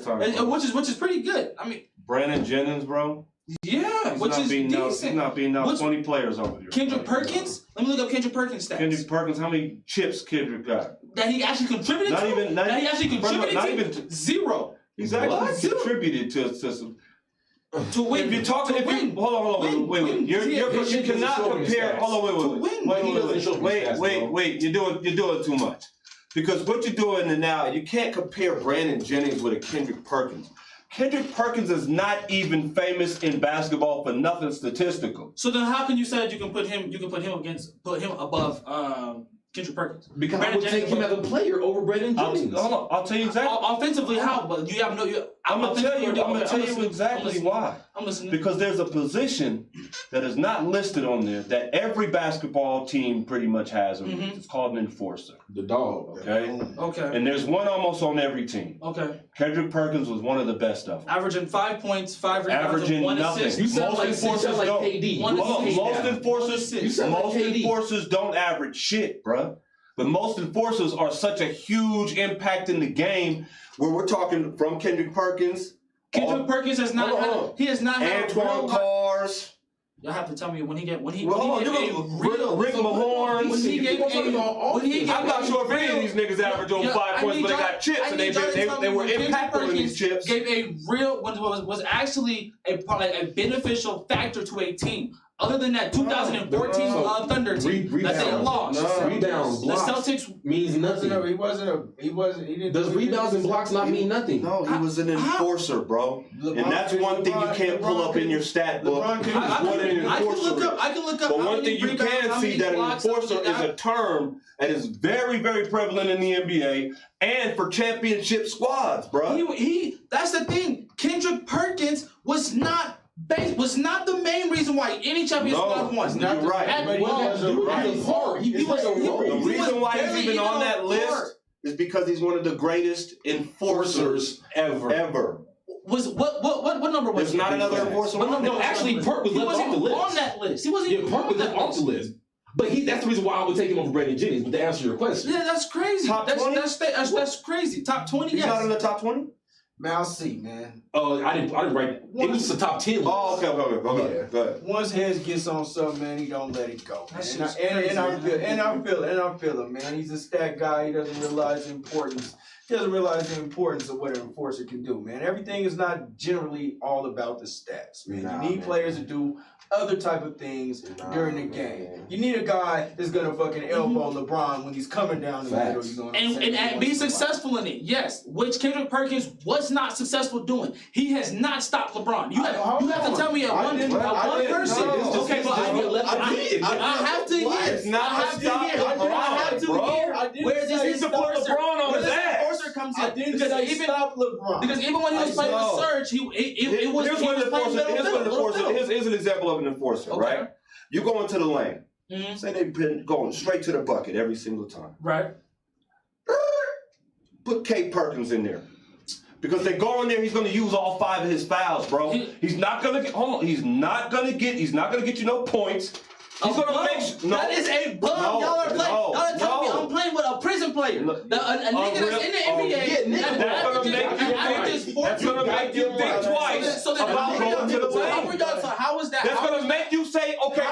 Which is pretty good. I mean, Brandon Jennings, bro. Yeah, He's which not is beating out, decent. he's not beating out 20 players over here. Kendrick Perkins? Let me look up Kendrick Perkins stats. Kendrick Perkins, how many chips Kendrick got? That he actually contributed to? That he actually contributed to? Zero. He's actually contributed to some. To win. If you're talking, hold on, wait. You cannot compare. Hold on, wait. You're doing too much. Because what you're doing now, you can't compare Brandon Jennings with a Kendrick Perkins. Kendrick Perkins is not even famous in basketball for nothing statistical. So then, how can you say that you can put him above Kendrick Perkins? Because I would take him as a player over Brandon Jennings. I'll tell you exactly. Offensively, how? But you have no. I'm gonna tell you exactly why. I'm listening. Because there's a position that is not listed on there that every basketball team pretty much has. It's called an enforcer. The dog. Okay. And there's one almost on every team. Okay. Kendrick Perkins was one of the best of them. Averaging 5 points, 5 rebounds, Averaging 1 nothing. assist. You sound like KD. Most enforcers don't average shit, bruh. But most enforcers are such a huge impact in the game where we're talking from Kendrick Perkins. Kendrick Perkins has not had. He has not had Antoine Cars. Y'all have to tell me when he gave Rick Mahorn. I'm not sure if any of these niggas average on 5 points, but they got chips and they were impactful in these chips. Gave a real was actually a beneficial factor to a team. Other than that 2014 Thunder team that they lost. Rebounds, blocks. The Celtics means nothing. He didn't. Does rebounds and blocks not mean nothing? No, he was an enforcer, bro. And that's one thing you can't pull up in your stat book. I can look up. But one thing you can see that an enforcer is a term that is very, very prevalent in the NBA and for championship squads, bro. That's the thing. Kendrick Perkins was not the main reason why any championship squad won. You're right. The reason why he's even on that list is because he's one of the greatest enforcers ever. What number was There's not another enforcer. No, actually, Perk was left off the list. On that list. He wasn't even Perk was left off the list. But that's the reason why I would take him over Brandon Jennings. But to answer your question, yeah, that's crazy. Top 20? That's crazy. Top 20. He's not in the top 20. Man, I'll see, man. Oh, I didn't write. It was the top 10. Oh, okay. Go ahead. Once Heads gets on something, man, he don't let it go. And I feel it, man. He's a stat guy. He doesn't realize the importance. Of what an enforcer can do, man. Everything is not generally all about the stats, man. You need players to do other type of things during the game. You need a guy that's gonna fucking elbow LeBron when he's coming down the middle. You know what I'm saying? And be successful in it. Yes, which Kendrick Perkins was not successful doing. He has not stopped LeBron. You have to tell me one person. Okay, but I have to hear. Where this enforcer comes in. I didn't say stop LeBron. Because even when he was playing with Surge, Here's an example of an enforcer, right? You go into the lane. Say they've been going straight to the bucket every single time. Right. Put Kate Perkins in there. Because they go in there, he's gonna use all 5 of his fouls, bro. He's not gonna get you no points. He's gonna make that is a bum. Y'all are playing. Y'all are telling me I'm playing with a prison player. A nigga that's in the NBA. That's gonna make you think twice about going to the lane. So how is that? That's gonna make you say, okay,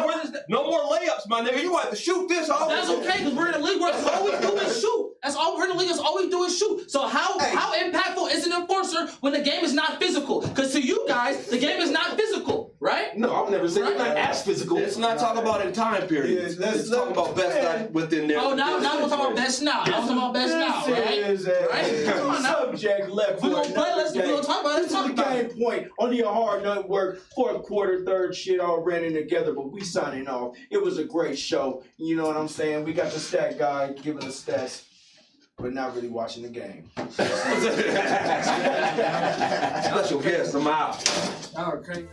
no more layups, my nigga. You have to shoot this. That's okay, because we're in a league where all we do is shoot. We're in the league. All we do is shoot. So how impactful is an enforcer when the game is not physical? Because to you guys, the game is not physical, right? No, I would never say they're not as physical. Let's not talk about in time periods. Let's talk about best that within their. Oh, now we're talking about best now. Now we're talking about best now, right? Right? Come on now. Subject left. We're gonna play. We're gonna talk about it. This is the game point on the AHRR Network. Fourth quarter, third shit all running together, but we signing off. It was a great show. You know what I'm saying? We got the stat guy giving us stats, but not really watching the game. Special guest, I'm out. Okay.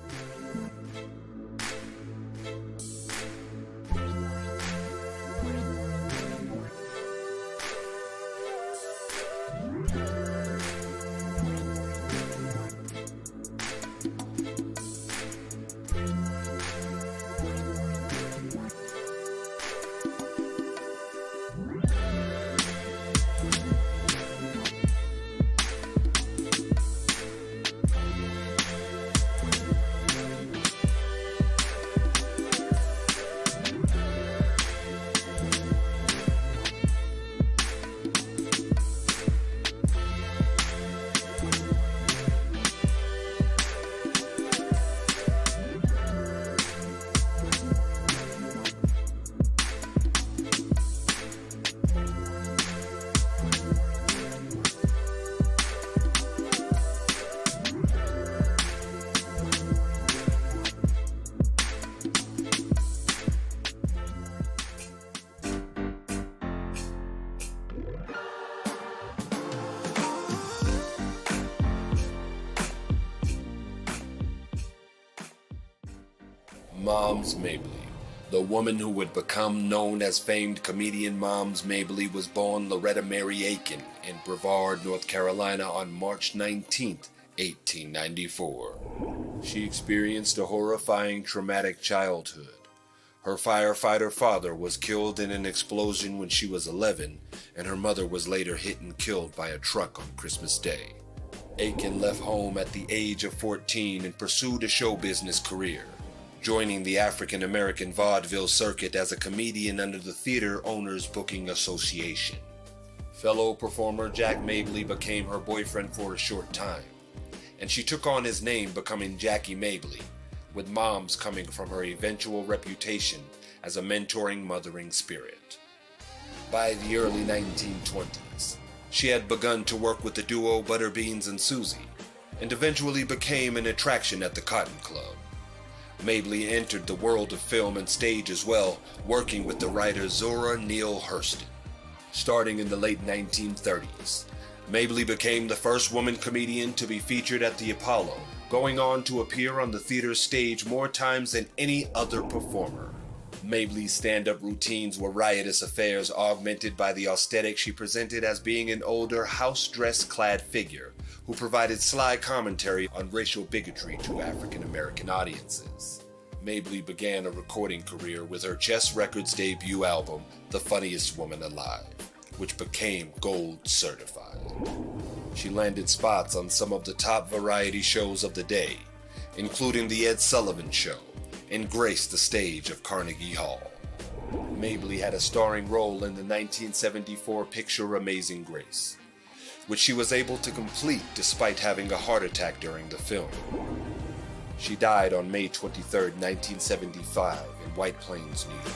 Moms Mabley. The woman who would become known as famed comedian Moms Mabley was born Loretta Mary Aiken in Brevard, North Carolina on March 19, 1894. She experienced a horrifying traumatic childhood. Her firefighter father was killed in an explosion when she was 11, and her mother was later hit and killed by a truck on Christmas Day. Aiken left home at the age of 14 and pursued a show business career, joining the African American vaudeville circuit as a comedian under the Theater Owners Booking Association. Fellow performer Jack Mabley became her boyfriend for a short time, and she took on his name, becoming Jackie Mabley, with Moms coming from her eventual reputation as a mentoring, mothering spirit. By the early 1920s, she had begun to work with the duo Butterbeans and Susie, and eventually became an attraction at the Cotton Club. Mabley entered the world of film and stage as well, working with the writer Zora Neale Hurston. Starting in the late 1930s, Mabley became the first woman comedian to be featured at the Apollo, going on to appear on the theater stage more times than any other performer. Mabley's stand-up routines were riotous affairs, augmented by the aesthetic she presented as being an older, house-dress-clad figure who provided sly commentary on racial bigotry to African-American audiences. Mabley began a recording career with her Chess Records debut album, The Funniest Woman Alive, which became gold certified. She landed spots on some of the top variety shows of the day, including The Ed Sullivan Show, and graced the stage of Carnegie Hall. Mabley had a starring role in the 1974 picture Amazing Grace, which she was able to complete despite having a heart attack during the film. She died on May 23, 1975 in White Plains, New York.